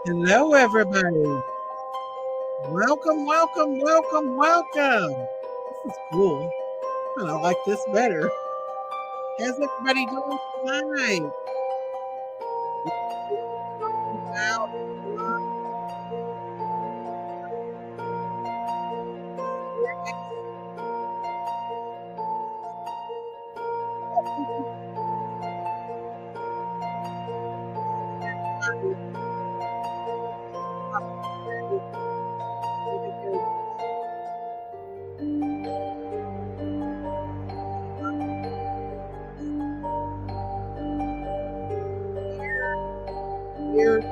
Hello, everybody. Welcome, welcome, welcome, welcome. This is cool. I like this better. How's everybody doing tonight? We're talking about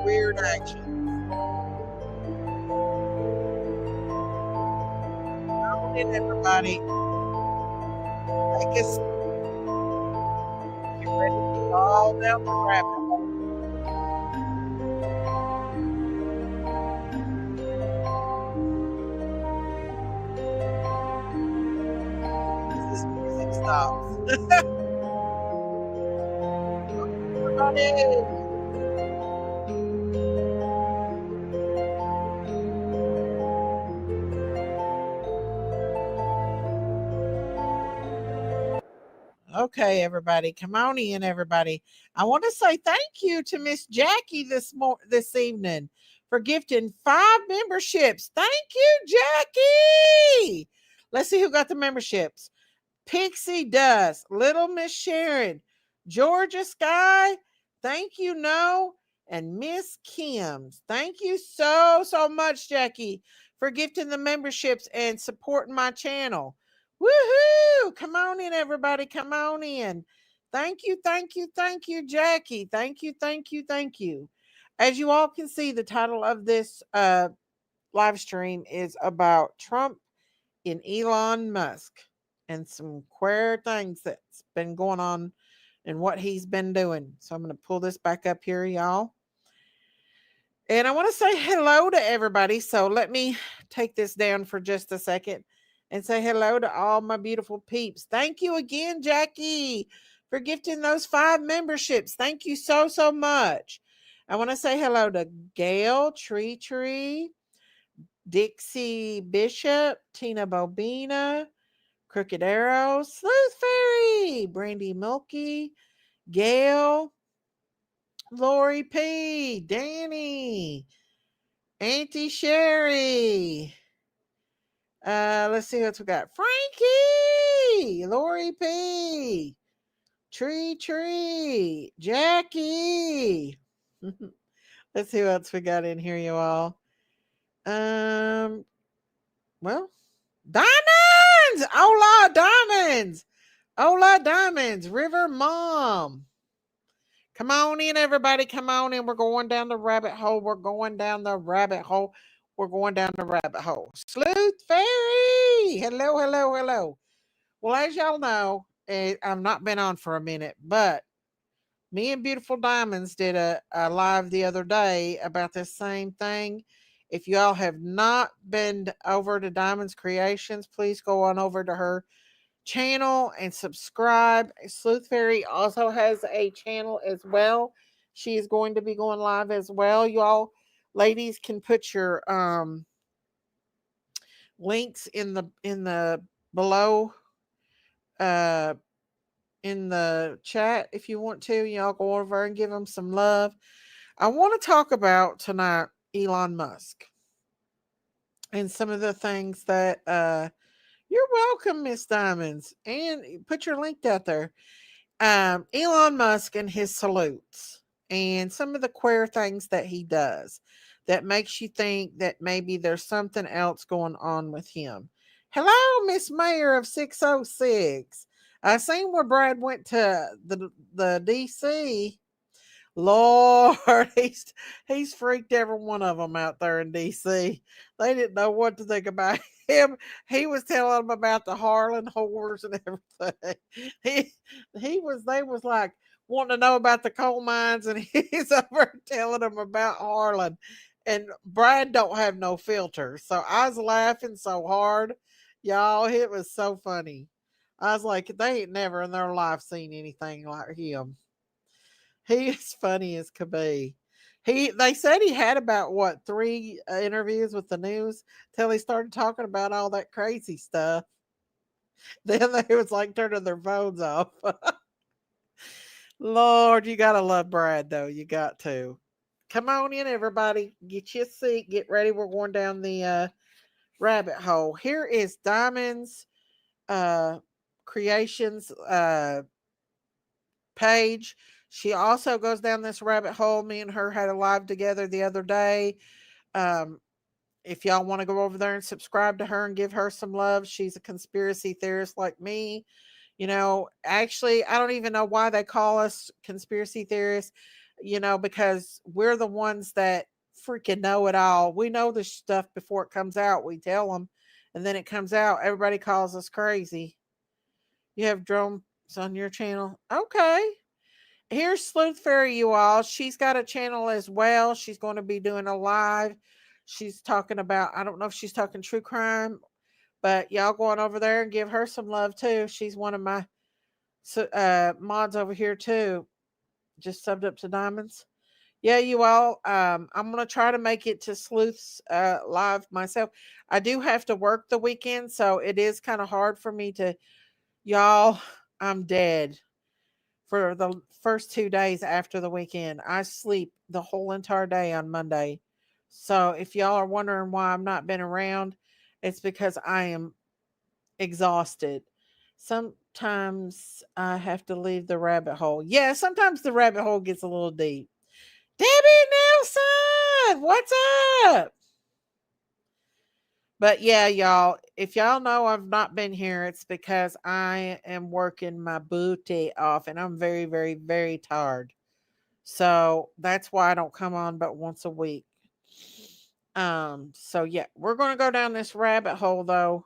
weird action. Come in, everybody. Take us, get ready to fall down the rabbit hole. This music stops. Everybody. Okay, everybody, come on in, everybody. I want to say thank you to Miss Jackie this evening for gifting 5 memberships. Thank you, Jackie. Let's see who got the memberships. Pixie Dust, Little Miss Sharon, Georgia Sky. Thank you, No, and Miss Kim's. Thank you so much, Jackie, for gifting the memberships and supporting my channel. Woohoo! Come on in, everybody. Come on in. Thank you, Jackie. Thank you. As you all can see, the title of this live stream is about Trump and Elon Musk and some queer things that's been going on and what he's been doing. So I'm going to pull this back up here, y'all. And I want to say hello to everybody. So let me take this down for just a second and say hello to all my beautiful peeps. Thank you again, Jackie, for gifting those 5 memberships. Thank you so much. I want to say hello to Gail, Tree, Dixie Bishop, Tina Bobina, Crooked Arrow, Sleuth Fairy, Brandy Milky, Gail, Lori P, Danny, Auntie Sherry. Let's see what we got. Frankie, Lori P, Tree, Jackie. Let's see what else we got in here, you all. Well, diamonds! Hola, diamonds! Hola, diamonds! River Mom. Come on in, everybody. Come on in. We're going down the rabbit hole. We're going down the rabbit hole. We're going down the rabbit hole. Sleuth Fairy. Hello. Well, as y'all know, I've not been on for a minute, but me and Beautiful Diamonds did a live the other day about this same thing. If y'all have not been over to Diamonds Creations, please go on over to her channel and subscribe. Sleuth Fairy also has a channel as well. She is going to be going live as well. Y'all ladies can put your links in the below in the chat if you want to. Y'all go over and give them some love. I want to talk about tonight Elon Musk and some of the things that you're welcome, Miss Diamonds, and put your link out there. Elon Musk and his salutes and some of the queer things that he does that makes you think that maybe there's something else going on with him. Hello, Miss Mayor of 606. I seen where Brad went to the DC. Lord, he's freaked every one of them out there in DC. They didn't know what to think about him. He was telling them about the HARLAN whores and everything. They was like wanting to know about the coal mines, and he's over telling them about HARLAN. And Brad don't have no filter, so I was laughing so hard, y'all. It was so funny. I was like, they ain't never in their life seen anything like him. He is funny as could be. They said he had about what 3 interviews with the news till he started talking about all that crazy stuff. Then they was like turning their phones off. Lord, you gotta love Brad though. You got to. Come on in, everybody. Get you a seat. Get ready. We're going down the rabbit hole. Here is Diamond's creations page. She also goes down this rabbit hole. Me and her had a live together the other day. Um, if y'all want to go over there and subscribe to her and give her some love, she's a conspiracy theorist like me. Actually, I don't even know why they call us conspiracy theorists, because we're the ones that freaking know it all. We know this stuff before it comes out. We tell them, and then it comes out. Everybody calls us crazy. You have drones on your channel? Okay. Here's Sleuth Fairy, you all. She's got a channel as well. She's going to be doing a live. She's talking about, I don't know if she's talking true crime, but y'all going over there and give her some love too. She's one of my mods over here too. Just subbed up to Diamonds. Yeah, you all. I'm gonna try to make it to Sleuth's live myself. I do have to work the weekend, so it is kind of hard for me to. Y'all, I'm dead for the first 2 days after the weekend. I sleep the whole entire day on Monday. So if y'all are wondering why I've not been around, it's because I am exhausted. Sometimes I have to leave the rabbit hole. Yeah, sometimes the rabbit hole gets a little deep. Debbie Nelson, what's up? But yeah, y'all, if y'all know I've not been here, it's because I am working my booty off and I'm very, very, very tired. So that's why I don't come on but once a week. So yeah, we're gonna go down this rabbit hole though.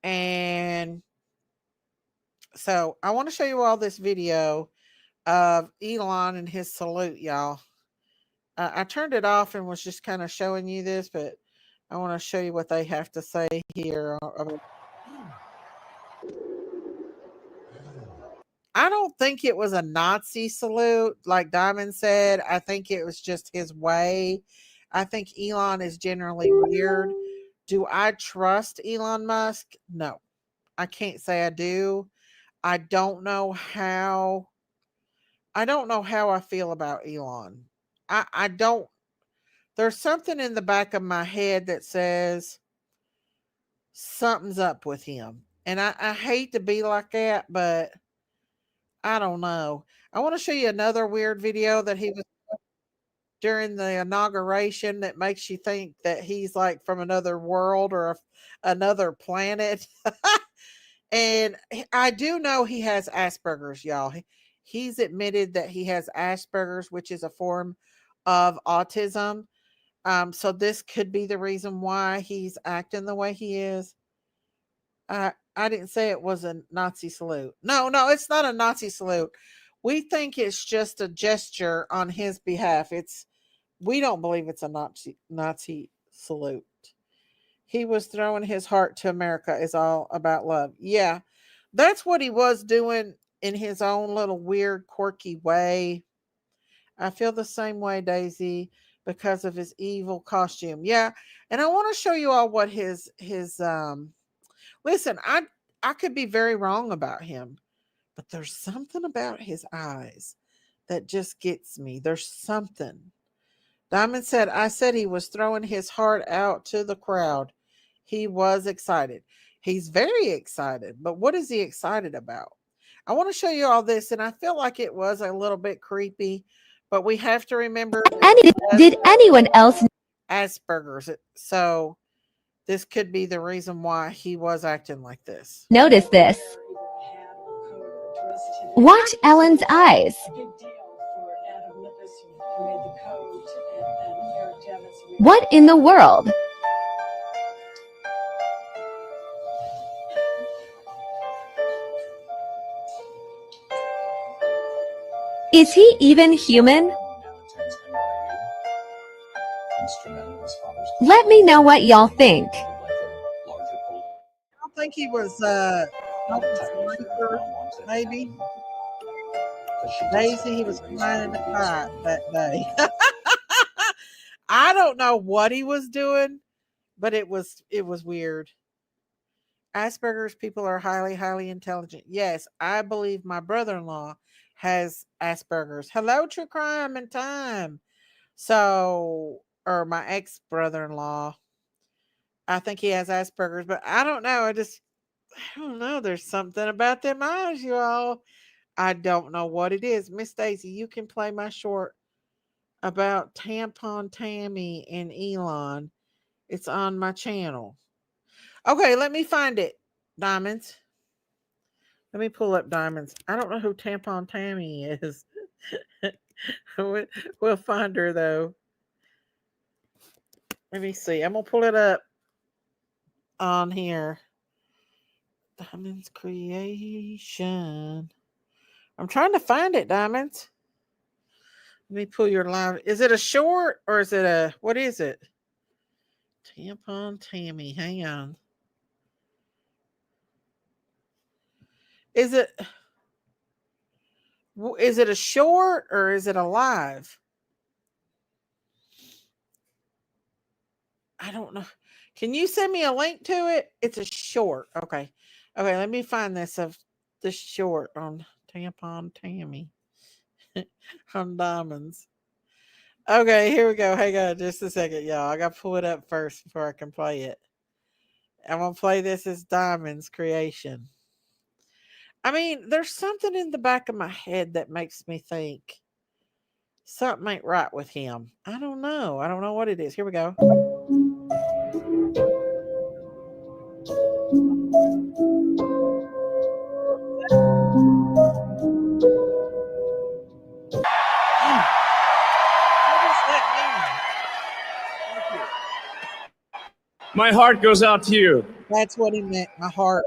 And so I want to show you all this video of Elon and his salute, y'all. I turned it off and was just kind of showing you this, but I want to show you what they have to say here. I don't think it was a Nazi salute, like Diamond said. I think it was just his way. I think Elon is generally weird. Do I trust Elon Musk? No, I can't say I do. I don't know how. I don't know how I feel about Elon. I don't. There's something in the back of my head that says something's up with him. And I hate to be like that, but I don't know. I want to show you another weird video that he was during the inauguration that makes you think that he's like from another world or another planet. And I do know he has Asperger's, y'all. He's admitted that he has Asperger's, which is a form of autism. So this could be the reason why he's acting the way he is. I didn't say it was a Nazi salute. No, it's not a Nazi salute. We think it's just a gesture on his behalf. We don't believe it's a Nazi salute. He was throwing his heart to America is all about love. Yeah, that's what he was doing in his own little weird, quirky way. I feel the same way, Daisy, because of his evil costume. Yeah, and I want to show you all what his listen, I could be very wrong about him, but there's something about his eyes that just gets me. There's something. Diamond said, I said he was throwing his heart out to the crowd. He was excited. He's very excited, but what is he excited about? I want to show you all this, and I feel like it was a little bit creepy, but we have to remember Did anyone else Asperger's. So this could be the reason why he was acting like this. notice this? Watch Ellen's eyes. What in the world? Is he even human? Let me know what y'all think. I don't think he was maybe. Daisy, he was crying in the fight that day. I don't know what he was doing, but it was weird. Asperger's people are highly, highly intelligent. Yes, I believe my brother-in-law has Asperger's. Hello, true crime and time. So, or my ex brother-in-law, I think he has Asperger's, but I don't know. I don't know. There's something about them eyes, you all. I don't know what it is. Miss Daisy, you can play my short about Tampon Tammy and Elon. It's on my channel. Okay, let me find it. Diamonds. Let me pull up Diamonds. I don't know who Tampon Tammy is. We'll find her though. Let me see. I'm gonna pull it up on here. Diamonds creation. I'm trying to find it, Diamonds. Let me pull your live. Is it a short or is it a what is it? Tampon Tammy. Hang on. Is it a short or is it a live? I don't know. Can you send me a link to it? It's a short. Okay. Okay, let me find this of the short on Tampon Tammy on Diamonds. Okay, here we go. Hang on just a second, y'all. I gotta pull it up first before I can play it. I'm gonna play this as Diamond's creation. I mean, there's something in the back of my head that makes me think something ain't right with him. I don't know. I don't know what it is. Here we go. What does that mean? My heart goes out to you. That's what he meant. My heart.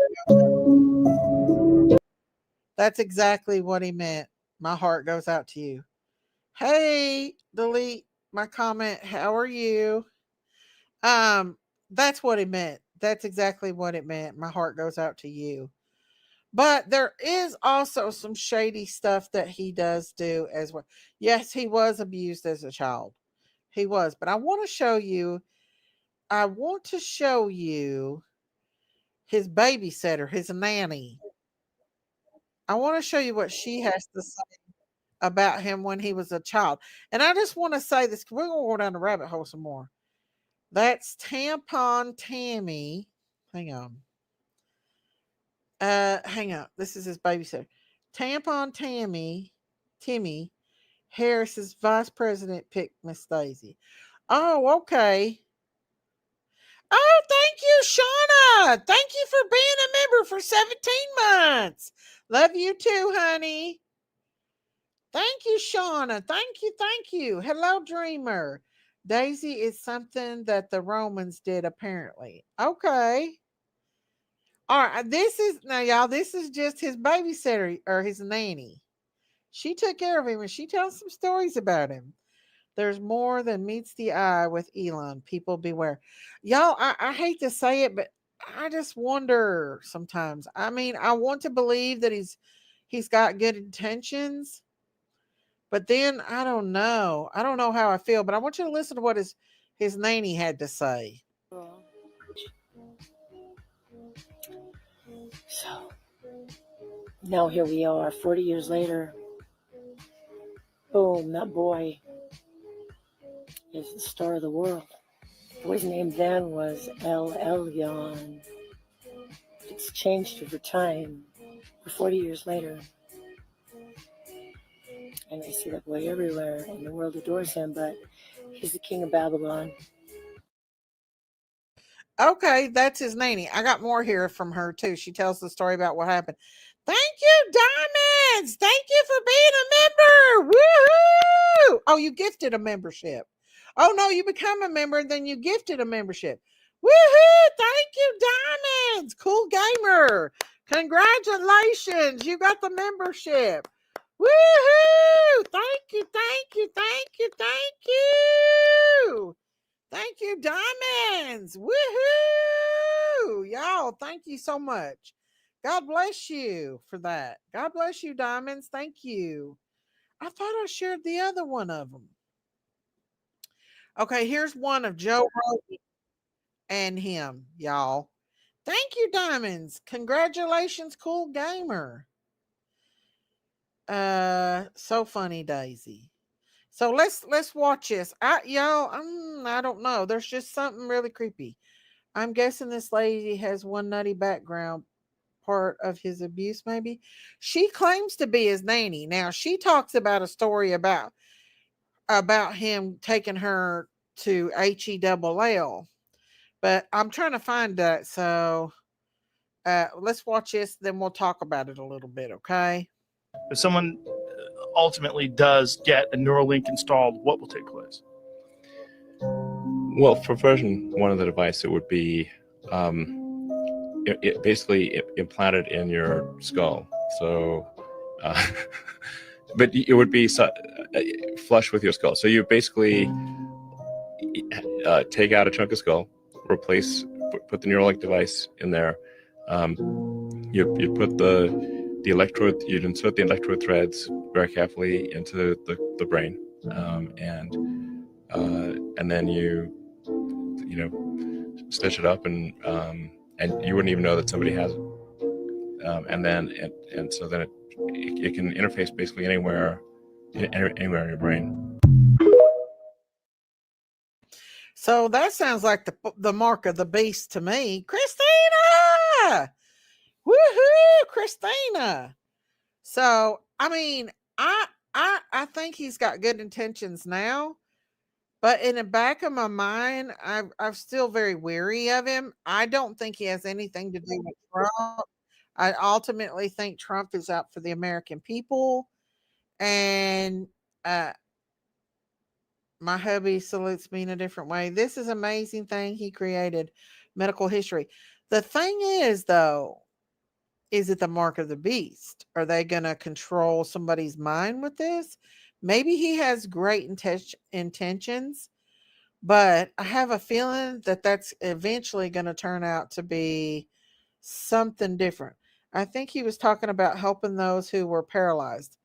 That's exactly what he meant. My heart goes out to you. Hey, delete my comment. How are you? Um, that's what it meant. That's exactly what it meant. My heart goes out to you. But there is also some shady stuff that he does do as well. Yes, he was abused as a child. He was, but I want to show you his babysitter, his nanny. I want to show you what she has to say about him when he was a child. And I just want to say this, we're going to go down the rabbit hole some more. That's Tampon Tammy. Hang on. Hang on. This is his babysitter. Tampon Timmy Harris's vice president picked Miss Daisy. Oh, okay. Oh, thank you, Shauna. Thank you for being a member for 17 months. Love you too, honey. Thank you, Shauna. Thank you. Thank you. Hello, Dreamer. Daisy is something that the Romans did, apparently. Okay. All right. This is now, y'all. This is just his babysitter or his nanny. She took care of him and she tells some stories about him. There's more than meets the eye with Elon. People beware. Y'all, I hate to say it, but I just wonder sometimes. I mean, I want to believe that he's got good intentions, but then I don't know. I don't know how I feel, but I want you to listen to what his nanny had to say. So now here we are, 40 years later. Boom, that boy is the star of the world. The boy's name then was El Elyon. It's changed over time. We're 40 years later. And I see that boy everywhere, and the world adores him, but he's the king of Babylon. Okay, that's his nanny. I got more here from her too. She tells the story about what happened. Thank you, Diamonds. Thank you for being a member. Woohoo! Oh, you gifted a membership. Oh no, you become a member and then you gifted a membership. Woohoo! Thank you, Diamonds. Cool gamer. Congratulations. You got the membership. Woohoo! Thank you, thank you, thank you, thank you. Thank you, Diamonds. Woohoo! Y'all, thank you so much. God bless you for that. God bless you, Diamonds. Thank you. I thought I shared the other one of them. Okay, here's one of Joe Rogan and him, y'all. Thank you, Diamonds. Congratulations, cool gamer. So funny, Daisy. So let's watch this. I don't know. There's just something really creepy. I'm guessing this lady has one nutty background part of his abuse, maybe. She claims to be his nanny. Now she talks about a story about him taking her to HELL. But I'm trying to find that. So let's watch this, then we'll talk about it a little bit, okay? If someone ultimately does get a Neuralink installed, what will take place? Well, for version 1 of the device, it would be basically implanted in your skull. So, but it would be flush with your skull. So you basically take out a chunk of skull, put the Neuralink device in there. You put the electrode, you'd insert the electrode threads very carefully into the brain, and then you stitch it up, and you wouldn't even know that somebody has it. So then it can interface basically anywhere in your brain. So that sounds like the mark of the beast to me. Christina! Woohoo, Christina! So, I mean, I think he's got good intentions now, but in the back of my mind, I'm still very weary of him. I don't think he has anything to do with Trump. I ultimately think Trump is out for the American people, and my hubby salutes me in a different way. This is an amazing thing he created, medical history. The thing is, though, is it the mark of the beast? Are they going to control somebody's mind with this? Maybe he has great intentions, but I have a feeling that that's eventually going to turn out to be something different. I think he was talking about helping those who were paralyzed.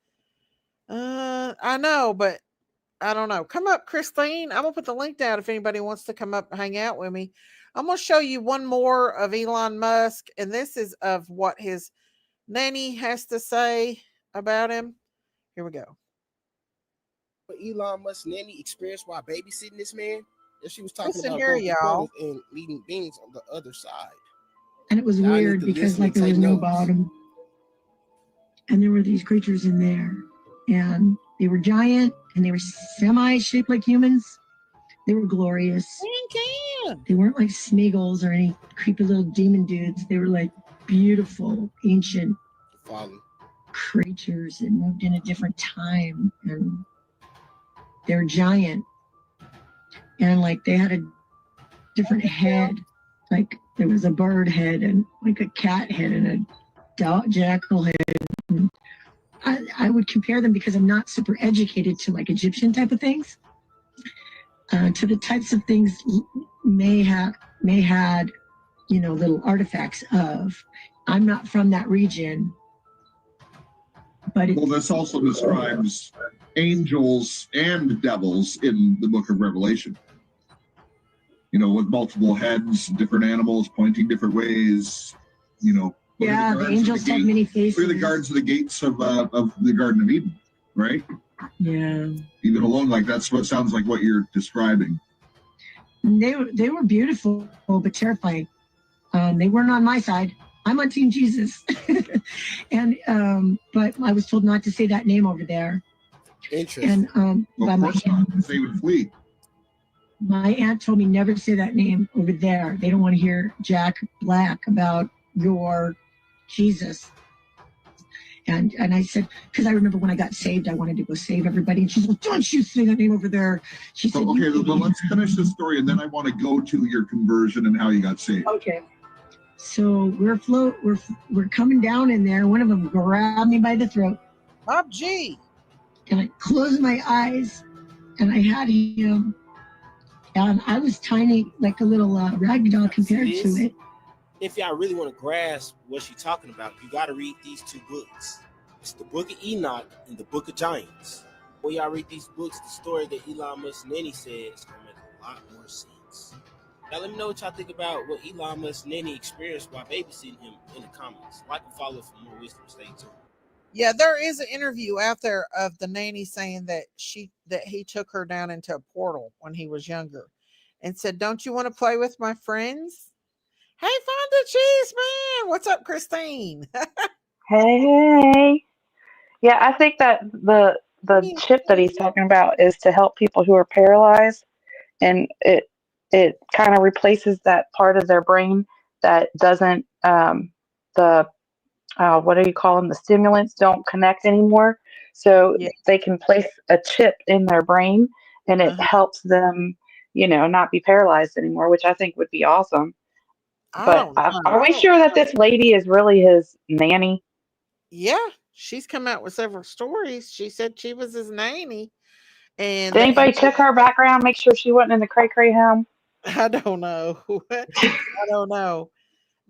I know, but I don't know. Come up, Christine. I'm going to put the link down if anybody wants to come up and hang out with me. I'm going to show you one more of Elon Musk, and this is of what his nanny has to say about him. Here we go. Elon Musk's nanny experienced while babysitting this man, and she was talking Listen about here, going to y'all. portals and meeting beings on the other side. And it was Y'all need weird to because listen like and there was take no notes. bottom, and there were these creatures in there, and they were giant and they were semi-shaped like humans. They were glorious. They weren't like Smeagol's or any creepy little demon dudes. They were like beautiful, ancient creatures that moved in a different time, and they're giant, and like they had a different head. Like there was a bird head and like a cat head and a jackal head. And I would compare them, because I'm not super educated, to like Egyptian type of things, to the types of things May had little artifacts of. I'm not from that region, but well, this also describes angels and devils in the book of Revelation. With multiple heads, different animals pointing different ways. Yeah, the angels have many faces. We're the guards of the gates of the Garden of Eden, right? Yeah. Even alone, like that's what sounds like what you're describing. They were beautiful, but terrifying. They weren't on my side. I'm on Team Jesus, and but I was told not to say that name over there. Interesting. And by my aunt, they would flee. My aunt told me never say that name over there. They don't want to hear Jack Black about your Jesus. And I said, because I remember when I got saved, I wanted to go save everybody. And she's like, don't you say that name over there. She said, okay, well, let's finish the story, and then I want to go to your conversion and how you got saved. Okay. So we're coming down in there. One of them grabbed me by the throat. Bob G. And I closed my eyes, and I had him. And I was tiny, like a little rag doll compared to it. If y'all really want to grasp what she's talking about, you got to read these two books. It's the Book of Enoch and the Book of Giants. When y'all read these books, the story that Elon Musk nanny said is going to make a lot more sense. Now, let me know what y'all think about what Elon Musk's nanny experienced while babysitting him in the comments. Like and follow for more wisdom. Stay tuned. Yeah, there is an interview out there of the nanny saying that he took her down into a portal when he was younger and said, "Don't you want to play with my friends?" Hey, Fonda Cheese Man. What's up, Christine? Hey. Yeah, I think that the chip that he's talking about is to help people who are paralyzed, and it kind of replaces that part of their brain that doesn't the what do you call them? The stimulants don't connect anymore. So Yeah. they can place a chip in their brain, and it Uh-huh. helps them, not be paralyzed anymore, which I think would be awesome. I But don't know. are we sure that this lady is really his nanny? Yeah, she's come out with several stories. She said she was his nanny, and Did that he. anybody check her background, make sure she wasn't in the cray cray home? I don't know. I don't know,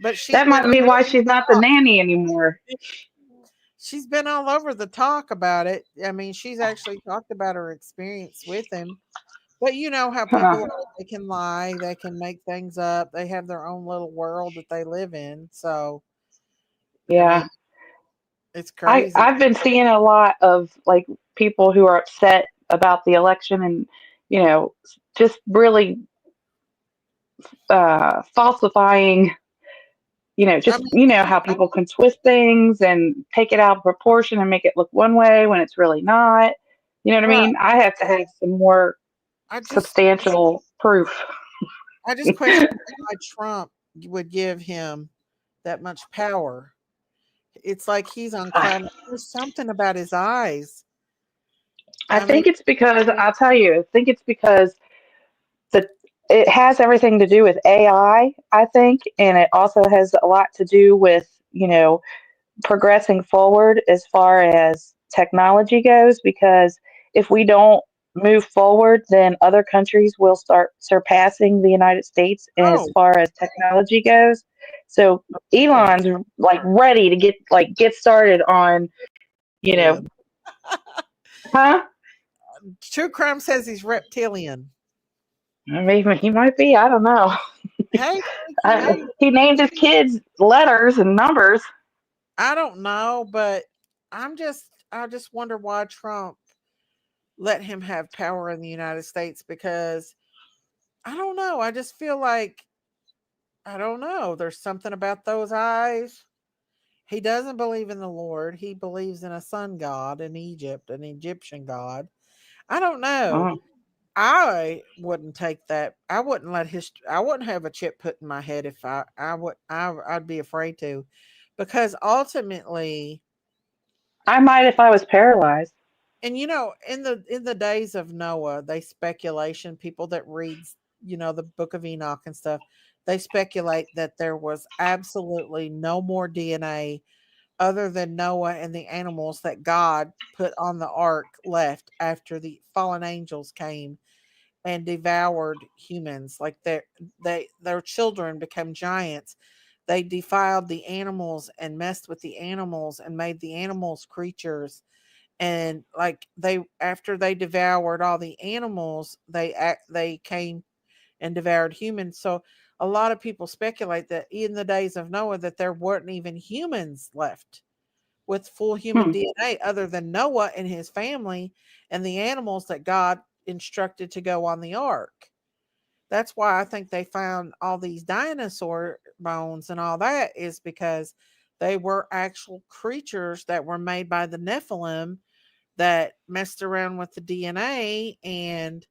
but she's That been might be all why over she's the not the talk. nanny anymore. She's been all over the talk about it. I mean, she's actually talked about her experience with him. But you know how people Huh. are, they can lie, they can make things up, they have their own little world that they live in. So, I mean, Yeah. it's I, crazy. I've been seeing a lot of like people who are upset about the election and, just really falsifying, I just, mean, how people can twist things and take it out of proportion and make it look one way when it's really not. You know what I right. mean? I have to have some more I just substantial proof. I just question why Trump would give him that much power. It's like he's on cloud. There's something about his eyes. I I mean, think it's because I'll tell you. I think it's because the it has everything to do with AI. I think, and it also has a lot to do with progressing forward as far as technology goes. Because if we don't move forward, then other countries will start surpassing the United States as oh, far as technology goes. So okay, Elon's like ready to get started on you know, Ian. huh? True crime says he's reptilian. Maybe he might be. I don't know. Hey, Freaky, hey, He named his kids letters and numbers. I don't know, but I just wonder why Trump let him have power in the United States because I don't know. I just feel like I don't know. There's something about those eyes. He doesn't believe in the Lord. He believes in a sun god in Egypt, an Egyptian god. I don't know. Oh, I wouldn't take that. I wouldn't let his. I wouldn't have a chip put in my head if I would. I'd be afraid to, because ultimately, I might if I was paralyzed. and in the days of Noah, they speculation people that reads the Book of Enoch and stuff. They speculate that there was absolutely no more DNA other than Noah and the animals that God put on the ark left after the fallen angels came and devoured humans. Like their children become giants. They defiled the animals and messed with the animals and made the animals creatures. And like they after they devoured all the animals, they came and devoured humans. So a lot of people speculate that in the days of Noah that there weren't even humans left with full human Hmm. DNA other than Noah and his family and the animals that God instructed to go on the ark. That's why I think they found all these dinosaur bones and all that is because they were actual creatures that were made by the Nephilim that messed around with the DNA. And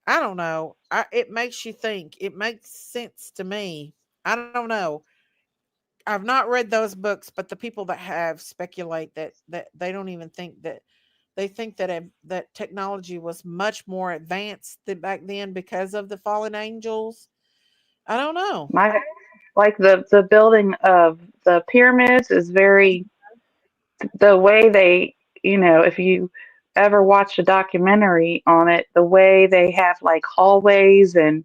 I don't know. It makes you think. It makes sense to me. I don't know. I've not read those books, but the people that have speculate that they don't even think that they think that technology was much more advanced than back then because of the fallen angels. I don't know. My like the building of the pyramids is very the way they if you ever watch a documentary on it, the way they have like hallways and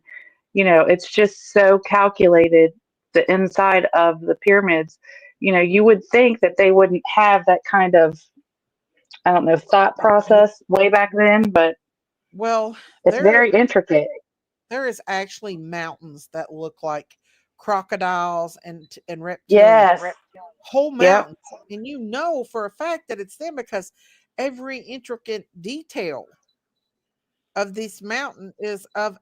it's just so calculated the inside of the pyramids. You would think that they wouldn't have that kind of I don't know thought process way back then, but Well, it's there very intricate. there is actually mountains that look like crocodiles and reptilians, Yes. whole Yep. mountains, and you know for a fact that it's them because every intricate detail of this mountain is of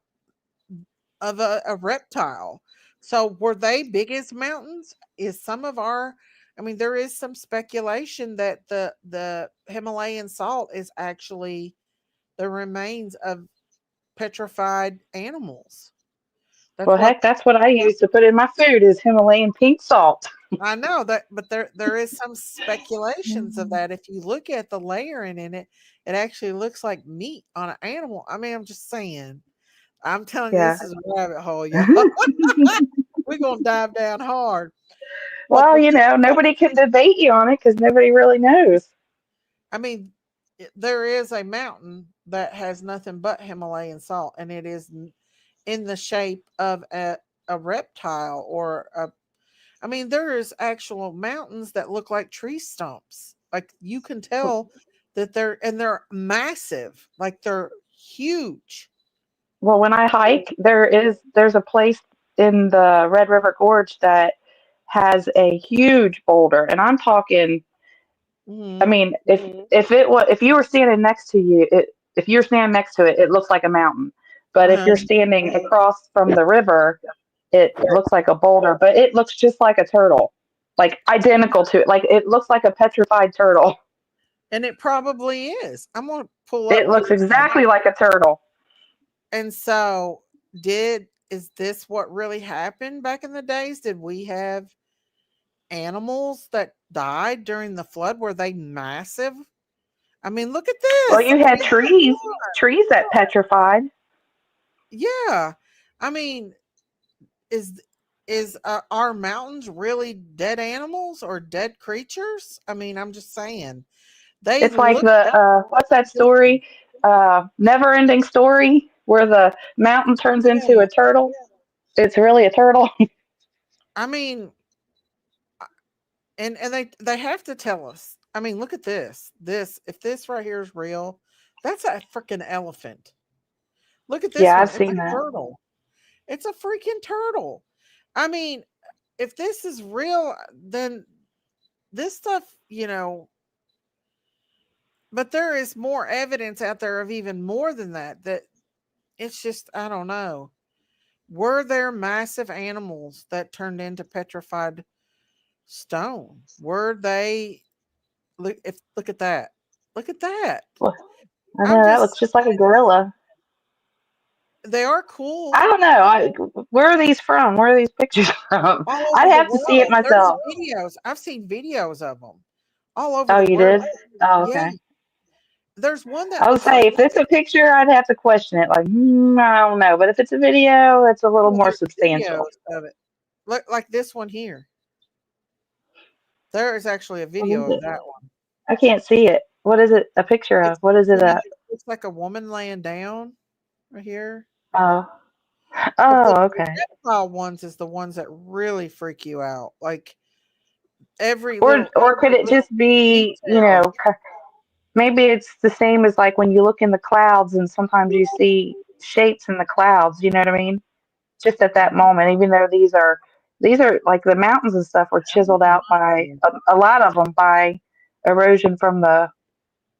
a reptile. So were they big as mountains? Is some of our I mean, there is some speculation that the Himalayan salt is actually the remains of petrified animals. That's Well, what heck, that's what I use to put in my food is Himalayan pink salt. I know that, but there is some speculations of that. If you look at the layering in it, it actually looks like meat on an animal. I mean, I'm just saying. I'm telling you, Yeah. this is a rabbit hole, y'all. We're gonna dive down hard. But Well, nobody can debate you on it because nobody really knows. I mean, there is a mountain that has nothing but Himalayan salt, and it is in the shape of a reptile or a. I mean, there is actual mountains that look like tree stumps. Like you can tell that they're massive, like they're huge. Well, when I hike, there's a place in the Red River Gorge that has a huge boulder, and I'm talking. I Hmm. mean, if you were standing next to you, if you're standing next to it, it looks like a mountain. But if Uh-huh. you're standing across from the river, it looks like a boulder, but it looks just like a turtle, like identical to it. Like it looks like a petrified turtle. And it probably is. I'm gonna pull It up looks pictures. exactly like a turtle. And so, is this what really happened back in the days? Did we have animals that died during the flood? Were they massive? I mean, look at Well, this. you I had mean, come on. trees that petrified. Yeah. I mean, is are mountains really dead animals or dead creatures? I mean, I'm just saying. They It's like look the what's that story? Never ending story where the mountain turns into yeah. a turtle. It's really a turtle. I mean, and they have to tell us. I mean, look at this. This if this right here is real, that's a freaking elephant. Look at this Yeah, one. I've It's seen a that. turtle. It's a freaking turtle. I mean, if this is real, then this stuff, but there is more evidence out there of even more than that. That it's just, I don't know. Were there massive animals that turned into petrified stone? Were they look at that. Look at that. Well, I I'm know that looks just just like a gorilla. they are I cool don't know. Where are these from? Where are these pictures from? all I'd over the have to see it world. There's myself. videos. I've seen videos of them all over Oh, the you world. did? Oh, Yeah. okay. There's one that I would looks say like if it's a picture, I'd have to question it. Like, I don't know. But if it's a video, it's a little oh, more there's substantial. videos of it. Look like this one here. There is actually a What is video of it? that one. I can't see it. What is it a picture of? It's What is it woman. at? It looks like a woman laying down right here. Oh, But the oh, okay. reptile ones is the ones that really freak you out. Like Or could every it little just be, detail. maybe it's the same as like when you look in the clouds and sometimes you see shapes in the clouds. You know what I mean? Just at that moment, even though these are like the mountains and stuff were I chiseled don't out by know. a lot of them by erosion from the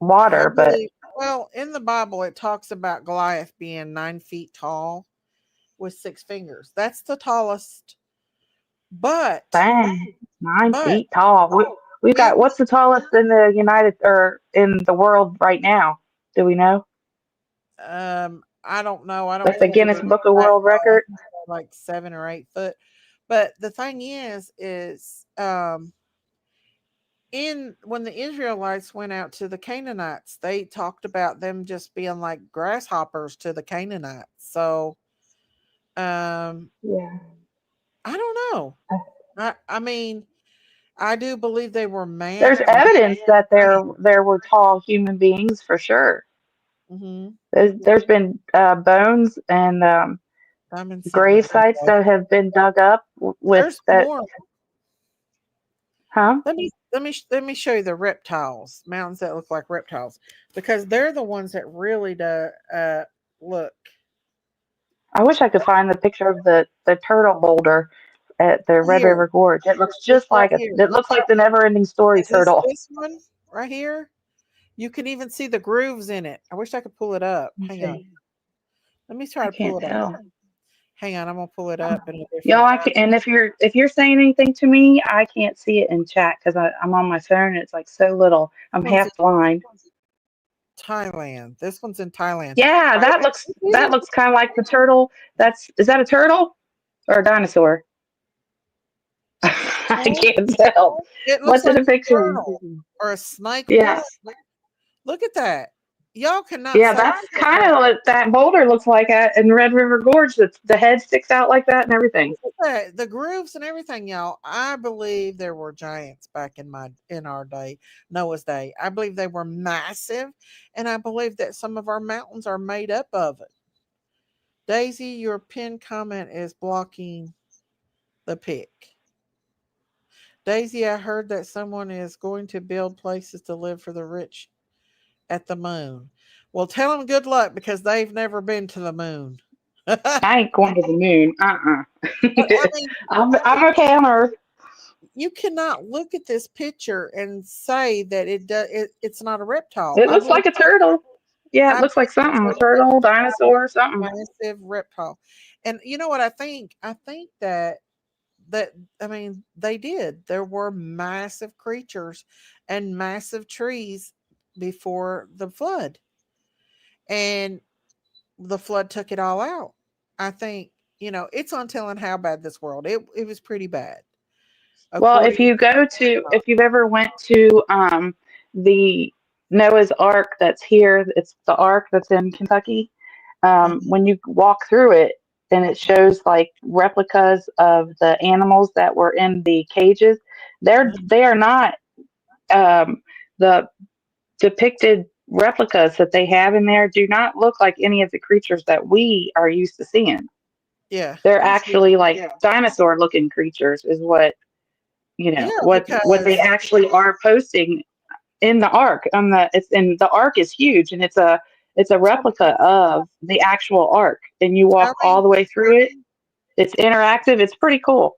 I water. But believe, well, in the Bible, it talks about Goliath being 9 feet tall with 6 fingers. That's the tallest. But, dang, nine but feet tall. We've it got was, what's the tallest in the United or in the world right now? Do we know? I don't know. I don't Like the think it Guinness is Book of that World tall. I Record? think they're like 7 or 8 foot. But the thing is, in when the Israelites went out to the Canaanites, they talked about them just being like grasshoppers to the Canaanites. So, um, Yeah. I don't know. I mean, I do believe they were There's man. evidence that there were tall human beings for sure. Mm-hmm. There's been bones and I'm in some grave video. sites that have been dug up with There's that, more. huh? Let me show you the reptiles, mountains that look like reptiles, because they're the ones that really do look. I wish I could find the picture of the turtle boulder at the Red Here, River Gorge. It looks this just right like here. it looks like the Never Ending Story Is this turtle. this one right here? You can even see the grooves in it. I wish I could pull it up. Let me Hang on. see. Let me try I to pull can't it up. tell. Hang on, I'm gonna pull it up in a Y'all, different. I can, and if you're saying anything to me, I can't see it in chat because I'm on my phone and it's like so little. I'm One's half blind. Thailand. This one's in Thailand. Yeah, that looks kind of like the turtle. Is that a turtle or a dinosaur? I can't tell. It looks What's in like the a picture? turtle or a snake Yeah, boy. Look at that. Y'all cannot yeah, say that's kind of what that boulder looks like in Red River Gorge. The head sticks out like that and everything. look at that. The grooves and everything, y'all. I believe there were giants back in our day, Noah's day. I believe they were massive, and I believe that some of our mountains are made up of it. Daisy, your pinned comment is blocking the pic. Daisy, I heard that someone is going to build places to live for the rich at the moon. Well, tell them good luck because they've never been to the moon. I I ain't going to the moon. mean, I'm okay on Earth. you cannot look at this picture and say that it's not a reptile. It looks like a turtle. Yeah, it I looks like believe something. it's Turtle, dinosaur, a something. massive reptile. And you know what I think? I think that I mean they did. There were massive creatures and massive trees before the flood. And the flood took it all out. I think, it's on telling how bad this world. It was pretty bad. Well, According if you've ever went to the Noah's Ark that's here, it's the Ark that's in Kentucky. Mhm. When you walk through it, and it shows like replicas of the animals that were in the cages. They are not the depicted replicas that they have in there do not look like any of the creatures that we are used to seeing. Yeah. They're actually like dinosaur looking creatures is what Yeah, what they because actually are posting in the ark on the ark is huge and it's a replica of the actual ark and you walk tell all me the way through it. It's interactive. It's pretty cool.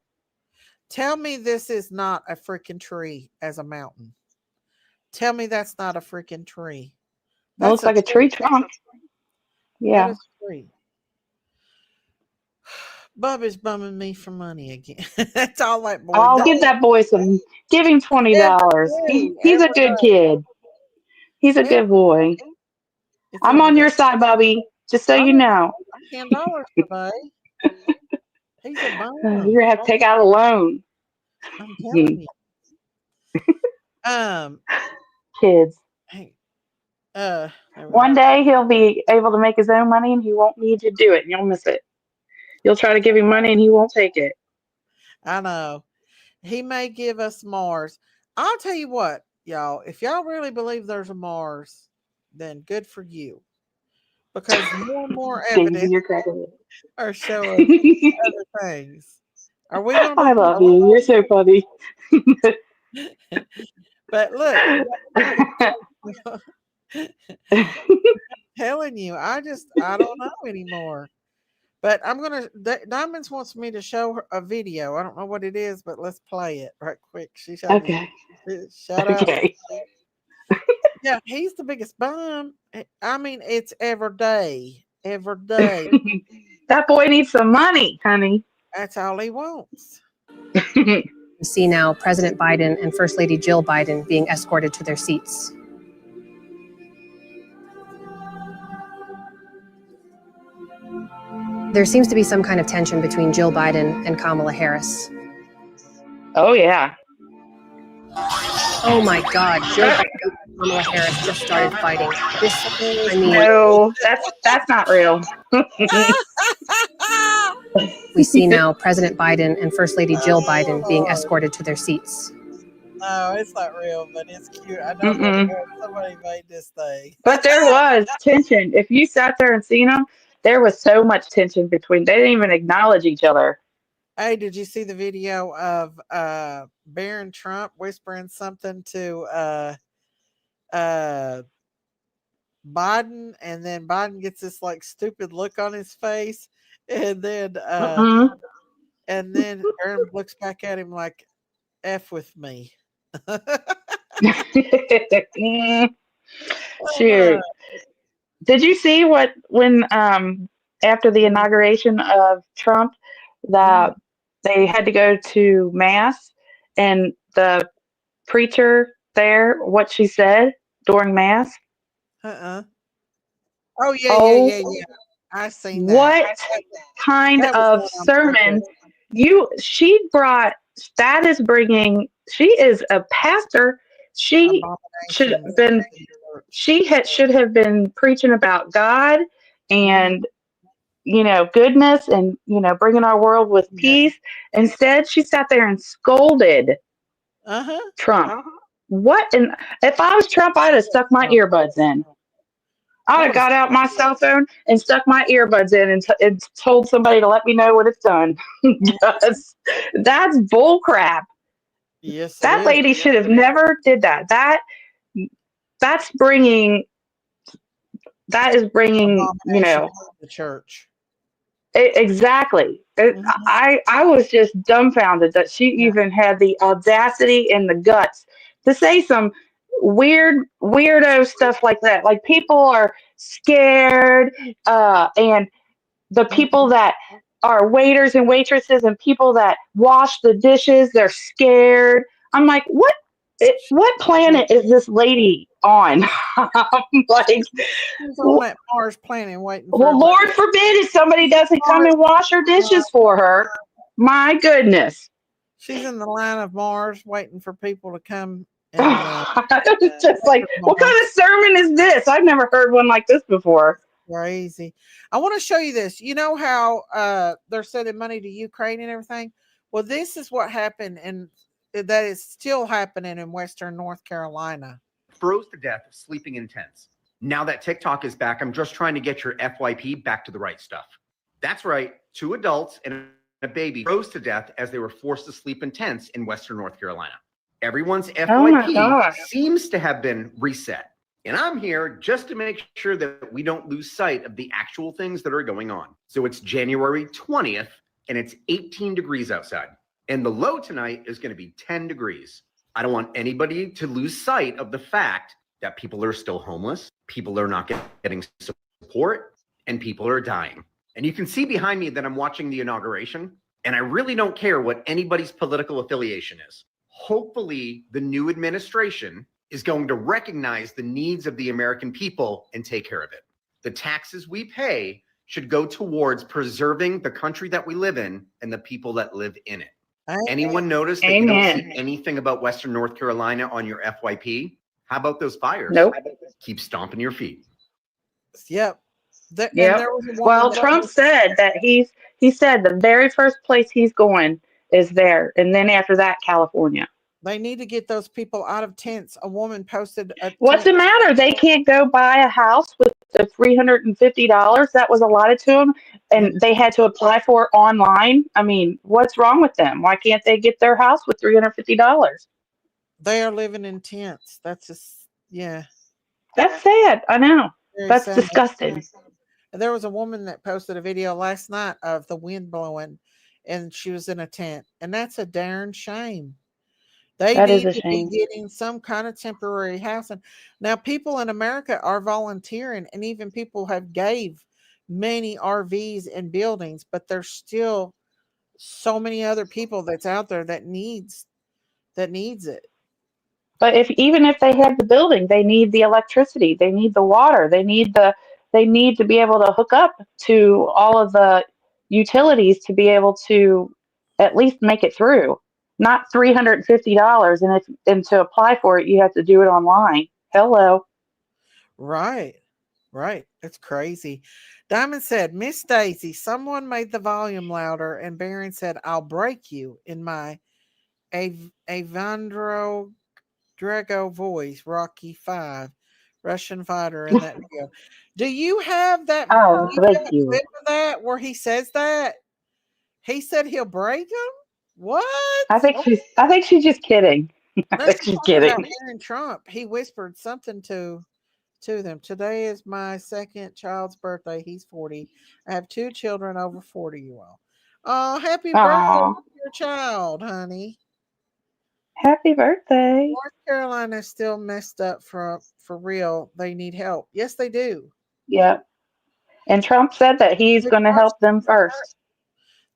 tell me this is not a freaking tree as a mountain. Tell me that's not a freaking tree. It That's looks a like a tree tree. trunk. That Yeah. is a tree. Bub is bumming me for money again. That's all that boy I'll does. give that boy give him Ever $20. do, He's a ever good do, kid. He's a ever. good boy. It's I'm ever on do. your side, Bubby. Just so I'm you know. $10 today. He's a bum. You're gonna have to take out a loan. I'm telling you. Um, Kids. hey, there we One go. day he'll be able to make his own money and he won't need you to do it and you'll miss it. You'll try to give him money and he won't take it. I know. He may give us Mars. I'll tell you what, y'all, if y'all really believe there's a Mars, then good for you. Because more and more Daisy, evidence you're cracking are showing me. other things. Are we gonna I be love you. You're so funny. but look, telling you, I don't know anymore. But I'm gonna. Diamonds wants me to show her a video. I don't know what it is, but let's play it right quick. She showed me. Okay. Shout out. Okay. Yeah, he's the biggest bum. I mean, it's every day, every day. That boy needs some money, honey. That's all he wants. We see now President Biden and First Lady Jill Biden being escorted to their seats. There seems to be some kind of tension between Jill Biden and Kamala Harris. Oh yeah. Oh my God, Jill Biden and Kamala Harris just started fighting. No, that's not real. We see now President Biden and First Lady Jill Biden being escorted to their seats. No, it's not real, but it's cute. I know Mm-mm. somebody made this thing. But there was tension. If you sat there and seen them, there was so much tension between. They didn't even acknowledge each other. Hey, did you see the video of Barron Trump whispering something to uh Biden, and then Biden gets this like stupid look on his face, And then Mm-mm. Aaron looks back at him like, F with me. Mm, shoot. Did you see what when after the inauguration of Trump that they had to go to mass and the preacher there what she said during mass? Uh-uh. Oh, yeah, yeah, Oh, yeah, yeah. I seen that. what kind That was of done on sermon purpose. she brought? That is bringing. She is a pastor. She should have Abominations been. of the church. Should have been preaching about God and goodness and bringing our world with Yeah. peace. Instead, she sat there and scolded Uh-huh. Trump. What? And if I was Trump, I'd have stuck my earbuds in. I'd I have would have got out my cell phone and stuck my earbuds in and told somebody to let me know when it's done. Because that's bull crap. Yes, it That is. lady should have never did that. That's bringing. That is bringing. Abomination of the church. Exactly. I was just dumbfounded that she Yeah. even had the audacity and the guts to say some weirdo stuff like that. Like people are scared, and the people that are waiters and waitresses and people that wash the dishes, they're scared. I'm like, what planet is this lady on? I'm like, She's on that Mars planet waiting for well, everybody. Lord forbid if somebody doesn't come and wash her dishes for her. My goodness. She's in the line of Mars waiting for people to come and It's just like, what kind of sermon is this? I've never heard one like this before. crazy. I want to show you this. You know how they're sending money to Ukraine and everything? Well, this is what happened, and that is still happening in Western North Carolina. Froze to death sleeping in tents. Now that TikTok is back, I'm just trying to get your FYP back to the right stuff. That's right, 2 adults and a baby froze to death as they were forced to sleep in tents in Western North Carolina. Everyone's FYP seems to have been reset. And I'm here just to make sure that we don't lose sight of the actual things that are going on. So it's January 20th and it's 18 degrees outside. And the low tonight is going to be 10 degrees. I don't want anybody to lose sight of the fact that people are still homeless, people are not getting support, and people are dying. And you can see behind me that I'm watching the inauguration, and I really don't care what anybody's political affiliation is. Hopefully, the new administration is going to recognize the needs of the American people and take care of it. The taxes we pay should go towards preserving the country that we live in and the people that live in it. Anyone notice that you don't see anything about Western North Carolina on your FYP? How about those fires? Nope. Keep stomping your feet. Yep. Yep. Well, Trump said that he said the very first place he's going is there, and then after that, California. They need to get those people out of tents. A woman posted a What's the matter? They can't go buy a house with the $350 that was allotted to them, and they had to apply for it online. I mean, what's wrong with them? Why can't they get their house with $350? They are living in tents. That's just, yeah. That's sad. I know. Very That's sad. disgusting. There was a woman that posted a video last night of the wind blowing, and she was in a tent, and that's a darn shame. They That is need a to shame. be getting some kind of temporary housing. Now, people in America are volunteering, and even people have gave many RVs and buildings, but there's still so many other people that's out there that needs it. But even if they have the building, they need the electricity, they need the water, they need to be able to hook up to all of the utilities to be able to at least make it through. Not $350, and to apply for it, you have to do it online. Hello. Right. It's crazy. Diamond said, Miss Daisy, someone made the volume louder, and Baron said, I'll break you in my Avandro Drago voice, Rocky 5, Russian fighter in that video. Do you have that? Oh, Do you have thank a you. clip of that where he says that? He said he'll break him? What? I think she's just kidding. I No, think she's she's talking about kidding. Aaron Trump. He whispered something to to them. Today is my second child's birthday. He's 40. I have 2 children over 40, you all. Oh, happy birthday Aw, to your child, honey. happy birthday. North Carolina is still messed up for real. They need help. Yes, they do. Yep. And Trump said that he's They going to are help them first.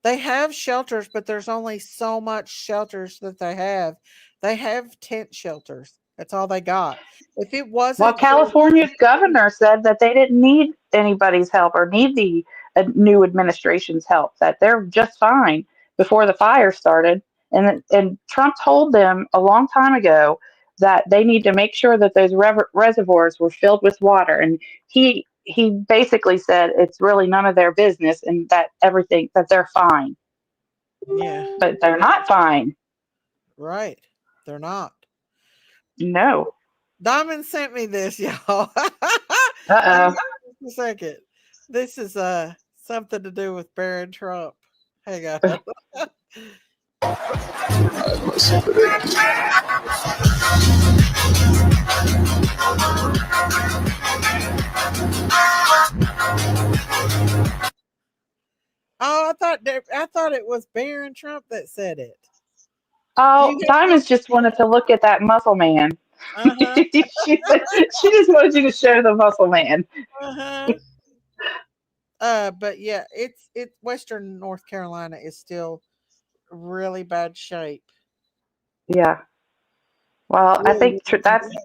They have shelters, but there's only so much shelters that they have. They have tent shelters. That's all they got. If it Well, wasn't for California's governor said that they didn't need anybody's help or need the new administration's help, that they're just fine before the fire started. And Trump told them a long time ago that they need to make sure that those reservoirs were filled with water. And he basically said it's really none of their business and that everything that they're fine, yeah, but they're not fine. right. They're not. No. Diamond sent me this, y'all. Uh oh. Just a second. This is something to do with Barron Trump. Hang on. Oh, I thought it was Barron Trump that said it. Do Oh, you have Diamonds just wanted to look at that muscle man. uh-huh. She just wanted you to show the muscle man. Uh-huh. But yeah, it's Western North Carolina is still really bad shape. Yeah. Well, I Really, think really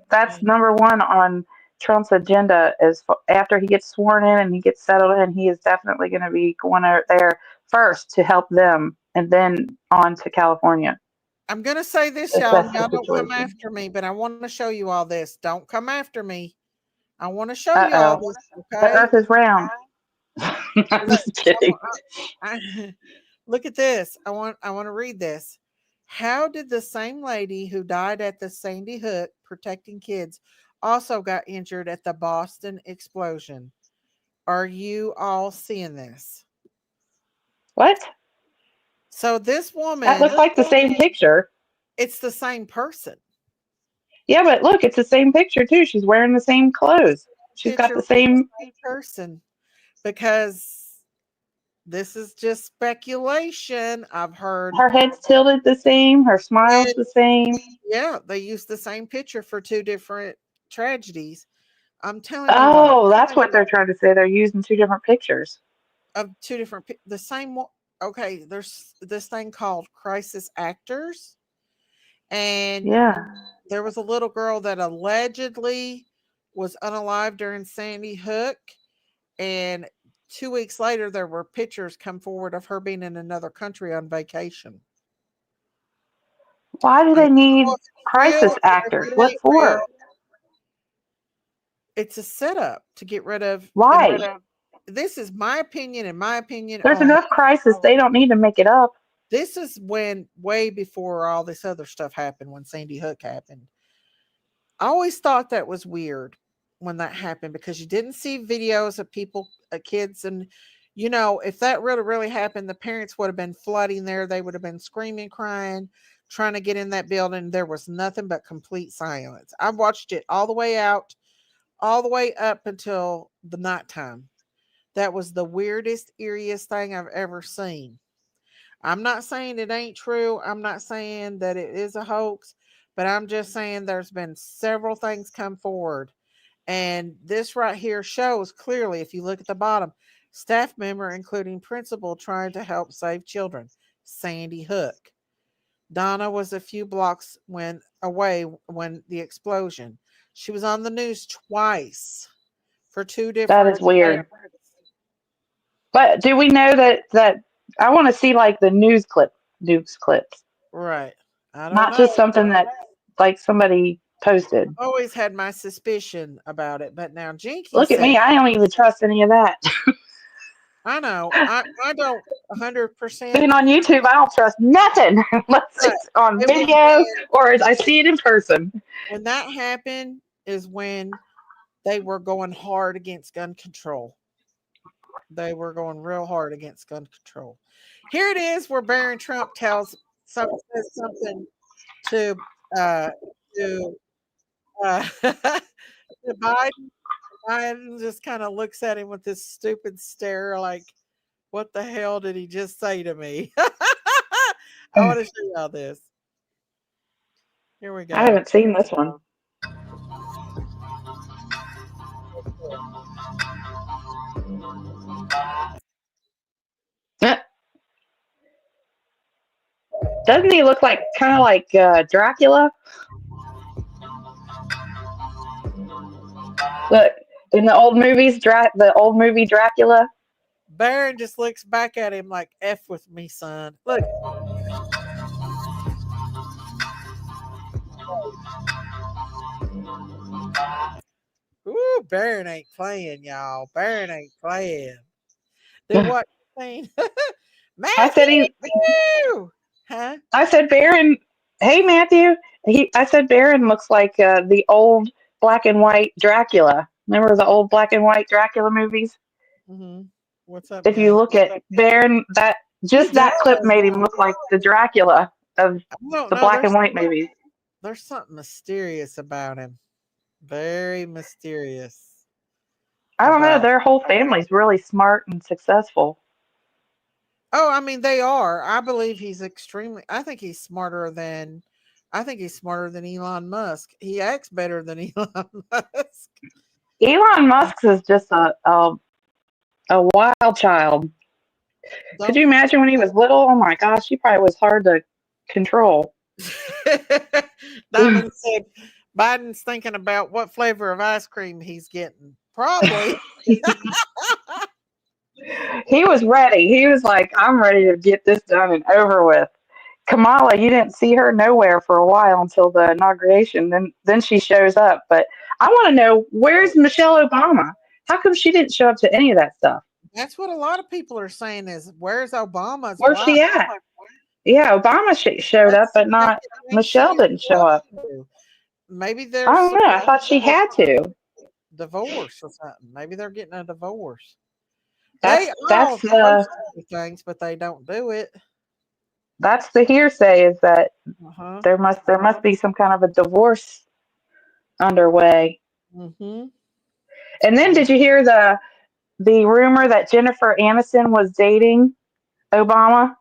that's bad. number one on Trump's agenda is after he gets sworn in and he gets settled in, he is definitely going to be going out there first to help them and then on to California I'm gonna say this, if y'all. that's the Y'all don't come situation. after me, but I want to show you all this. Don't come after me. I want to show Uh you all oh. this, The okay? earth is round. I'm Look, just kidding. look at this. I want to read this. How did the same lady who died at the Sandy Hook protecting kids also got injured at the Boston explosion? Are you all seeing this? What? So this That woman, looks like the same picture. it's the same person. Yeah, but look, it's the same picture too. She's wearing the same clothes. She's got Picture the from the same. same person because this is just speculation. I've heard Her head's tilted the same. Her smile's when, the same. yeah, they used the same picture for 2 different tragedies. I'm telling you all Oh, that's what they're trying to say. They're using two different pictures. of 2 different the same one. Okay, there's this thing called crisis actors, and Yeah. there was a little girl that allegedly was unalive during Sandy Hook, and 2 weeks later there were pictures come forward of her being in another country on vacation. Why do I they don't know need if it's real crisis or if actors? it What ain't real. for? It's a setup to get rid of, and Why? this is my opinion and my opinion There's only. enough crisis. They don't need to make it up. This is when way before all this other stuff happened, when Sandy Hook happened. I always thought that was weird when that happened because you didn't see videos of people, kids, and if that really happened, the parents would have been flooding there. They would have been screaming, crying, trying to get in that building. There was nothing but complete silence. I watched it all the way out, all the way up until the nighttime. That was the weirdest, eeriest thing I've ever seen. I'm not saying it ain't true. I'm not saying that it is a hoax, but I'm just saying there's been several things come forward. And this right here shows clearly, if you look at the bottom, staff member, including principal, trying to help save children. Sandy Hook. Donna was a few blocks away when the explosion. She was on the news twice for 2 That different is weird. But do we know that I want to see like the news clips, right. I don't not know. just something that like somebody posted. Always had my suspicion about it, but now Jinky Look at said, me. I don't even trust any of that. I know, I don't 100%. Being on YouTube, I don't trust nothing unless Right. it's on It was video or I see it in person. when that happened is when they were going hard against gun control. They were going real hard against gun control. Here it is where Barron Trump says something to uh to to Biden. Biden just kind of looks at him with this stupid stare, like, "What the hell did he just say to me?" I want to show y'all this. Here we go. I haven't seen this one. Doesn't he look like kind of like Dracula? Look, in the old movies, the old movie Dracula. Baron just looks back at him like, "F with me, son." Look. Ooh, Baron ain't playing, y'all. Baron ain't playing. Then what? I said he. Huh? I said Baron. Hey, Matthew. I said Baron looks like the old black and white Dracula. Remember the old black and white Dracula movies? Mm-hmm. What's up? If you look at Baron, that clip made him look like the Dracula of the black and white movies. There's something mysterious about him. Very mysterious. I don't know. Their whole family's really smart and successful. Oh, I mean, they are. I believe he's extremely. I think he's smarter than Elon Musk. He acts better than Elon Musk. Elon Musk is just a wild child. Could you imagine when he was little? Oh my gosh, he probably was hard to control. Diamond said Biden's thinking about what flavor of ice cream he's getting. Probably. He was ready. He was like, I'm ready to get this done and over with. Kamala, you didn't see her nowhere for a while until the inauguration. Then she shows up. But I want to know, where's Michelle Obama? How come she didn't show up to any of that stuff? That's what a lot of people are saying is, where's Obama's Where's wife? she at? Yeah, Obama showed up, but not Michelle didn't show up. Maybe they're. I don't know. I thought she had to. Divorce or something. Maybe they're getting a divorce. That's things, but they don't do it. That's the hearsay, is that there must be some kind of a divorce underway. Mm-hmm. And then did you hear the rumor that Jennifer Aniston was dating Obama?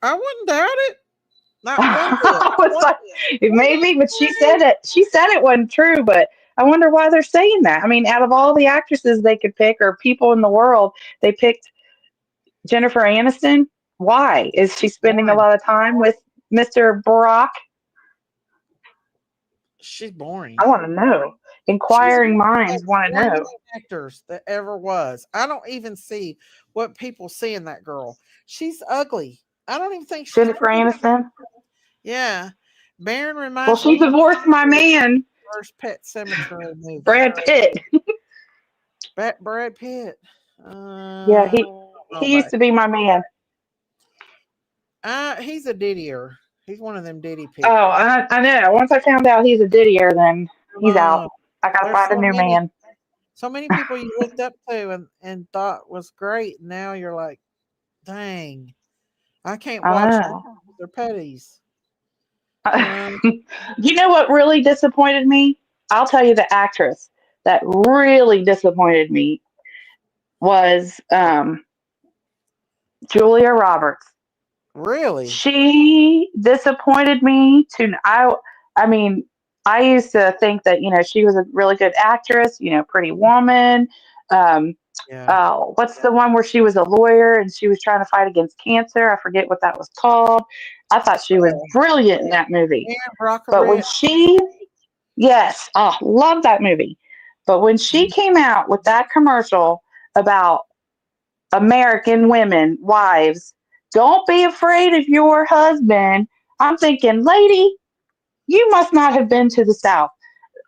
I wouldn't doubt it. I was like, maybe, but she said it. She said it wasn't true, but I wonder why they're saying that. I mean, out of all the actresses they could pick or people in the world, they picked Jennifer Aniston. Why? Is she spending a lot of time with Mr. Barack? She's boring. I want to know. Inquiring minds want to know. Actors that ever was. I don't even see what people see in that girl. She's ugly. I don't even think she's Jennifer Aniston. Yeah, Baron reminds. Well, she divorced my man. First Pet Cemetery movie. Brad Pitt. Brad Pitt. Yeah, he used to be my man. He's a Didier. He's one of them Diddy people. Oh, I know. Once I found out he's a Didier, then he's out. I gotta find a new man. So many people you looked up to and thought was great. Now you're like, dang, I can't watch their petties. You know what really disappointed me? I'll tell you, the actress that really disappointed me was Julia Roberts. Really? She disappointed me too. I mean, I used to think that, she was a really good actress, Pretty Woman. What's the one where she was a lawyer and she was trying to fight against cancer? I forget what that was called. I thought she was brilliant in that movie. But when love that movie. But when she came out with that commercial about American women, wives, don't be afraid of your husband. I'm thinking, lady, you must not have been to the South.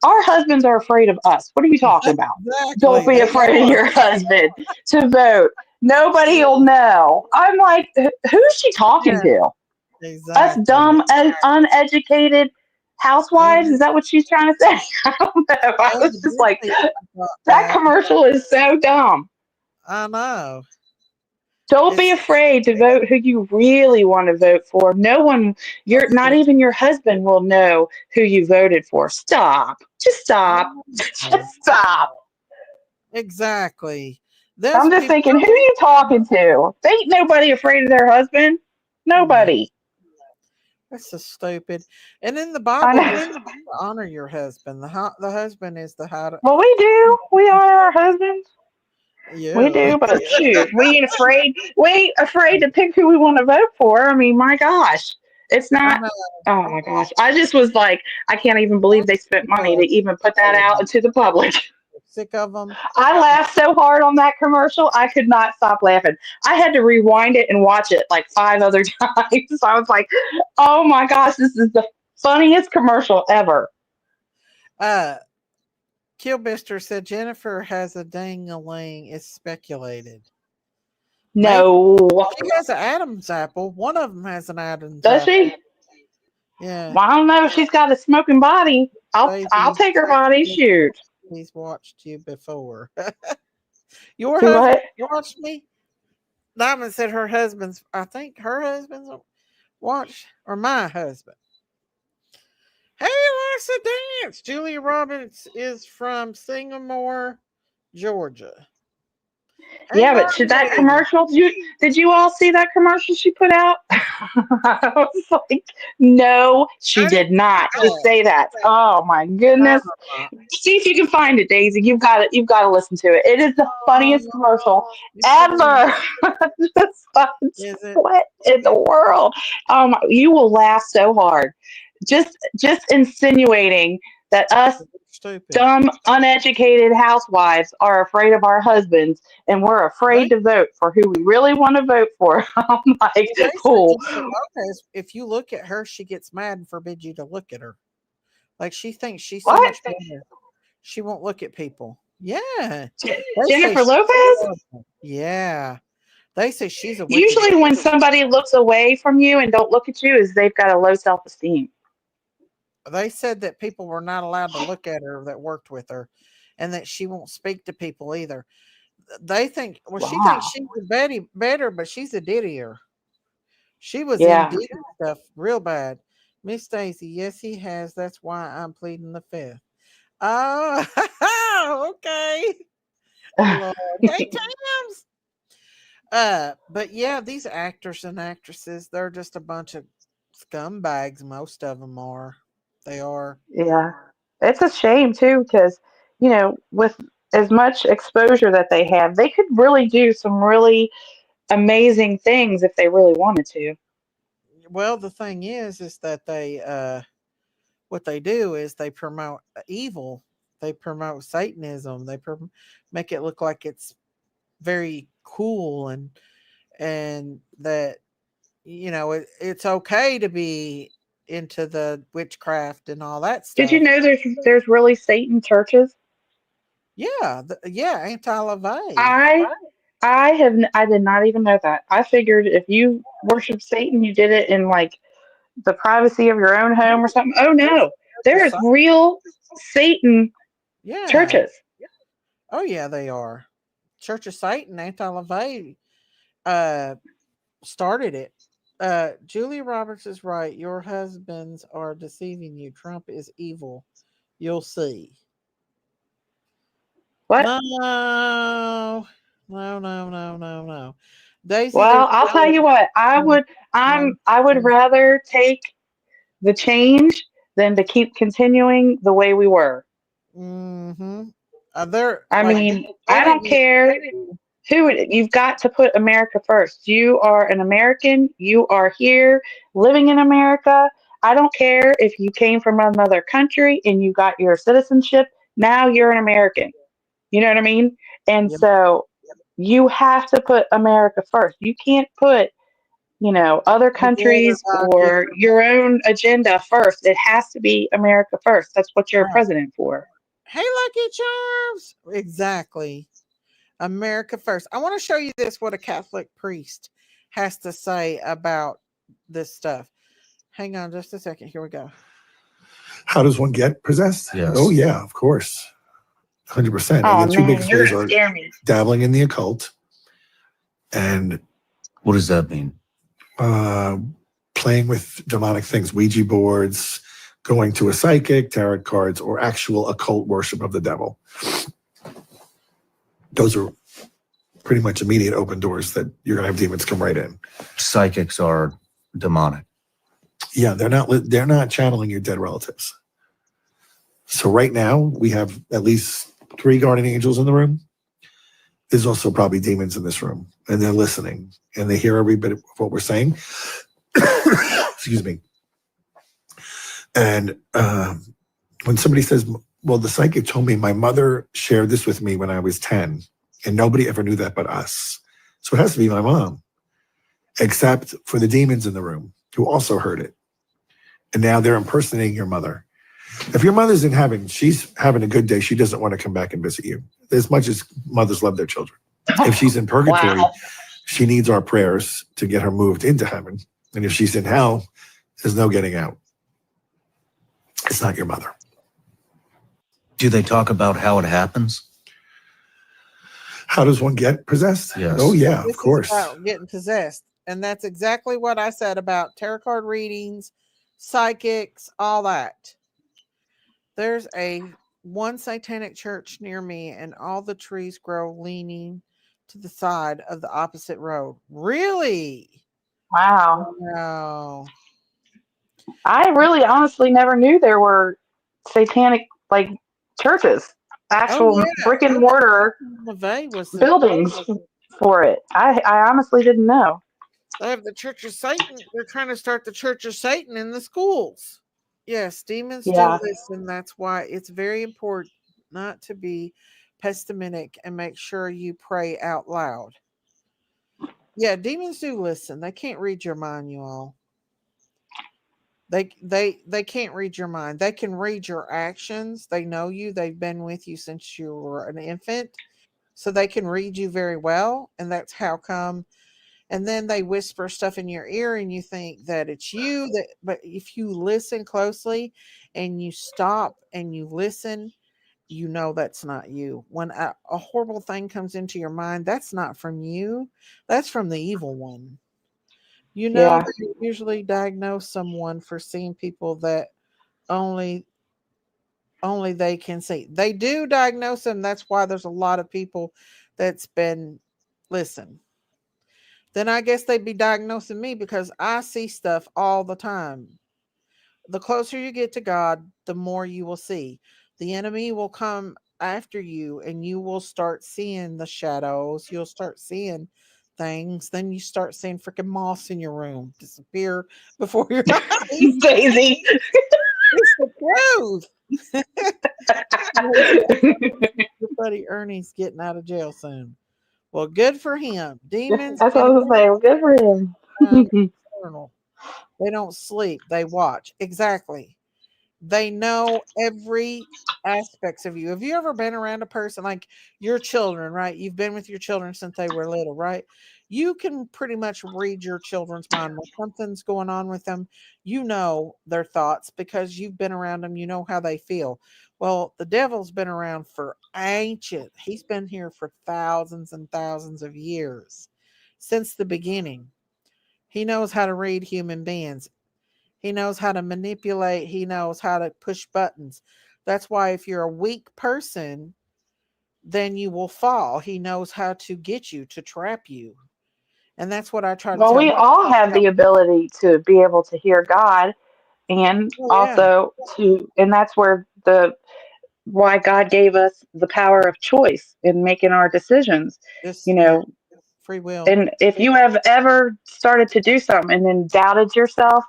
Our husbands are afraid of us. What are you talking about? Exactly. Don't be afraid of your husband to vote. Nobody will know. I'm like, who's she talking to? Exactly. Us dumb, uneducated housewives? Is that what she's trying to say? I don't know. I was just like, that commercial is so dumb. I know. Don't be afraid to vote who you really want to vote for. No one, not even your husband will know who you voted for. Stop. Just stop. Just stop. Exactly. I'm just thinking, who are you talking to? They ain't nobody afraid of their husband. Nobody. That's so stupid. And in the I Bible, you're know. supposed to honor your husband. The husband is the high. Well, we do. We honor our husbands. We Yeah. do, but shoot, we ain't afraid. We ain't afraid to pick who we want to vote for. I mean, my gosh, it's I not. know. Oh my gosh, I just was like, I can't even believe they spent money to even put that out into the public. Sick of them. I laughed so hard on that commercial, I could not stop laughing. I had to rewind it and watch it like 5 other times. I was like, oh my gosh, this is the funniest commercial ever. Killbister said Jennifer has a ding-a-ling. It's speculated. No. She has an Adam's apple. One of them has an Adam's Does apple. she? Yeah. Well, I don't know if she's got a smoking body. I'll take her body. Shoot. He's watched you before. Your Do husband what? watched me? Diamond said I think her husband's watched, or my husband. Hey, Alexa Dance. Julia Roberts is from Singapore, Georgia. Hey, Yeah, but should that commercial? Did you all see that commercial she put out? I was like, no, she did not. Just say that. Oh my goodness! See if you can find it, Daisy. You've got it. You've got to listen to it. It is the funniest commercial ever. What in the world? You will laugh so hard. Just insinuating that us dumb, uneducated housewives are afraid of our husbands and we're afraid to vote for who we really want to vote for. I'm like, cool. If you look at her, she gets mad and forbids you to look at her. Like she thinks she's so much better. She won't look at people. Yeah. Jennifer Lopez? Yeah. They say she's a Usually when somebody looks away from you and don't look at you is they've got a low self-esteem. They said that people were not allowed to look at her that worked with her and that she won't speak to people either. They think, she thinks she's better, but she's a diddier. She was in diddy stuff real bad. Miss Stacy, yes, he has. That's why I'm pleading the fifth. Oh, okay. Lord. Hey, Tams. But yeah, these actors and actresses, they're just a bunch of scumbags. Most of them are. They are. Yeah. It's a shame too, because, with as much exposure that they have, they could really do some really amazing things if they really wanted to. Well, the thing is that they, what they do is they promote evil. They promote Satanism. They make it look like it's very cool and that, it's okay to be into the witchcraft and all that stuff. Did you know there's really Satan churches? Yeah, anti-LaVey. I did not even know that. I figured if you worship Satan, you did it in like the privacy of your own home or something. Oh no, there's real Satan churches. Oh yeah, they are. Church of Satan, anti-LaVey started it. Julia Roberts is right. Your husbands are deceiving you. Trump is evil. You'll see. What? No. Daisy, well, I'll tell you what. I would rather take the change than to keep continuing the way we were. Mm-hmm. I don't care you've got to put America first. You are an American. You are here living in America. I don't care if you came from another country and you got your citizenship. Now you're an American. You know what I mean? And so you have to put America first. You can't put, other countries or your own agenda first. It has to be America first. That's what you're a president for. Hey, Lucky Charms. Exactly. America first. I want to show you what a Catholic priest has to say about this stuff. Hang on just a second. Here we go. How does one get possessed? Yes. Oh, yeah, of course. 100%. Oh, And the two man, biggest you're ways gonna are scare me. dabbling in the occult and What does that mean? Playing with demonic things, Ouija boards, going to a psychic, tarot cards, or actual occult worship of the devil. Those are pretty much immediate open doors that you're going to have demons come right in. Psychics are demonic. Yeah, they're not channeling your dead relatives. So right now we have at least 3 guardian angels in the room. There's also probably demons in this room, and they're listening, and they hear every bit of what we're saying. Excuse me. And when somebody says, well, the psychic told me my mother shared this with me when I was 10, and nobody ever knew that but us. So it has to be my mom, except for the demons in the room who also heard it. And now they're impersonating your mother. If your mother's in heaven, she's having a good day. She doesn't want to come back and visit you as much as mothers love their children. If she's in purgatory, Wow. she needs our prayers to get her moved into heaven. And if she's in hell, there's no getting out. It's not your mother. Do they talk about how it happens? How does one get possessed? Yes. Oh, yeah, This of course. is about getting possessed. And that's exactly what I said about tarot card readings, psychics, all that. There's one satanic church near me, and all the trees grow leaning to the side of the opposite road. Really? Wow. No. I really honestly never knew there were satanic like churches, actual brick and mortar LaVey was buildings for it. I honestly didn't know. They have the Church of Satan. They're trying to start the Church of Satan in the schools. Yes, demons Yeah. do listen. That's why it's very important not to be pessimistic and make sure you pray out loud. Yeah, demons do listen. They can't read your mind, you all. They can't read your mind. They can read your actions. They know you. They've been with you since you were an infant. So they can read you very well. And that's how come. And then they whisper stuff in your ear and you think that it's you. But if you listen closely and you stop and you listen, you know that's not you. When a horrible thing comes into your mind, that's not from you. That's from the evil one. You know, Yeah. they usually diagnose someone for seeing people that only they can see. They do diagnose them. That's why there's a lot of people that's been listen. Then I guess they'd be diagnosing me because I see stuff all the time. The closer you get to God, the more you will see. The enemy will come after you and you will start seeing the shadows. You'll start seeing things. Then you start seeing freaking moths in your room disappear before your eyes. Daisy. It's the truth. Your buddy Ernie's getting out of jail soon. Well, good for him. Demons. That's what I was saying. Good for him. Eternal. They don't sleep. They watch. Exactly. They know every aspects of you. Have you ever been around a person like your children, right? You've been with your children since they were little, right? You can pretty much read your children's mind. When something's going on with them, you know their thoughts because you've been around them. You know how they feel. Well, the devil's been around for ancient. He's been here for thousands and thousands of years since the beginning. He knows how to read human beings. He knows how to manipulate. He knows how to push buttons. That's why if you're a weak person, then you will fall. He knows how to get you, to trap you. And that's what I try to Well, tell we my all have the ability to be able to hear God, and Oh, yeah. also and that's where why God gave us the power of choice in making our decisions. This, You know, free will. and if you have ever started to do something and then doubted yourself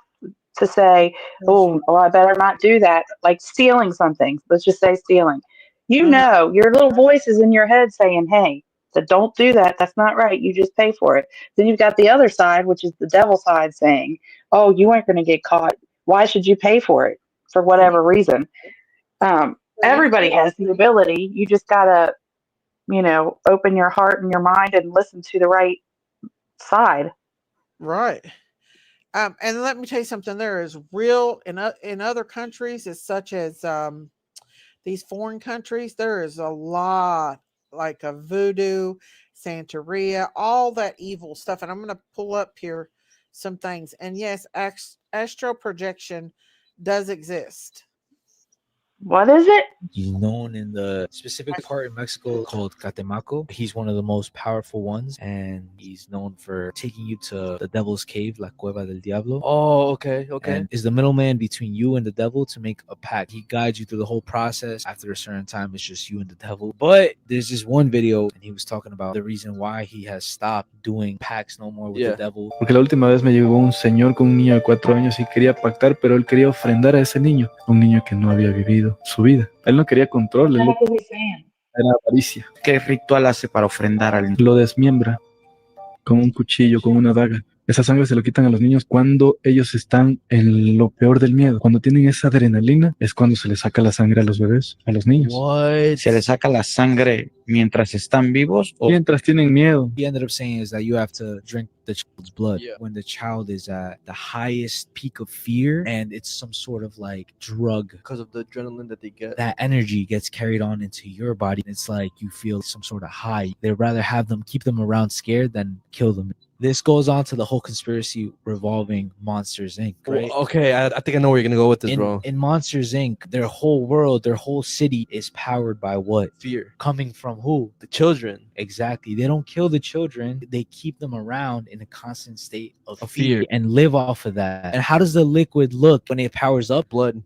to say, oh, well, I better not do that, like stealing something, let's just say stealing. You know, your little voice is in your head saying, hey, so don't do that. That's not right. You just pay for it. Then you've got the other side, which is the devil side saying, oh, you aren't going to get caught. Why should you pay for it for whatever reason? Everybody has the ability. You just got to, open your heart and your mind and listen to the right side. Right. And let me tell you something. There is real in other countries, as such as these foreign countries. There is a lot like a voodoo, Santeria, all that evil stuff. And I'm going to pull up here some things. And yes, astral projection does exist. What is it? He's known in the specific part in Mexico called Catemaco. He's one of the most powerful ones, and he's known for taking you to the devil's cave, La Cueva del Diablo. Oh, okay, okay. And is the middleman between you and the devil to make a pact. He guides you through the whole process. After a certain time, it's just you and the devil. But there's this one video, and he was talking about the reason why he has stopped doing pacts no more with the devil. Porque la última vez me llegó un señor con un niño de 4 años y quería pactar, pero él quería ofrendar a ese niño, un niño que no había vivido su vida. Él no quería control, él era avaricia. ¿Qué ritual hace para ofrendar al niño? Lo desmiembra con un cuchillo, con una daga. Esa sangre se lo quitan a los niños cuando ellos están en lo peor del miedo. Cuando tienen esa adrenalina es cuando se les saca la sangre a los bebés, a los niños. ¿Se les saca la sangre mientras están vivos? O mientras tienen miedo. He ended up saying is that you have to drink the child's blood when the child is at the highest peak of fear, and it's some sort of like drug. Because of the adrenaline that they get. That energy gets carried on into your body. It's like you feel some sort of high. They'd rather have them, keep them around scared than kill them. This goes on to the whole conspiracy revolving Monsters Inc. Right? Okay, I think I know where you're gonna go with this, bro. In Monsters Inc., their whole world, their whole city is powered by what? Fear. Coming from who? The children. Exactly. They don't kill the children. They keep them around in a constant state of fear and live off of that. And how does the liquid look when it powers up? Blood.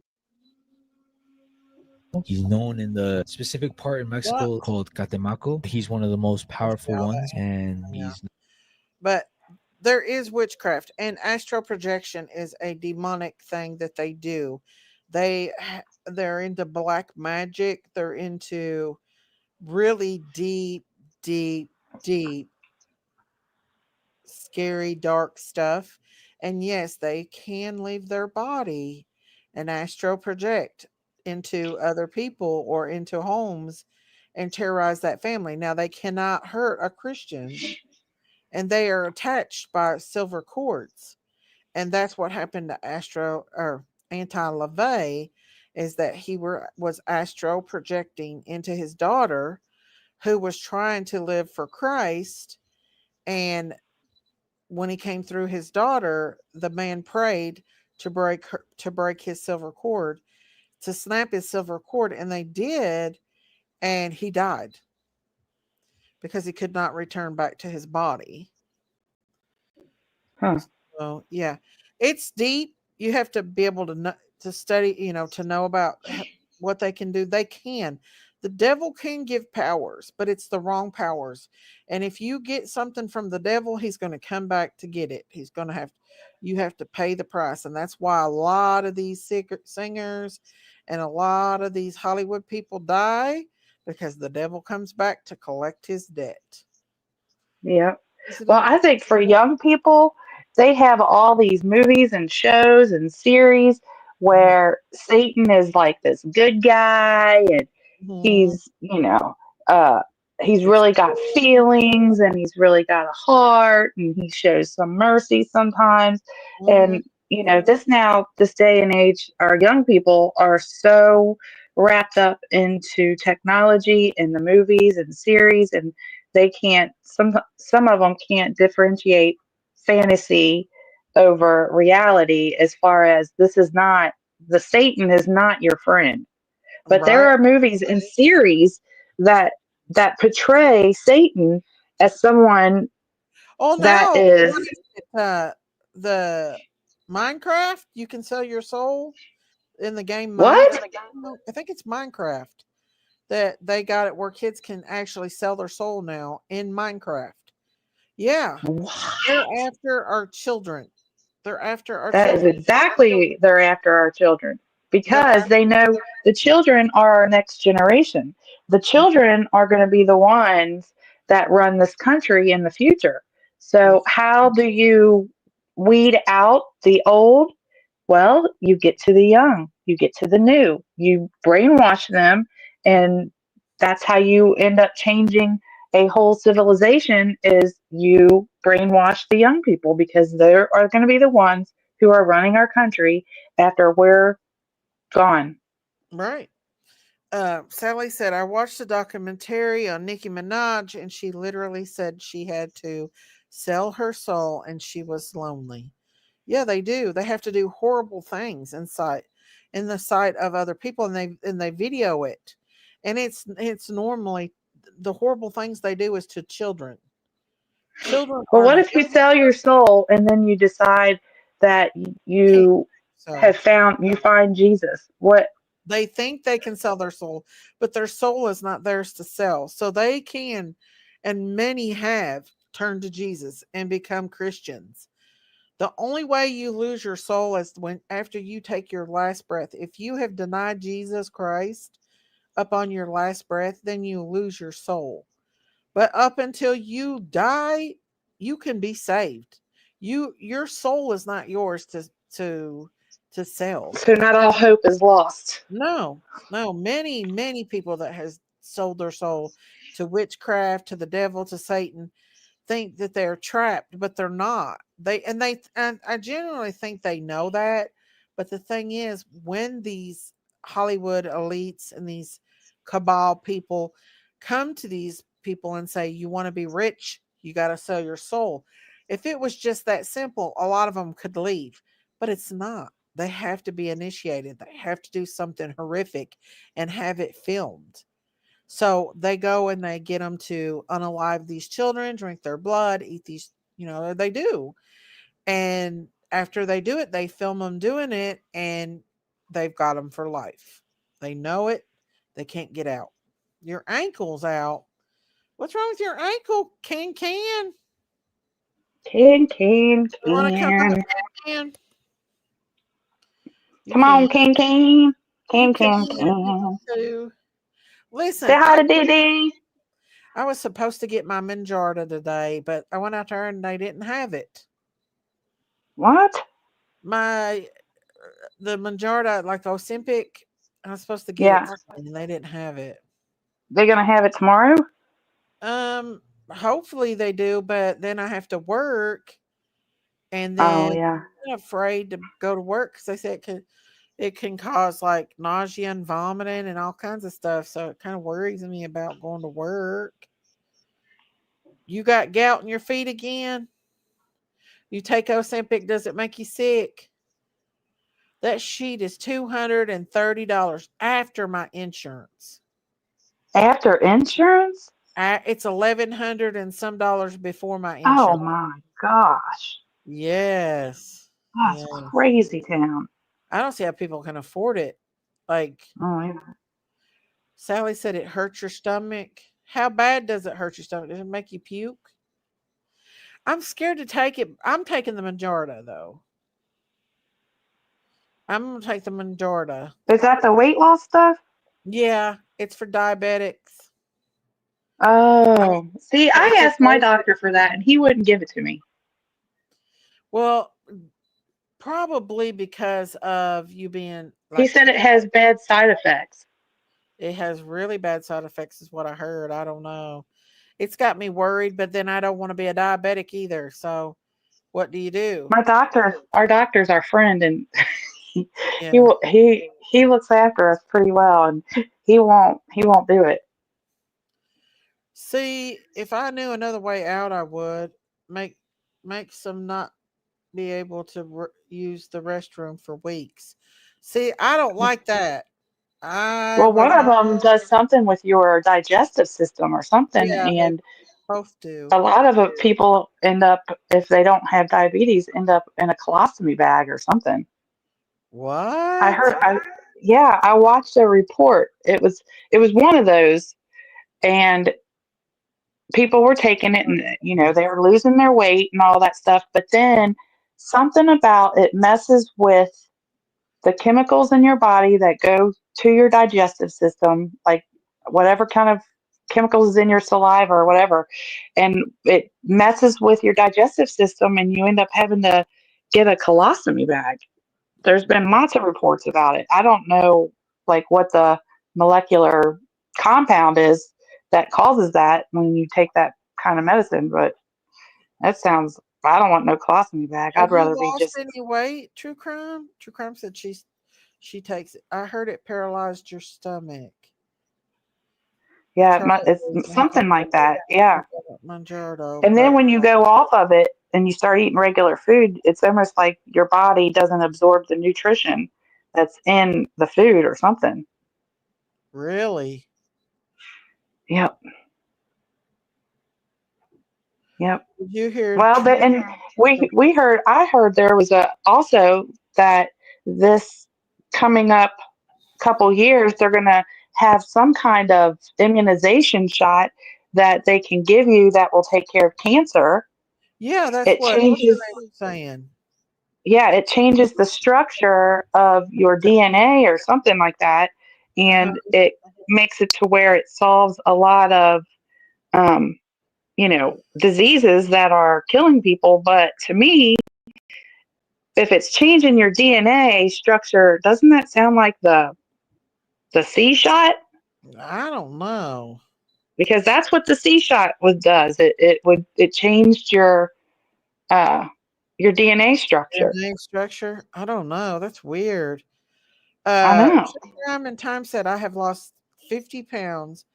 He's known in the specific part in Mexico called Catemaco. He's one of the most powerful ones, and he's. But there is witchcraft, and astral projection is a demonic thing that they do. They're into black magic. They're into really deep, scary, dark stuff. And yes, they can leave their body and astral project into other people or into homes and terrorize that family. Now, they cannot hurt a Christian, and they are attached by silver cords. And that's what happened to Anti LaVey, is that he was astral projecting into his daughter, who was trying to live for Christ. And when he came through his daughter, the man prayed to break his silver cord, to snap his silver cord, and they did, and he died because he could not return back to his body. So yeah, it's deep. You have to be able to study, to know about what they can do. They can. The devil can give powers, but it's the wrong powers. And if you get something from the devil, he's going to come back to get it. You have to pay the price. And that's why a lot of these singers and a lot of these Hollywood people die, because the devil comes back to collect his debt. Yeah. Well, I think for young people, they have all these movies and shows and series where Satan is like this good guy, and he's, he's really got feelings, and he's really got a heart, and he shows some mercy sometimes. And, this day and age, our young people are so wrapped up into technology and the movies and series, and they can't, some of them can't differentiate fantasy over reality, as far as Satan is not your friend. But there are movies and series that portray Satan as someone that is the Minecraft. You can sell your soul in the game. What? I think it's Minecraft that they got it where kids can actually sell their soul now in Minecraft. Yeah. They're after our children. They're after our That children. is exactly, they're after our children, because they know the children are our next generation. The children are going to be the ones that run this country in the future. So how do you weed out the old? Well, you get to the young, you get to the new, you brainwash them, and that's how you end up changing a whole civilization, is you brainwash the young people, because they are going to be the ones who are running our country after we're gone. Right. Sally said, I watched a documentary on Nicki Minaj, and she literally said she had to sell her soul and she was lonely. Yeah, they do. They have to do horrible things in the sight of other people, and they video it. And it's normally the horrible things they do is to children. Children Well, are what if you sell your soul and then you decide that you so you find Jesus? What? they think they can sell their soul, but their soul is not theirs to sell. So they can, and many have turned to Jesus and become Christians. The only way you lose your soul is when after you take your last breath. If you have denied Jesus Christ upon your last breath, then you lose your soul. But up until you die, you can be saved. Your soul is not yours to sell. So not all hope is lost. No, no, many people that has sold their soul to witchcraft, to the devil, to Satan, think that they're trapped, but they're not. And I genuinely think they know that. But the thing is, when these Hollywood elites and these cabal people come to these people and say, you want to be rich, you got to sell your soul. If it was just that simple, a lot of them could leave, but it's not. They have to be initiated. They have to do something horrific and have it filmed. So they go and they get them to unalive these children, drink their blood, eat these, they do. And after they do it, they film them doing it and they've got them for life. They know it. They can't get out. Your ankle's out. What's wrong with your ankle? Can. Can. You want to come out, can? You Come on, can. can. You Can, can can, if you can. want to. Listen, Say hi to Dee. I was supposed to get my Manjarta today, but I went out there and they didn't have it. What? The Manjarta, like the Ozempic, I was supposed to get it Yeah. today and they didn't have it. They're going to have it tomorrow? Hopefully they do, but then I have to work, and Oh, then yeah. I'm afraid to go to work because they said it can cause like nausea and vomiting and all kinds of stuff. So it kind of worries me about going to work. You got gout in your feet again? You take Ozempic, does it make you sick? That sheet is $230 after my insurance. After insurance? It's $1,100 and some dollars before my Oh, insurance. my gosh. Yes. That's Yes. crazy town. I don't see how people can afford it. Like, Oh, yeah. Sally said it hurts your stomach. How bad does it hurt your stomach? Does it make you puke? I'm scared to take it. I'm taking the Manjarta, though. I'm going to take the Manjarta. Is that the weight loss stuff? Yeah, it's for diabetics. Oh, see, I It's asked my doctor for that and he wouldn't give it to me. Well, probably because of you being He like, said it has bad side effects. it has really bad side effects, is what I heard. I don't know. It's got me worried, but then I don't want to be a diabetic either. So, what do you do? Our doctor's our friend, and Yeah. he looks after us pretty well, and he won't do it. See, if I knew another way out, I would make some not be able to use the restroom for weeks. See, I don't like that. I Well, would one of not. them does something with your digestive system or something, Yeah, they and both do. a lot of people end up, if they don't have diabetes, end up in a colostomy bag or something. What? I watched a report. It was one of those, and people were taking it, and they were losing their weight and all that stuff. But then something about it messes with the chemicals in your body that go to your digestive system, like whatever kind of chemicals is in your saliva or whatever, and it messes with your digestive system, and you end up having to get a colostomy bag. There's been lots of reports about it. I don't know like what the molecular compound is that causes that when you take that kind of medicine, but that sounds, I don't want no colostomy bag. Have I'd you rather be lost just, any weight, True Crime? True Crime said she takes it. I heard it paralyzed your stomach. Yeah, Charlie it's says something like that. Yeah. Mangiardo, And then but when you go off of it and you start eating regular food, it's almost like your body doesn't absorb the nutrition that's in the food or something. really, Yep. Yep. did you hear? Well, but and I heard there was a also that this coming up couple years they're going to have some kind of immunization shot that they can give you that will take care of cancer. Yeah, that's It what what's changes, her name saying. yeah, it changes the structure of your DNA or something like that, Uh-huh. and it makes it to where it solves a lot of um, diseases that are killing people. But to me, if it's changing your DNA structure, doesn't that sound like the C shot? I don't know. Because that's what the C shot does. It changed uh your DNA structure. Name structure? I don't know. That's weird. I know. Time and Time said I have lost 50 pounds.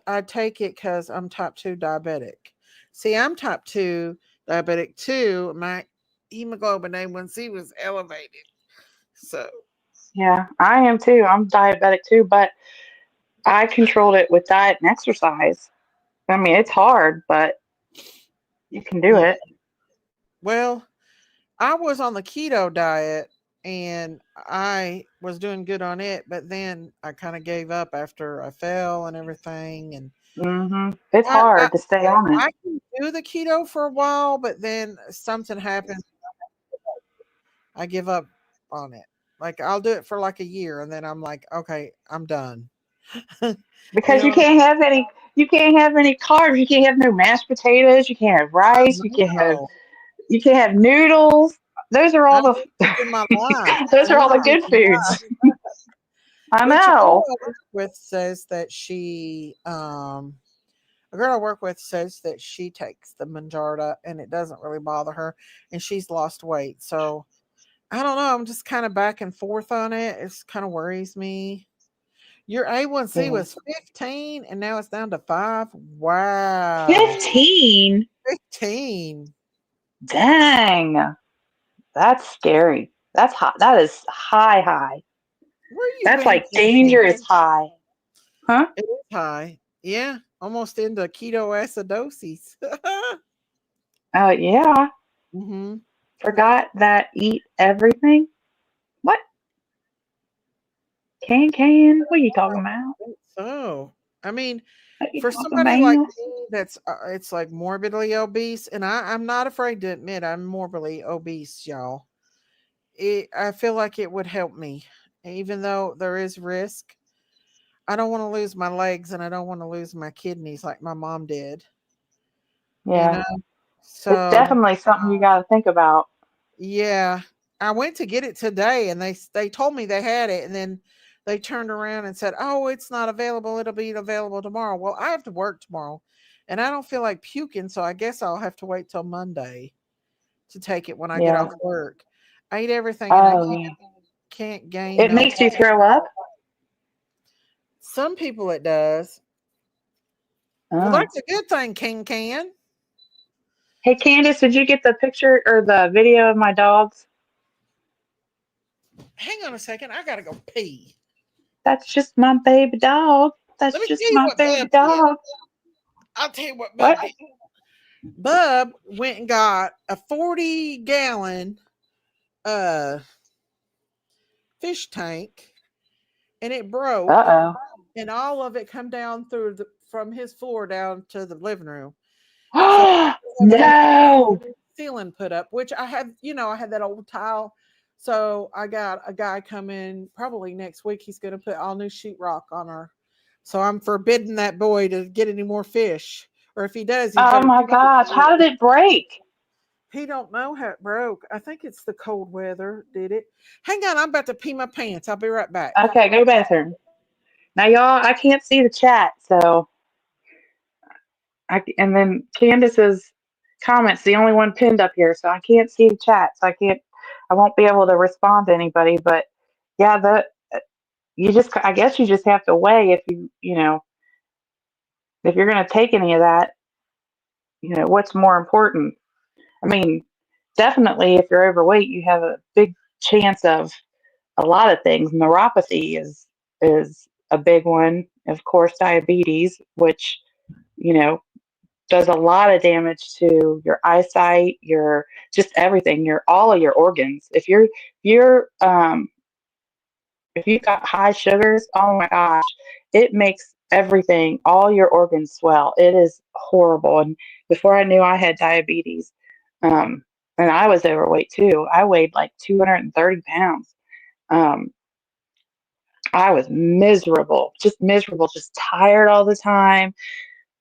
I take it because I'm type 2 diabetic. See, I'm type 2 diabetic too. My hemoglobin A1C was elevated. So Yeah, I am too. I'm diabetic too, but I controlled it with diet and exercise. I mean, it's hard, but you can do yeah. it. Well, I was on the keto diet and I was doing good on it, but then I kind of gave up after I fell and everything. And It's I, I hard to stay on it. I can do the keto for a while, but then something happened. I give up on it. Like I'll do it for like a year, and then I'm like, okay, I'm done. You Because know, you can't have any carbs. You can't have no mashed potatoes. You can't have I rice. know. You can't have noodles. Those are I all need this in my life. those I are all the need this good in my life. foods. I Which a girl know. I work with says that a girl I work with says that she takes the Manjaro and it doesn't really bother her, and she's lost weight. So I don't know. I'm just kind of back and forth on it. It's kind of worries me. Your A1C Yeah. was 15 and now it's down to 5. Wow. 15? 15. Dang. That's scary. That's hot. That is high. Where you That's been, like King King? dangerous high. Huh? It is high. Yeah. Almost into ketoacidosis. Oh, yeah. hmm Forgot that eat everything? What? Can? What are you talking about? So, I mean, What are you for talking somebody like about? me that's it's like morbidly obese, and I'm not afraid to admit I'm morbidly obese, y'all. I feel like it would help me, even though there is risk. I don't want to lose my legs and I don't want to lose my kidneys like my mom did, you Yeah. know? It's So, definitely something you got to think about. yeah, I went to get it today and they told me they had it and then they turned around and said, "Oh, it's not available. It'll be available tomorrow." Well, I have to work tomorrow and I don't feel like puking, so I guess I'll have to wait till Monday to take it when I get Yeah. off work. I eat everything and I Oh, yeah. can't gain It no. makes you throw up? Some people it does. Well, Oh. that's a good thing, King Can. Hey, Candace, did you get the picture or the video of my dogs? Hang on a second. I gotta go pee. That's just my baby dog. Let That's me just tell you my what baby Bub did. dog. I'll tell you what What? Bub did. Bub went and got a 40-gallon uh fish tank and it broke Uh and all of it come down through from his floor down to the living room. So oh. I had to have No. the ceiling put up, which I have, I had that old tile. So I got a guy coming probably next week. He's going to put all new sheetrock on her. So I'm forbidding that boy to get any more fish. Or if he does, he Oh better. my gosh. How did it break? He don't know how it broke. I think it's the cold weather did it. Hang on, I'm about to pee my pants. I'll be right back. Okay, go bathroom. Now, y'all, I can't see the chat, so and then Candace's comments, the only one pinned up here, so I can't see the chat, so I won't be able to respond to anybody. But yeah, I guess you just have to weigh if you know, if you're going to take any of that, what's more important? I mean, definitely if you're overweight, you have a big chance of a lot of things. Neuropathy is a big one. Of course, diabetes, which, does a lot of damage to your eyesight, your just everything, all of your organs. You're if you've got high sugars, oh my gosh, it makes everything, all your organs swell. It is horrible. And before I knew I had diabetes, um, and I was overweight too, I weighed like 230 pounds. Um, I was miserable, just tired all the time,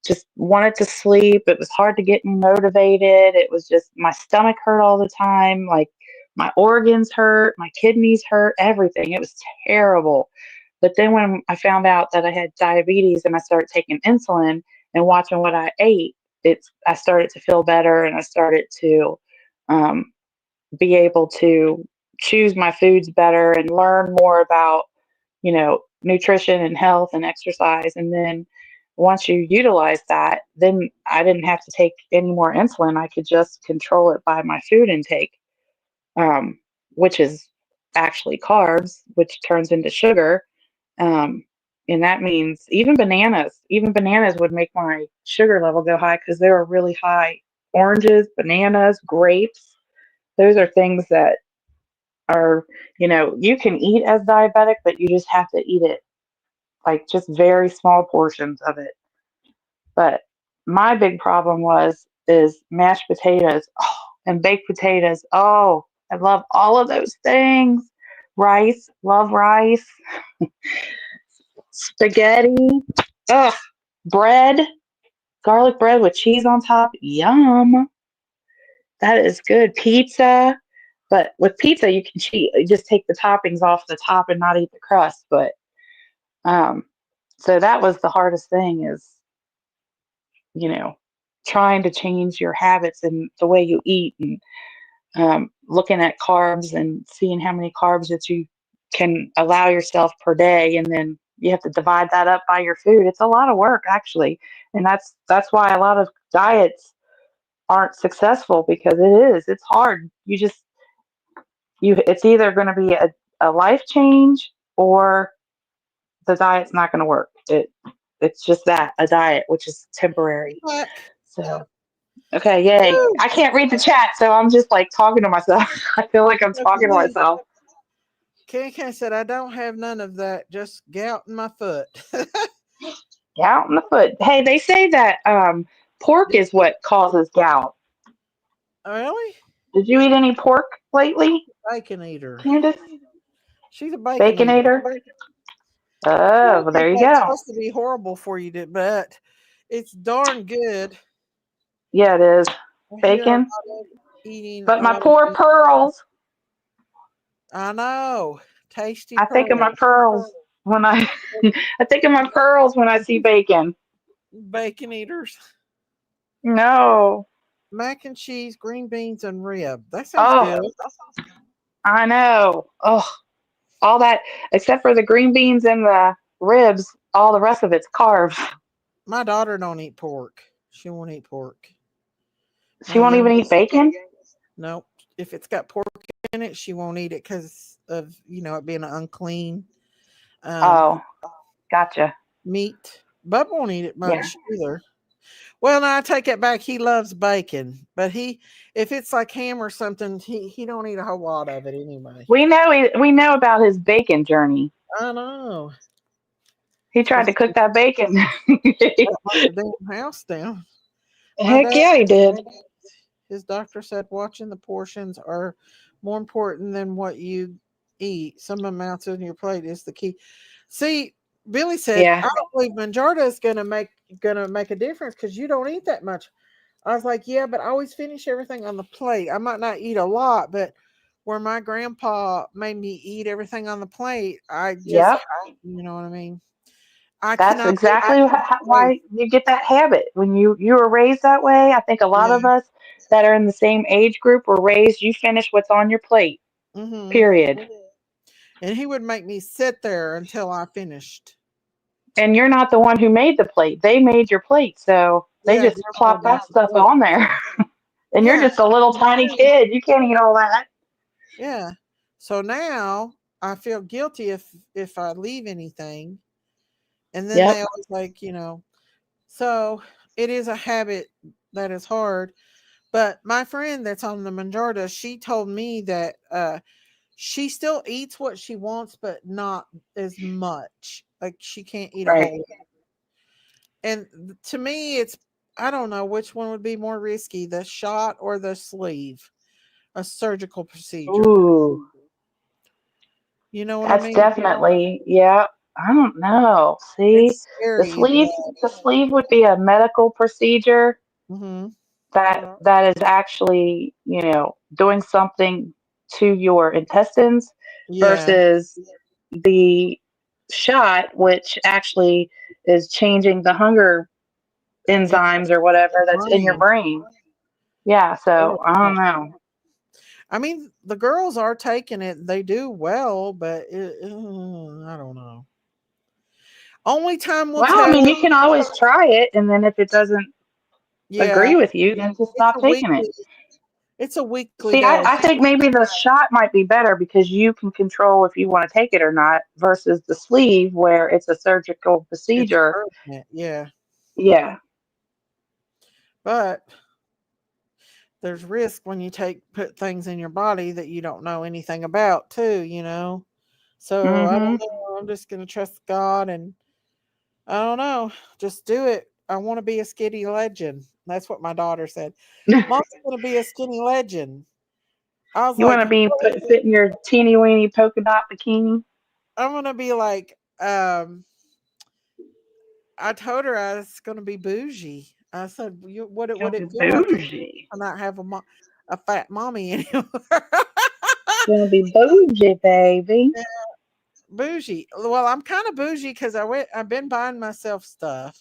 just wanted to sleep. It was hard to get me motivated. It was just my stomach hurt all the time. Like my organs hurt, my kidneys hurt, everything. It was terrible. But then when I found out that I had diabetes and I started taking insulin and watching what I ate, I started to feel better, and I started to um, be able to choose my foods better and learn more about, nutrition and health and exercise. And then once you utilize that, then I didn't have to take any more insulin. I could just control it by my food intake, um, which is actually carbs, which turns into sugar. Um, and that means even bananas would make my sugar level go high because they were really high. Oranges, bananas, grapes, those are things that are, you can eat as diabetic, but you just have to eat it like just very small portions of it. But my big problem is mashed potatoes, and baked potatoes. Oh, I love all of those things. Rice, love rice. Spaghetti. Ugh. Bread, garlic bread with cheese on top. Yum. That is good. Pizza. But with pizza, you can cheat. You just take the toppings off the top and not eat the crust. But um, so that was the hardest thing is, you know, trying to change your habits and the way you eat, and looking at carbs and seeing how many carbs that you can allow yourself per day, and then you have to divide that up by your food. It's a lot of work actually, and that's why a lot of diets aren't successful, because it's hard. It's either going to be a life change, or the diet's not going to work. It's just that, a diet, which is temporary. So, okay, yay. Woo. I can't read the chat, so I'm just like talking to myself. I feel like I'm talking to myself. Ken said, I don't have none of that, just gout in my foot. Gout in the foot. Hey, they say that pork is what causes gout. Really? Did you eat any pork lately, Bacon eater. Candace? She's a bacon Baconator? Oh, well, there you It's go. supposed to be horrible for you, but it's darn good. Yeah, it is. I hear a Bacon. lot of eating But my all poor of pearls. I know. Tasty I think of my pearls. pearls when I I think of my pearls when I see bacon. Bacon eaters. No. Mac and cheese, green beans, and rib. That sounds Oh, good. I know. Oh, all that except for the green beans and the ribs, all the rest of it's carbs. My daughter don't eat pork. She won't eat pork. She My won't even eat youngest, bacon? nope. If it's got pork in it, she won't eat it because of it being unclean um, Oh, gotcha. meat. Bub won't eat it Yeah. much either. Well, no, I take it back. He loves bacon, but if it's like ham or something, he don't eat a whole lot of it anyway. We know about his bacon journey. I know. He tried to cook that bacon. That burned the damn house down. My Heck dad, yeah, he did. his doctor said, watching the portions are more important than what you eat. Some amounts on your plate is the key. See, Billy said, Yeah. I don't believe Manjarda is gonna make a difference because you don't eat that much. I was like, yeah, but I always finish everything on the plate. I might not eat a lot, but where my grandpa made me eat everything on the plate, I just, Yep. you know what I mean? I That's cannot live exactly wait. why you get that habit. When you were raised that way, I think a lot Yeah. of us that are in the same age group were raised, you finish what's on your plate. Hmm. Period. And he would make me sit there until I finished. And you're not the one who made the plate. They made your plate, so they Yeah, just you're not plop allowed that to stuff do it. on there. And you're Yeah. just a little tiny kid. You can't eat all that. Yeah. So now I feel guilty if I leave anything. And then they Yep. always like, so it is a habit that is hard. But my friend that's on the Majorda, she told me that she still eats what she wants, but not as much. Like she can't eat a Right. whole lot. And to me, it's I don't know which one would be more risky, the shot or the sleeve, a surgical procedure. Ooh, You know what I that's mean? definitely, yeah. I don't know. See, It's scary, the sleeve would be a medical procedure hmm that is actually, doing something to your intestines yeah, versus the shot, which actually is changing the hunger in enzymes or whatever the that's in your brain. brain. Yeah, Oh, so I yeah. don't know. I mean, the girls are taking it; they do well, but I don't know. Only time will Well, I mean, you tell. can always try it, and then if it doesn't Yeah, agree with you, then just it's stop a taking it. weekly. It's a weekly See, I dose. think maybe the shot might be better because you can control if you want to take it or not versus the sleeve where it's a surgical It's procedure. permanent, yeah. Yeah. But there's risk when you put things in your body that you don't know anything about too. So I Mm-hmm. don't know. I'm just gonna trust God and I don't know. Just do it. I want to be a skinny legend. That's what my daughter said. Mom's gonna be a skinny legend. I was You want like, to be fit in your teeny weeny polka dot bikini? I'm gonna be like, I told her I was gonna be bougie. I said, what it would Gonna be it feel like bougie. to not have a fat mommy anymore? Gonna be bougie, baby. Yeah, bougie. Well, I'm kind of bougie because I've been buying myself stuff.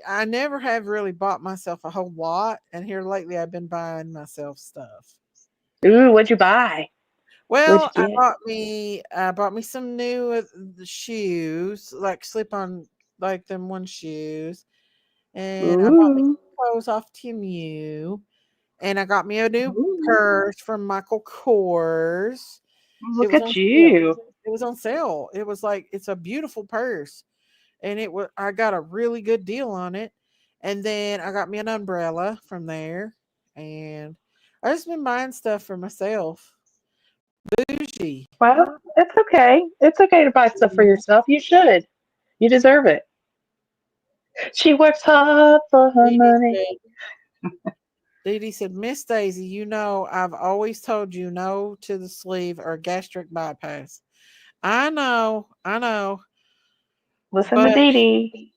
I never have really bought myself a whole lot, and here lately I've been buying myself stuff. Ooh, what'd you buy? What'd Well, you get? I bought me some new shoes, like slip on, like them one shoes, and I bought me Ooh. some clothes off Temu, and I got me a new Ooh. purse from Michael Kors. It Look was on at sale. you. It was on sale. It was like it's a beautiful purse, and I got a really good deal on it. And then I got me an umbrella from there, and I just been buying stuff for myself. Bougie. Well, it's okay. It's okay to buy stuff for yourself. You should. You deserve it. She works hard for her Dee Dee money. said, Dee Dee said, Miss Daisy, I've always told you no to the sleeve or gastric bypass. I know, Listen to but Dee Dee.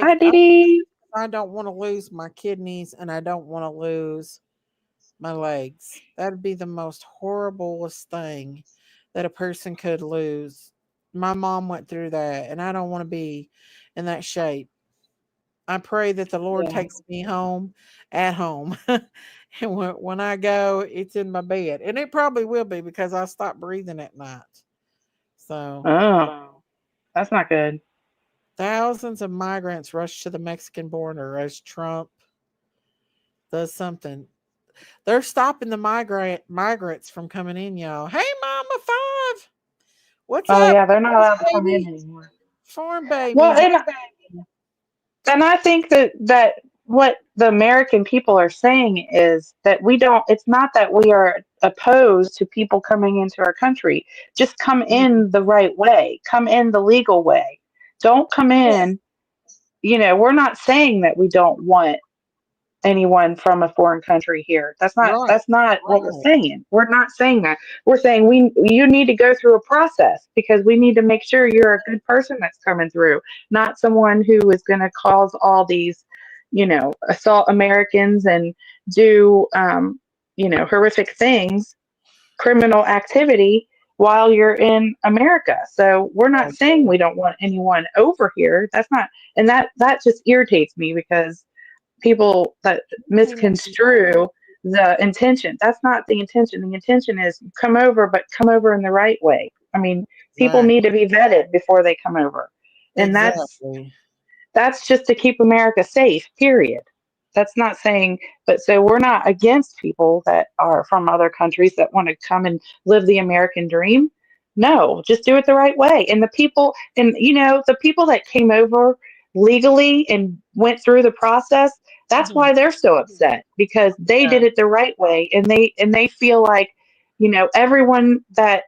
Hi, like Dee Dee. I don't want to lose my kidneys and I don't want to lose my legs. That'd be the most horriblest thing that a person could lose. My mom went through that, and I don't want to be in that shape. I pray that the Lord Yeah. takes me home at home. And when I go, it's in my bed. And it probably will be because I stopped breathing at night. So, Oh, that's not good. thousands of migrants rush to the Mexican border as Trump does something. They're stopping the migrants from coming in, y'all. Hey, Mama Five, what's Oh up, yeah, they're not allowed to come in baby? anymore. Farm Well, babies. and I think that what the American people are saying is that we don't. It's not that we are opposed to people coming into our country. Just come Mhm. in the right way. Come in the legal way. Don't come Yeah, in. We're not saying that we don't want anyone from a foreign country here. That's not right, that's not what we're right. saying. We're not saying that. We're saying you need to go through a process because we need to make sure you're a good person that's coming through, not someone who is going to cause all these, assault Americans and do horrific things, criminal activity while you're in America. So we're not saying we don't want anyone over here. That's not and that just irritates me because people that misconstrue the intention. That's not the intention. The intention is come over, but come over in the right way. I mean, people need to Exactly. be vetted before they come over. And Exactly. that's just to keep America safe, period. That's not saying, but so we're not against people that are from other countries that want to come and live the American dream. No, just do it the right way. And the people, and the people that came over legally and went through the process, that's Mhm. why they're so upset because they Yeah. did it the right way, and they feel like, everyone that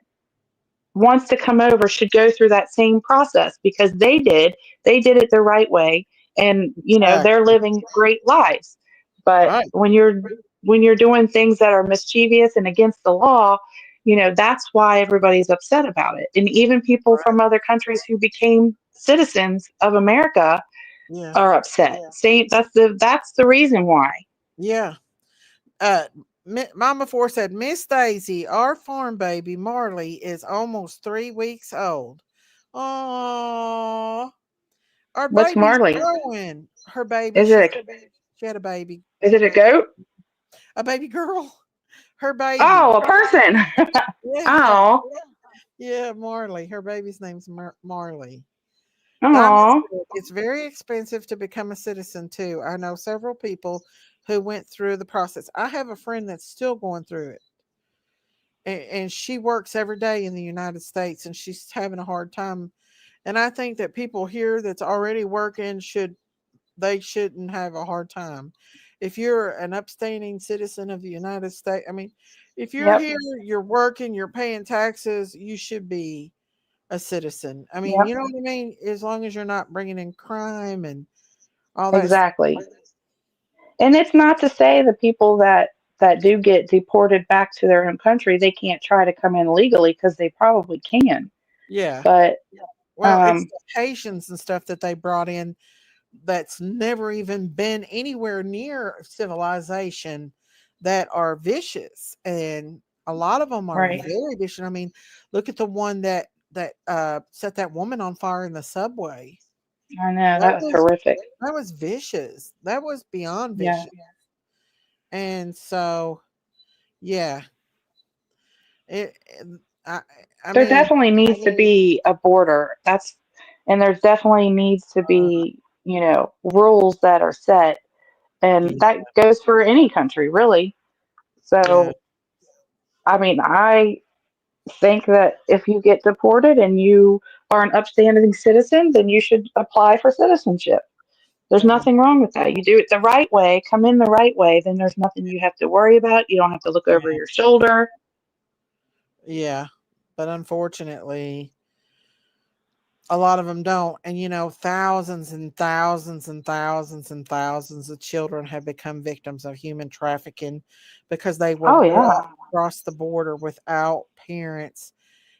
wants to come over should go through that same process because they did it the right way, and they're Exactly. living great lives. But Right. when you're doing things that are mischievous and against the law, that's why everybody's upset about it. And even people from other countries who became citizens of America Yeah. are upset. Same, that's the reason why. Yeah. Uh, Mama Four said, Miss Daisy, our farm baby Marley is almost 3 weeks old. Oh, our What's baby's Marley? growing. Her baby, Is it a she had a baby, is it a goat? a baby girl. Her baby. Oh, a person. Yeah, Oh, yeah, Marley. Her baby's name's Marley. That is oh. good. It's very expensive to become a citizen too. I know several people who went through the process. I have a friend that's still going through it, and she works every day in the United States, and she's having a hard time. And I think that people here that's already working shouldn't have a hard time. If you're an upstanding citizen of the United States, I mean, if you're Yep. here, you're working, you're paying taxes, you should be a citizen. I mean, Yep. you know what I mean? As long as you're not bringing in crime and all that stuff. Exactly. And it's not to say the people that do get deported back to their home country, they can't try to come in legally because they probably can. Yeah. But Well, it's the Haitians and stuff that they brought in that's never even been anywhere near civilization that are vicious, and a lot of them are right. very vicious. I mean, look at the one that set that woman on fire in the subway. I know That that was was horrific. that was vicious. That was beyond Yeah. vicious. And so, yeah, it I I There mean, definitely needs to be a border. And there's definitely needs to be, rules that are set. And yeah, that goes for any country, really. yeah, So, I mean, I think that if you get deported and you are an upstanding citizen, then you should apply for citizenship. There's yeah, nothing wrong with that. You do it the right way, come in the right way, then there's nothing you have to worry about. You don't have to look over yeah, your shoulder. yeah. But unfortunately, a lot of them don't. And thousands and thousands and thousands and thousands of children have become victims of human trafficking because they were Oh, brought yeah. across the border without parents,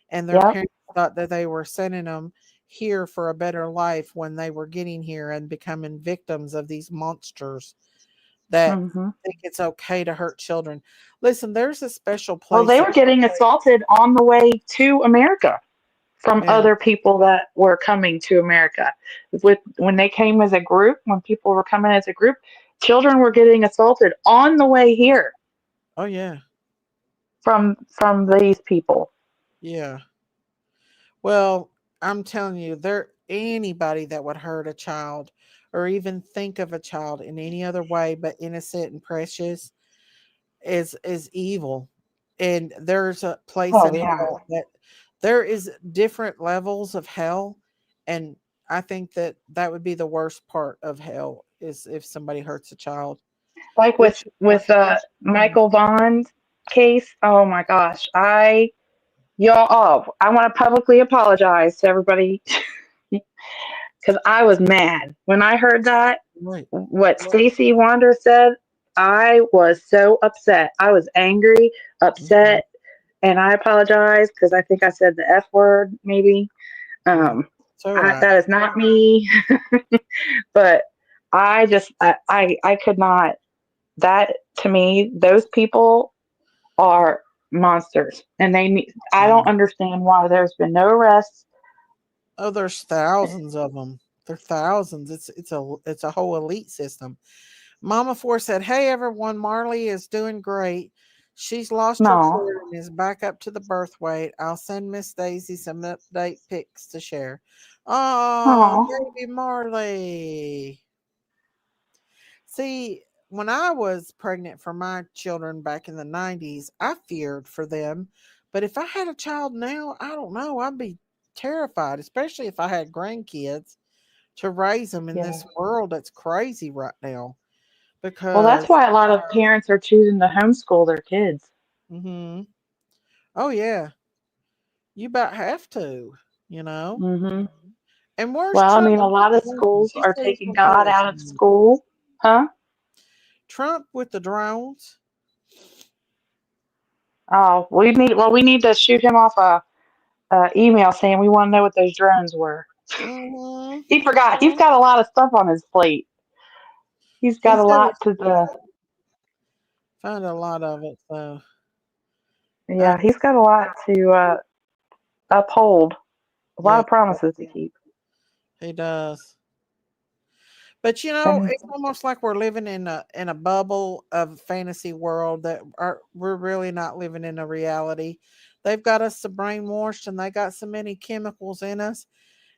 and their Yep. parents thought that they were sending them here for a better life when they were getting here and becoming victims of these monsters that Hmm. think it's okay to hurt children. Listen, there's a special Well, place they that, were getting assaulted on the way to America from yeah, other people that were coming to America. When they came as a group, when people were coming as a group, children were getting assaulted on the way here oh yeah, from these people. yeah. Well, I'm telling you, there anybody that would hurt a child or even think of a child in any other way but innocent and precious is evil. And there's a place Oh in yeah. hell that there is different levels of hell, and I think that that would be the worst part of hell is if somebody hurts a child, Like with which with Michael Vaughn's case. Oh my gosh, I want to publicly apologize to everybody because I was mad when I heard that. right. What Stacy Wonder said, I was so upset. I was angry, Mhm. upset, and I apologize because I think I said the F word maybe. Yeah. Um, It's all right. that is not me, but I could not. That to me, those people are monsters, and I Yeah. don't understand why there's been no arrests. Oh, there's thousands of them. There are thousands. It's a whole elite system. Mama Four said, "Hey everyone, Marley is doing great. She's lost her No. clear and is back up to the birth weight. I'll send Miss Daisy some update pics to share. Oh, Oh. baby Marley. See, when I was pregnant for my children back in the 90s, I feared for them. But if I had a child now, I don't know. I'd be terrified, especially if I had grandkids to raise them in Yeah. this world that's crazy right now. Well, that's Because, why a lot of parents are choosing to homeschool their kids. oh, yeah, you about have to, you know. Hmm. And where's Well, I Trump? mean, a lot of He schools are said he's taking going to put God us out of in. school. Huh? Trump with the drones. Oh, we need to shoot him off a email saying we want to know what those drones were. Mhm. He forgot. He's got a lot of stuff on his plate. He's got He's a got lot to to find a lot of it, so I yeah, he's got a lot to uphold. A lot yeah, of promises to keep. he does. But you know, And it's almost like we're living in a bubble of fantasy world that we're really not living in a reality. They've got us so brainwashed, and they got so many chemicals in us,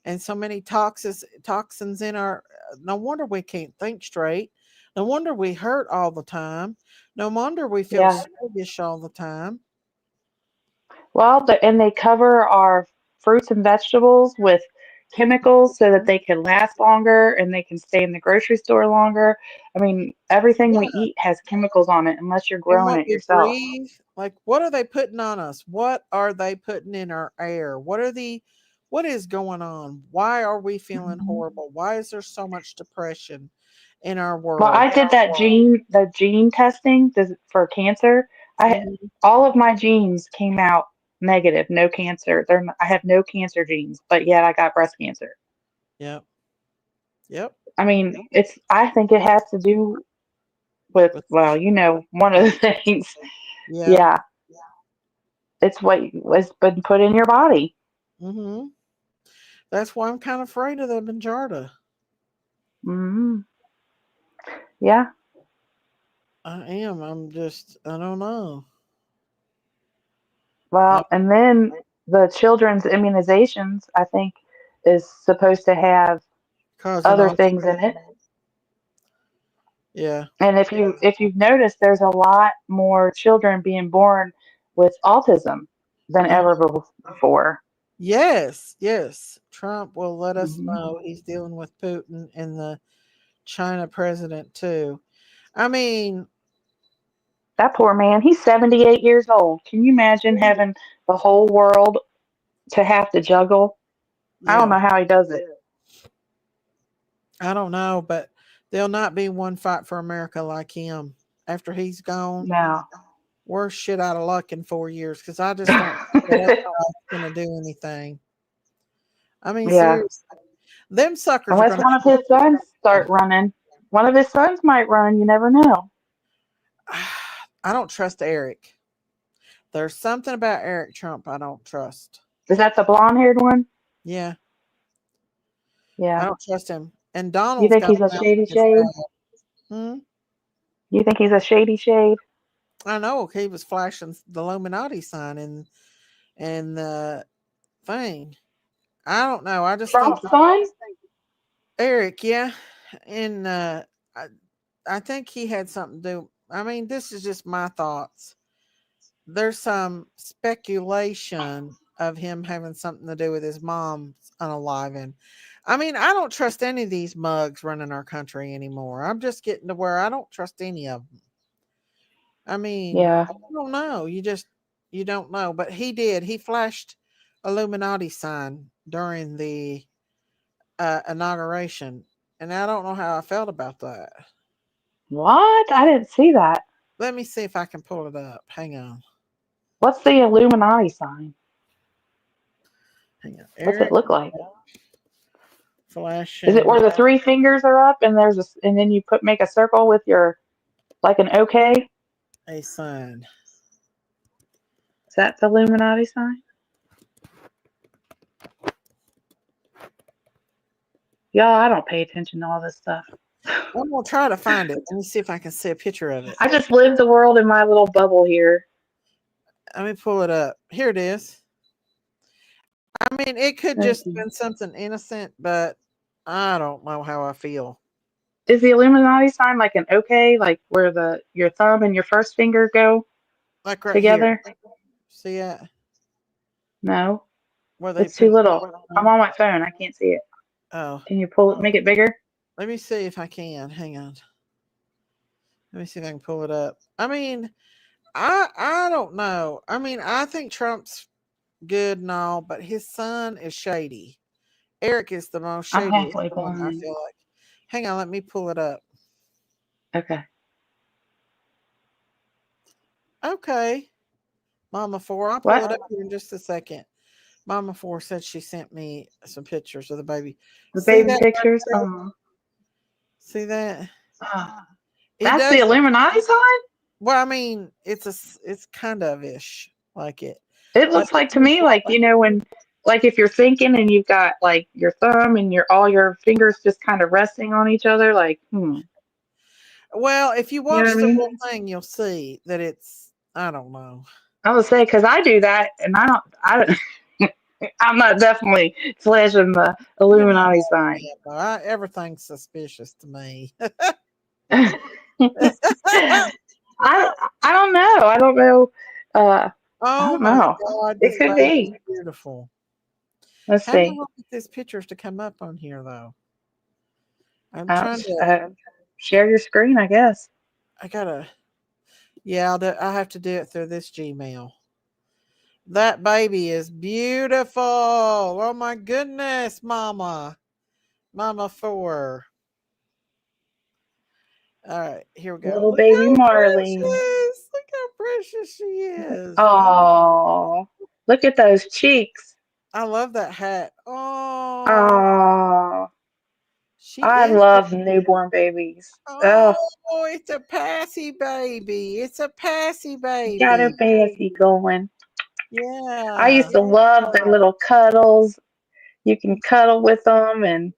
and so many toxins in our. No wonder we can't think straight. No wonder we hurt all the time. No wonder we feel yeah. sluggish all the time. Well, and they cover our fruits and vegetables with chemicals so that they can last longer and they can stay in the grocery store longer. I mean, everything we Yeah. eat has chemicals on it unless you're And growing what it we yourself. breathe, like what are they putting on us? What are they putting in our air? What is going on? Why are we feeling Mhm. horrible? Why is there so much depression in our Well, world? I did that the gene testing for cancer. Mhm. All of my genes came out negative, no cancer. I have no cancer genes, but yet I got breast cancer. Yep. Yep. I mean, I think it has to do with, well, one of the things. Yep. Yeah, it's what has been put in your body. Mhm. That's why I'm kind of afraid of the Manjarta. Hmm. Yeah. I am. I don't know. Well, Yep. and then the children's immunizations, I think, is supposed to have Causing other all. things in it. Yeah. And if you've noticed, there's a lot more children being born with autism than Mhm. ever before. Yes. Yes. Trump will let us Hmm. know he's dealing with Putin and the China president too. I mean, That poor man, he's 78 years old. Can you imagine having the whole world to have to juggle? I don't yeah, know how he does it. I don't know, but there'll not be one fight for America like him. After he's gone, No. we're shit out of luck in 4 years because I just don't think that other guy's going to do anything. I mean, Yeah. seriously, them suckers are Unless going to one of his sons start running. One of his sons might run, you never know. I don't trust Eric. There's something about Eric Trump I don't trust. Is that the blonde haired one? Yeah, I Yeah. don't trust him. And You Donald's think got he's a a mouth shady like his shade? dad. Hmm? You think he's a shady shade? I know he was flashing the Illuminati sign and the thing. I don't know. I just think Trump's son? Eric, yeah, and I think he had something to do. I mean, this is just my thoughts. There's some speculation of him having something to do with his mom's unaliving. I mean, I don't trust any of these mugs running our country anymore. I'm just getting to where I don't trust any of them. I mean, Yeah. I don't know. You don't know, but he did. He flashed Illuminati sign during the inauguration, and I don't know how I felt about that. What? I didn't see that. Let me see if I can pull it up. Hang on. What's the Illuminati sign? Hang on. What's it Eric look like? Is it flashing where the three fingers are up and and then you make a circle with your like an OK? a sign. Is that the Illuminati sign? Y'all, I don't pay attention to all this stuff. I'm gonna try to find it. Let me see if I can see a picture of it. I just live the world in my little bubble here. Let me pull it up. Here it is. I mean, it could Thank just you. been something innocent, but I don't know how I feel. Is the Illuminati sign like an okay, like where your thumb and your first finger go Like right here. together? See it? No, Where they it's too put. little. I'm on my phone. I can't see it. Oh, Can you pull it, make it bigger? let me see if I can. Hang on. Let me see if I can pull it up. I mean, I don't know. I mean, I think Trump's good and all, but his son is shady. Eric is the most I'm shadiest halfway one, I blind. feel like. Hang on, let me pull it up. Okay. Okay. Mama 4, I'll pull What? it up here in just a second. Mama 4 said she sent me some pictures of the baby. The See baby that? pictures? See that? It That's the does. Illuminati sign? Well, I mean, it's kind of ish like it. It Like looks like to me like, when like if you're thinking and you've got like your thumb and all your fingers just kind of resting on each other, like, well, if you You know watch what I the mean? whole thing, you'll see that it's I don't know. I would say because I do that, and I don't, I'm not definitely flashing the You're not Illuminati like sign. that, though. Everything's suspicious to me. I don't know. I don't know. I Oh don't my know. God, It this could baby is be. beautiful. Let's How do I see. get these pictures to come up on here though? I'm Uh, trying to. uh, Share your screen, I guess. I gotta. Yeah, I have to do it through this Gmail. That baby is beautiful. Oh my goodness, Mama. Mama 4. All right, here we go. Little Look baby how Marley. precious. Look how precious she is. Oh, look at those cheeks. I love that hat. Oh, Oh, she I is. love newborn babies. Oh, Oh, it's a passy baby. It's a passy got her baby. fancy going. I Yeah. used to love their little cuddles. You can cuddle with them, and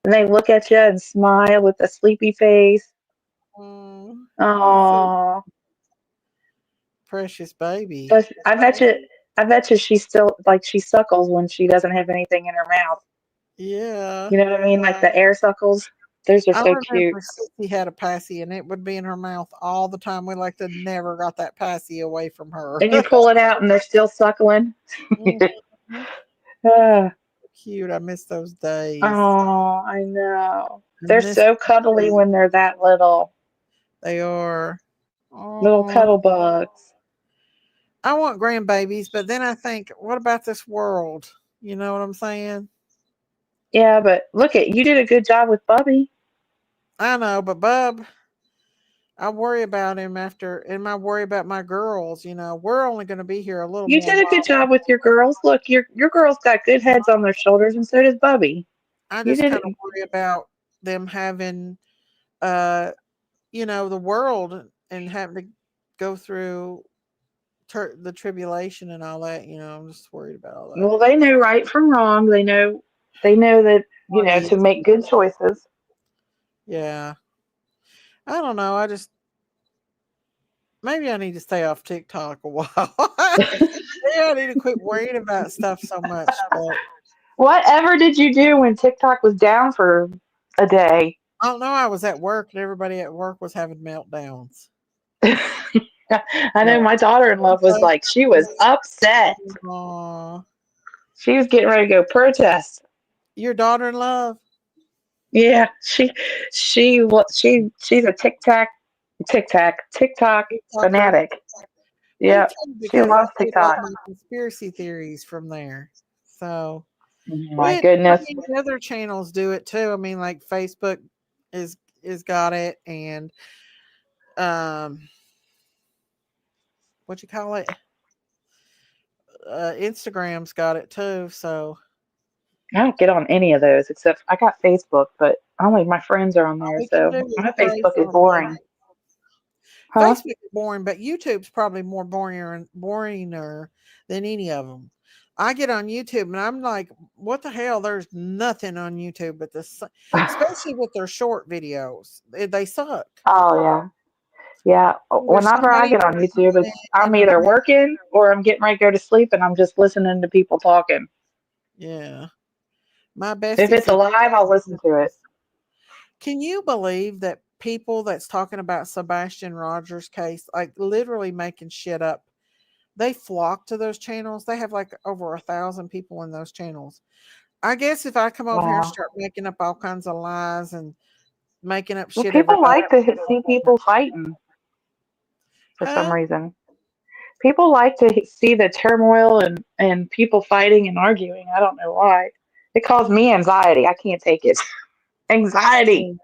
they look at you and smile with a sleepy face. Mm, it's so Oh, precious baby. but I bet you she still like she suckles when she doesn't have anything in her mouth. Yeah. You know what I mean? Like the air suckles. Those are I so cute. remember Sissy had a passy and it would be in her mouth all the time. We like to never got that passy away from her. And you pull it out and they're still suckling. Mhm. Ah, Cute. I miss those days. oh, I know. I They're miss so cuddly when they're that little. they are. Little Oh, cuddle bugs. I want grandbabies, but then I think, what about this world? You know what I'm saying? Yeah, but look at you did a good job with Bubby. I know, but Bub, I worry about him after, and I worry about my girls. You know, we're only going to be here a little You more did a good while. job with your girls. Look, your girls got good heads on their shoulders, and so does Bubby. I You just did kind it. of worry about them having, uh, the world and having to go through the tribulation and all that. I'm just worried about all that. Well, they know right from wrong. They know that What to is? make good choices. Yeah. I don't know. Maybe I need to stay off TikTok a while. Maybe I need to quit worrying about stuff so much. But Whatever did you do when TikTok was down for a day? I don't know. I was at work and everybody at work was having meltdowns. I know my daughter-in-law was like, she was upset. Aw. She was getting ready to go protest. Your daughter in love? Yeah, she's a TikTok TikToker? fanatic. Me Yeah, too, she because I loves get all TikTok. my conspiracy theories from there. So, My which I goodness. mean, other channels do it too. I mean, like Facebook is got it, and um, what you call it? Instagram's got it too. So, I don't get on any of those except I got Facebook, but only my friends are on all there, we can so do is my pray Facebook is for them, baby. boring. Huh? Facebook is boring, but YouTube's probably more boringer than any of them. I get on YouTube and I'm like, what the hell? There's nothing on YouTube but this, especially with their short videos. They suck. Oh yeah. Yeah, There's whenever I somebody get on YouTube, it's I'm in a either working or I'm getting ready to go to sleep, and I'm just listening to people talking. yeah. My If bestie it's said, alive, I'll listen to it. "Can you believe that people that's talking about Sebastian Rogers' case, like literally making shit up, they flock to those channels? They have like over 1,000 people in those channels. I guess if I come over here and Wow. start making up all kinds of lies and making up Well, shit every people day, like to see people fighting for some huh? reason. People like to see the turmoil and people fighting and arguing. I don't know why. It caused me anxiety. I can't take it. Anxiety.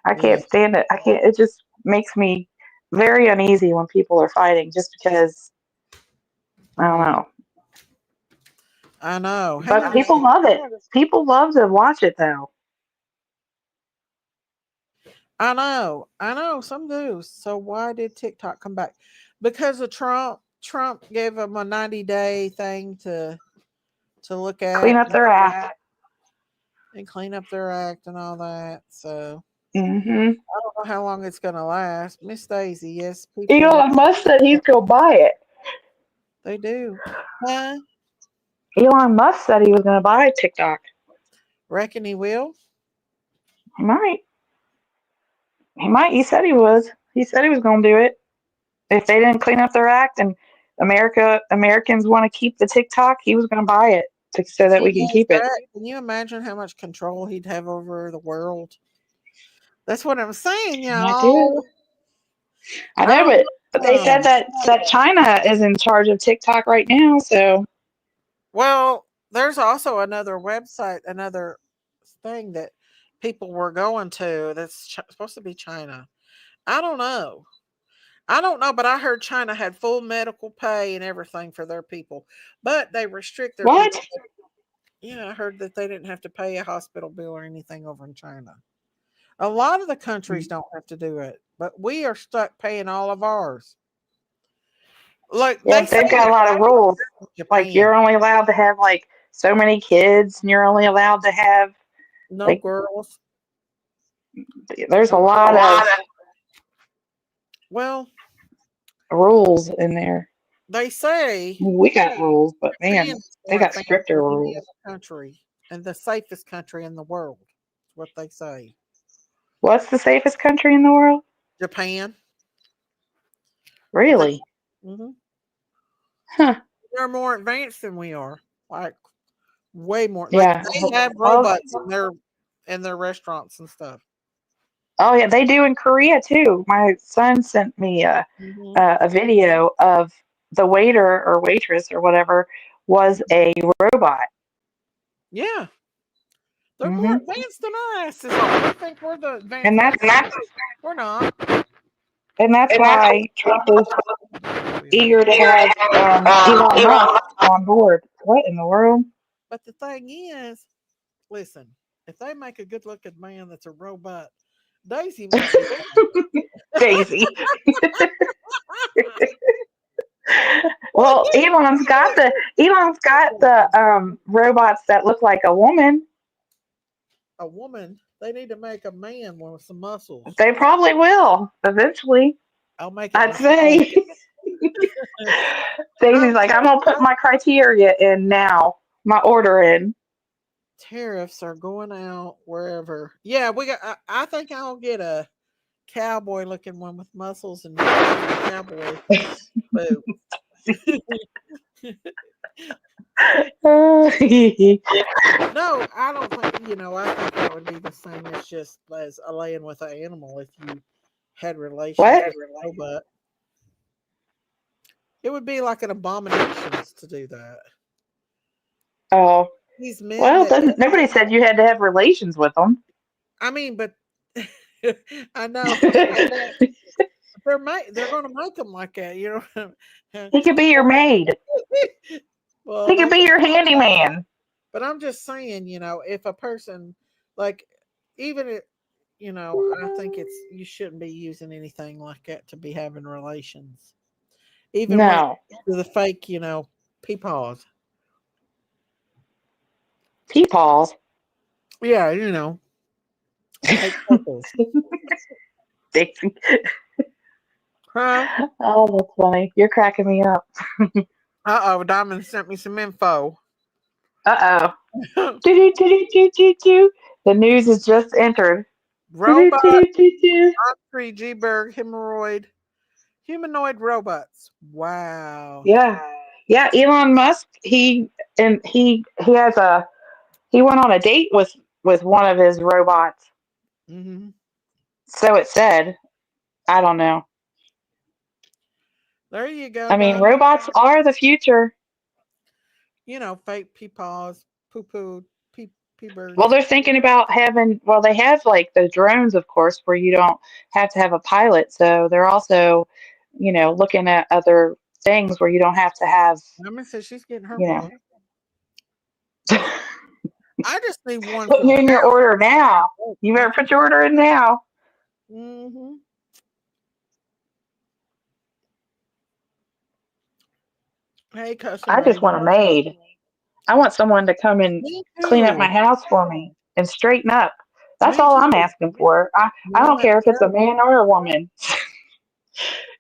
I Yeah, can't stand it. I can't. It just makes me very uneasy when people are fighting, just because I don't know. I know. Hang But on a people second. love it. People love to watch it, though. I know. I know. Some do. So why did TikTok come back? Because of Trump. Trump gave them a 90-day thing to look Clean at up their act. and clean up their act and all that. So Hmm. I don't know how long it's going to last. Miss Daisy, yes, people, Elon Musk said he's gonna buy it. they do. Huh? Elon Musk said he was gonna buy TikTok. Reckon he will? He might. He might. He said he was. He said he was gonna do it. If they didn't clean up their act and Americans want to keep the TikTok, he was gonna buy it so If that he we can does keep it. that, can you imagine how much control he'd have over the world? That's what I'm saying, I do. y'all. I I know, don't but they said know. that China is in charge of TikTok right now. So Well, there's also another website, another thing that people were going to that's supposed to be China. I don't know. I don't know, but I heard China had full medical pay and everything for their people, but they restrict their people. what? Yeah, I heard that they didn't have to pay a hospital bill or anything over in China. A lot of the countries don't have to do it, but we are stuck paying all of ours. Like Yeah, they but say they've got a lot of rules. in Like Japan, you're only allowed to have like so many kids, and you're only allowed to have no like girls. there's a No lot girls. of Well, rules in there. they say We got rules, but Japan man, is they more got advanced stricter than any rules. other country and the safest country in the world. That's what they say. What's the safest country in the world? Japan. They, Really? mhm. Huh. They're more advanced than we are. Like way more. Like Yeah. they have Well, robots in their restaurants and stuff. oh yeah, they do in Korea too. My son sent me Hmm. a video of the waiter or waitress or whatever was a robot. Yeah, they're more Hmm. advanced than our asses are. We think we're the advanced And ones. that's We're not. and that's And that's why Trump is eager to have Elon Musk on board. What in the world? But the thing is, listen, if they make a good looking man that's a robot, Daisy might be Daisy. well, Well, Elon's got the robots that look like a woman. a woman, they need to make a man with some muscles. They probably will eventually. I'll make it I'd myself. say. Daisy's like, I'm gonna put my criteria in now, my order in. Tariffs are going out wherever. Yeah, we got. I think I'll get a cowboy looking one with muscles and cowboy boots. Uh, No, I don't think. I think that would be the same as just as a laying with an animal if you had relations what? with a robot. It would be like an abomination to do that. Oh, These men well, that nobody said you had to have relations with them. I mean, but I know they're going to make them like that, He could be your maid. Well, He could they. be your handyman. But I'm just saying, if a person like even it, I think you shouldn't be using anything like that to be having relations, even when No. it's to the fake, peepaws. Peepaws. Yeah, fake pickles. Stacy. Huh? Oh, that's funny. You're cracking me up. Uh-oh, Diamond sent me some info. Uh-oh. Do-do-do-do-do-do. The news has just entered. Robot Do-do-do-do-do. Osprey G-Berg humanoid robots. Wow. Yeah. Yeah, Elon Musk, he went on a date with one of his robots. Mm-hmm. So it said. I don't know. There you go, I mean, Diamond. robots are the future. You know, fake peepaws, poo-poo, pea Well, birds. they're thinking about they have like the drones, of course, where you don't have to have a pilot. So they're also, looking at other things where you don't have to have, Diamond says she's getting her you know, one. I just need one for putting the in your house. order now. You better put your order in now. Mm-hmm. Hey, custom I just baby. want a maid. I want someone to come and Me clean up too. my house for me and straighten up. That's Me all I'm too. asking for. I One don't that care if it's a man or a woman.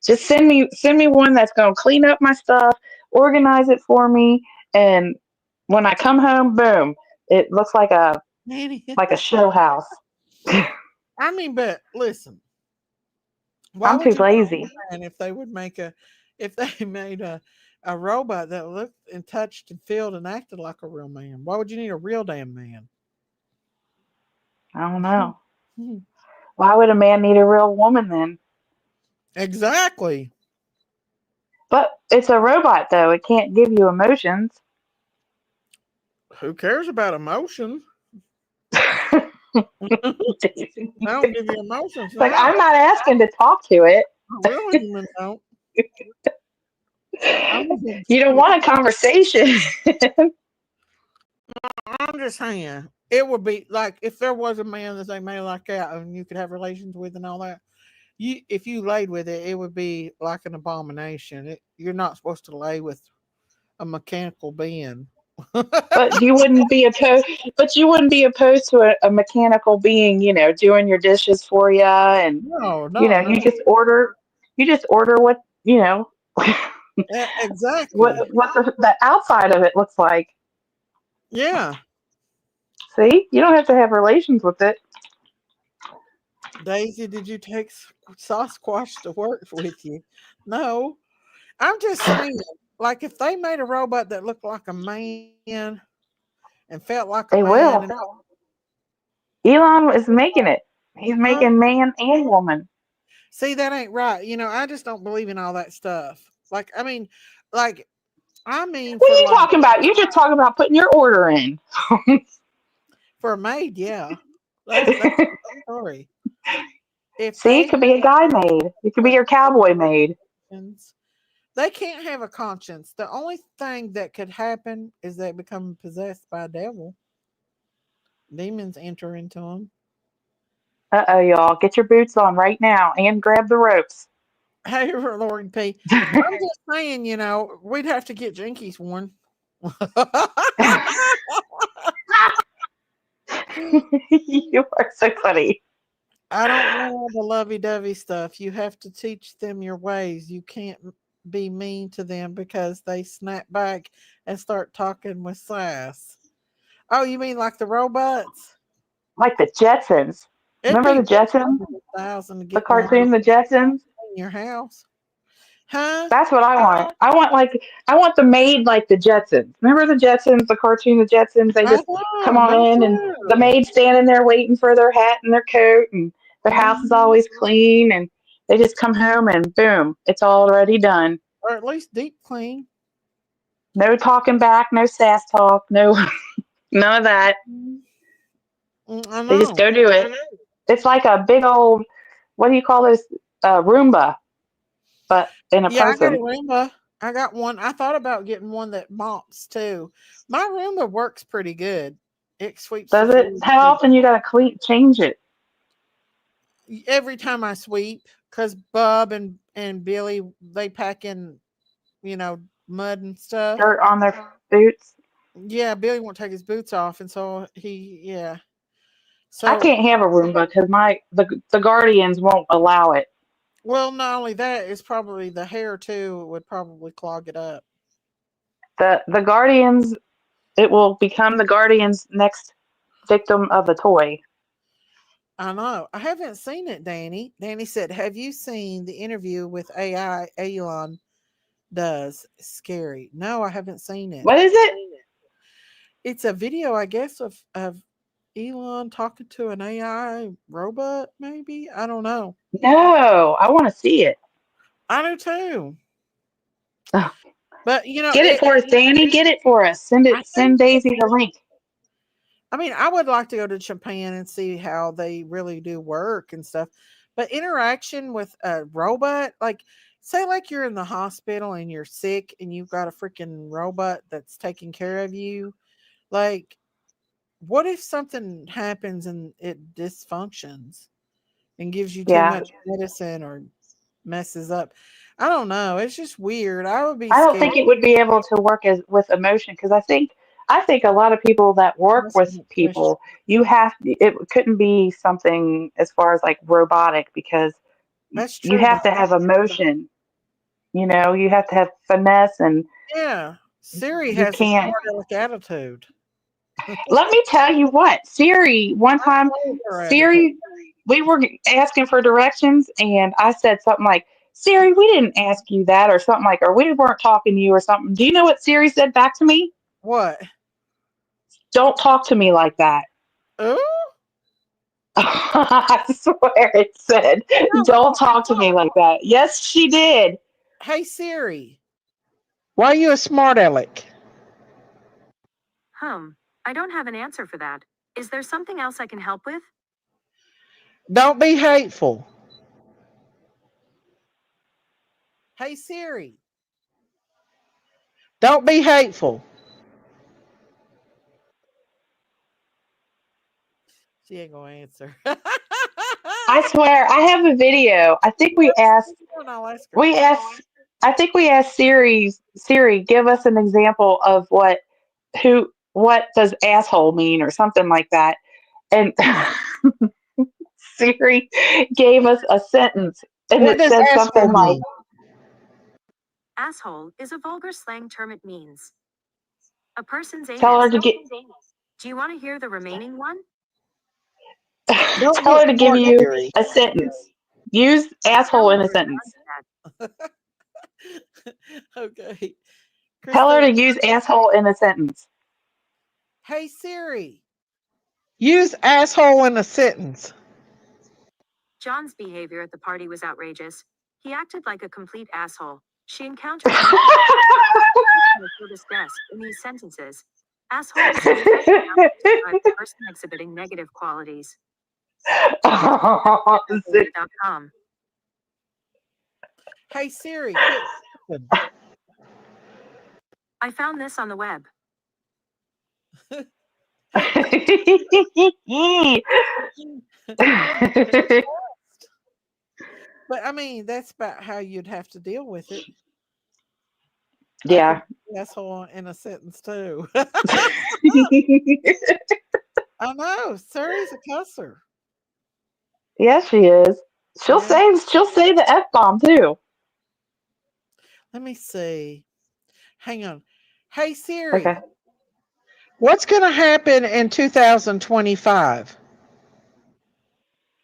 Just send me one that's gonna clean up my stuff, organize it for me, and when I come home, boom, it looks like a Nanny. show house. I mean, but listen, why I'm would too you want lazy. a man if they made a robot that looked and touched and felt and acted like a real man? Why would you need a real damn man? I don't know. Why would a man need a real woman then? Exactly. But it's a robot though. It can't give you emotions. Who cares about emotions? I don't give you emotions Like now. I'm not asking to talk to it. A real human don't. I'm You don't want a conversation. I'm just saying, it would be like if there was a man that they made like that and you could have relations with and all that. If you laid with it, it would be like an abomination. You're not supposed to lay with a mechanical being. But you wouldn't be opposed. But you wouldn't be opposed to a mechanical being, doing your dishes for you, and No, no, no. You just order what Exactly. what the outside of it looks like. Yeah. See, you don't have to have relations with it. Daisy, did you take Sasquatch to work with you? No. I'm just saying, like if they made a robot that looked like a man and felt like a They man will. and Elon is making it. He's huh? making man and woman. See, that ain't right. I just don't believe in all that stuff. Like I mean What for are you like talking about? You just talking about putting your order in. for a maid, yeah. That's the story. If See, it they could be a guy maid. It could be your cowboy maid. conscience, they can't have a conscience. The only thing that could happen is they become possessed by a devil. Demons enter into them. Uh-oh, y'all. Get your boots on right now and grab the ropes. Hey, Lord P. I'm just saying, we'd have to get Jinkies one. You are so funny. I don't want all the lovey-dovey stuff. You have to teach them your ways. You can't be mean to them because they snap back and start talking with sass. Oh, you mean like the robots? Like the Jetsons. It'd Remember be the Jetsons? 1,000 to The get one cartoon, the Jetsons? in your house. Huh? That's what I want. I want the maid like the Jetsons. Remember the Jetsons, the cartoon, the Jetsons? They I just come know, on me in and the too. maid standing there waiting for their hat and their coat and their house is Mhm. always clean and they just come home and boom, it's already done. Or at least deep clean. No talking back, no sass talk, no none of that. I They just know. go do it. It's like a big old, what do you call this? Roomba, but in a Yeah, I got a person. Roomba. I got one. I thought about getting one that mops too. My Roomba works pretty good. It sweeps the Does it? floor How often you gotta change it? every time I sweep because Bub and Billy they pack in mud and stuff. Dirt on their boots? Yeah, Billy won't take his boots off, and so he I So, can't have a Roomba because the guardians won't allow it. well, not only that, it's probably the hair too would probably clog it up. The guardians, it will become the guardian's next victim of a toy. I know. I haven't seen it, Danny. Danny said, "Have you seen the interview with AI Elon does? Scary." No, I haven't seen it. What is it? It's a video, I guess, of Elon talking to an AI robot, maybe? I don't know. No, I want to see it. I do too. Oh, But get it for us, Danny. Get it for us. Send I it. Send Daisy the link. I mean, I would like to go to Japan and see how they really do work and stuff. But interaction with a robot, like say like you're in the hospital and you're sick and you've got a freaking robot that's taking care of you. Like, what if something happens and it dysfunctions and gives you too Yeah. much medicine or messes up? I don't know. It's just weird. I would be I don't scared. think it would be able to work as with emotion because I think a lot of people that work That's with my question. people, it couldn't be something as far as like robotic because That's you true have to though. have emotion. You have to have finesse, and Yeah. Siri you has a can't. smart aleck attitude. Let me tell you what, Siri, one time, I love her attitude. Siri, we were asking for directions, and I said something like, Siri, we didn't ask you that, or something like, or we weren't talking to you, or something. Do you know what Siri said back to me? What? Don't talk to me like that. Oh? I swear it said, don't talk to me like that. Yes, she did. Hey Siri, why are you a smart aleck? I don't have an answer for that. Is there something else I can help with? Don't be hateful. Hey Siri, don't be hateful. She ain't gonna answer. I swear, I have a video. I'll ask her. We asked, I think we asked Siri, give us an example of what does asshole mean or something like that. And Siri gave us a sentence and What it does said asshole something like, mean? Asshole is a vulgar slang term. It means a person's tell anus. her to get, Do you want to hear the remaining one? Don't tell her get to give smart, you Siri. a sentence. Use asshole in a sentence. Okay. Tell her to Christine, use asshole in a sentence. hey Siri, use asshole in a sentence. John's behavior at the party was outrageous. He acted like a complete asshole. She encounters to his desk in these sentences. Asshole is used to describe a person exhibiting negative qualities. .com. Hey Siri, quit. I found this on the web. But I mean, that's about how you'd have to deal with it. I Yeah. could be asshole in a sentence too. I know. Siri's a cusser. Yes, she is. She'll Yeah. say the F bomb too. Let me see. Hang on. Hey Siri, Okay. what's going to happen in 2025?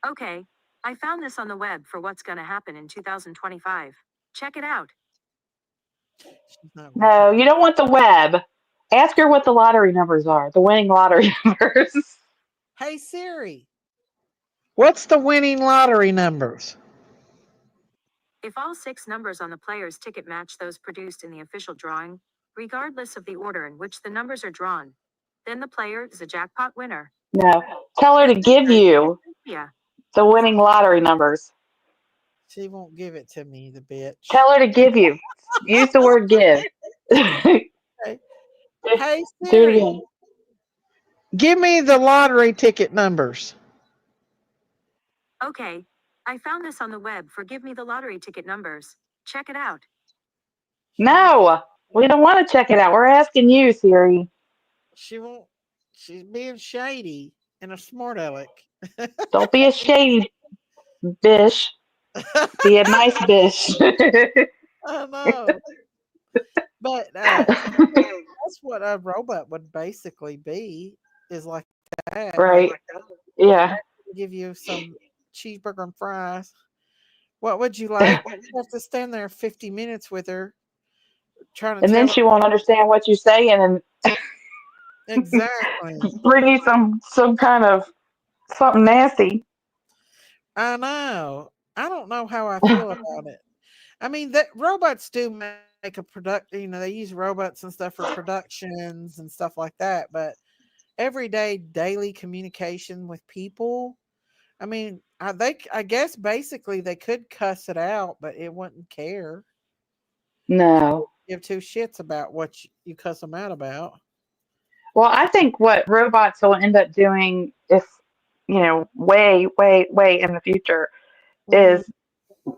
Okay, I found this on the web for what's going to happen in 2025. Check it out. No, you don't want the web. Ask her what the lottery numbers are, the winning lottery numbers. Hey Siri, what's the winning lottery numbers? If all 6 numbers on the player's ticket match those produced in the official drawing, regardless of the order in which the numbers are drawn, then the player is a jackpot winner. No. Tell her to give you the winning lottery numbers. She won't give it to me, the bitch. Tell her to give you. Use the word give. Okay. Hey Do it Siri, again. give me the lottery ticket numbers. Okay, I found this on the web for give me the lottery ticket numbers. Check it out. No, we don't want to check it out. We're asking you, Siri. She won't. She's being shady. and a smart aleck. Don't be a shady bish. Be a nice bish. I know. But that's what a robot would basically be, is like that. Right. Like, Yeah. give you some cheeseburger and fries. What would you like? You have to stand there 50 minutes with her trying to And then tell her she won't understand what you're saying and exactly. bring you some kind of something nasty. I know. I don't know how I feel about it. I mean, that robots do make a product. They use robots and stuff for productions and stuff like that. But everyday, daily communication with people. I mean, I guess basically they could cuss it out, but it wouldn't care. No. Give two shits about what you cuss them out about. Well, I think what robots will end up doing if, way, way, way in the future Mhm. is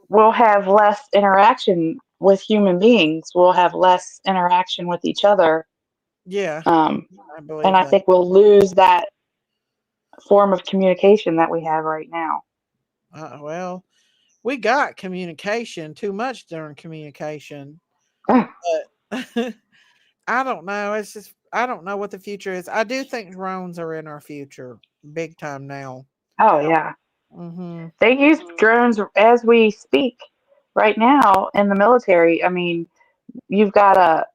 we'll have less interaction with human beings. We'll have less interaction with each other. Yeah, Um, I and believe I that. think we'll lose that form of communication that we have right now. Well, we got communication too much during communication, but I don't know. It's just I don't know what the future is. I do think drones are in our future, big time now. Oh, yeah. Hmm. They use drones as we speak right now in the military. I mean, you've got a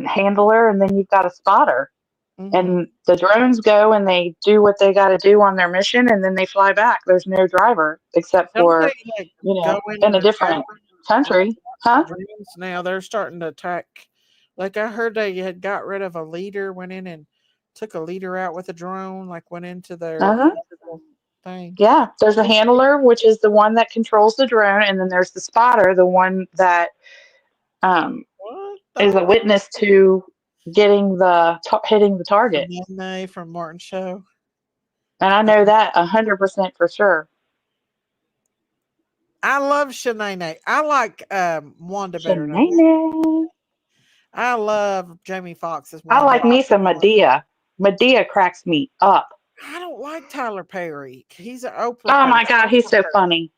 handler and then you've got a spotter. Hmm. And the drones go and they do what they got to do on their mission and then they fly back. There's no driver except Don't they for, like go in in and a attack different country. Huh? drones now? They're starting to attack. Like I heard they had got rid of a leader, went in and took a leader out with a drone. Like went into their Uh-huh. thing. Yeah. There's a handler, which is the one that controls the drone. And then there's the spotter, the one that um, What is a the? witness to getting hitting the target. Nene from Martin Show. And I know that 100% for sure. I love Shanae. I like Wanda better than Shanae. I love Jamie Foxx's I Wanda. like me some Medea. Medea cracks me up. I don't like Tyler Perry. He's an Oprah Oh my person. God, he's so funny.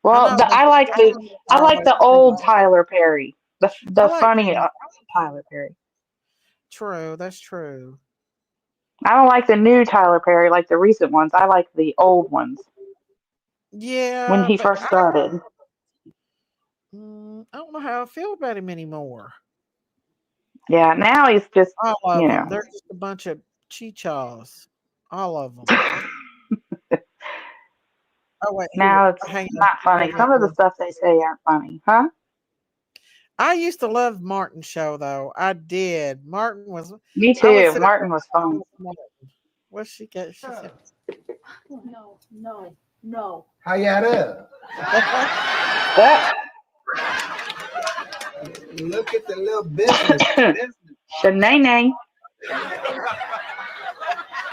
I Well, know, but I his like the songs I are like always the pretty. old Tyler Perry, I the like funny Tyler Perry. true. That's true. I don't like the new Tyler Perry, like the recent ones. I like the old ones when Yeah, he but first started. I don't know how I feel about him anymore. Yeah, now he's just All of you them. know. They're just a bunch of chichas. All of them. Oh wait, Now it's hang on. not funny. Some of the stuff they say aren't funny, huh? I used to love Martin show though. I did. Martin was. Me I would too. sit Martin was fun. What's she got? She said. No. How y'all there? Look at the little business. Shanae.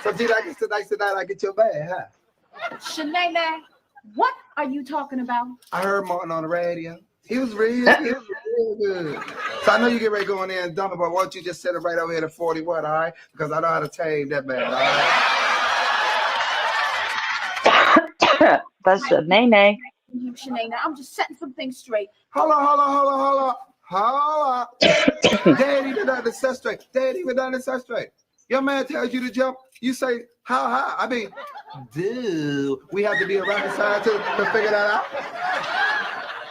So, G, like tonight, I get your bag, huh? Shanae, what are you talking about? I heard Martin on the radio. He was real good. So I know you get ready to go in there and dump it, but why don't you just set it right over here to 41, all right? Because I know how to tame that man, all right? That's Shanae. Shanae, I'm just setting some things straight. Hold on. Daddy done the set straight. Your man tells you to jump. You say, how high? I mean, dude, we have to be a rocket scientist to figure that out.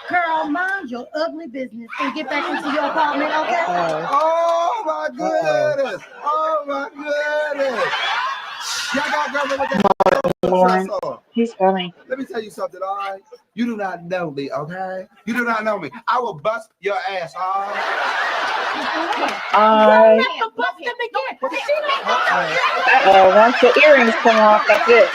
Girl, mind your ugly business and get back into your apartment, okay? Oh my goodness. Y'all got girls with that Lauren. He's funny. Let me tell you something, all right? You do not know me, okay? You do not know me. I will bust your ass, all right? Once the earrings come off, that's it.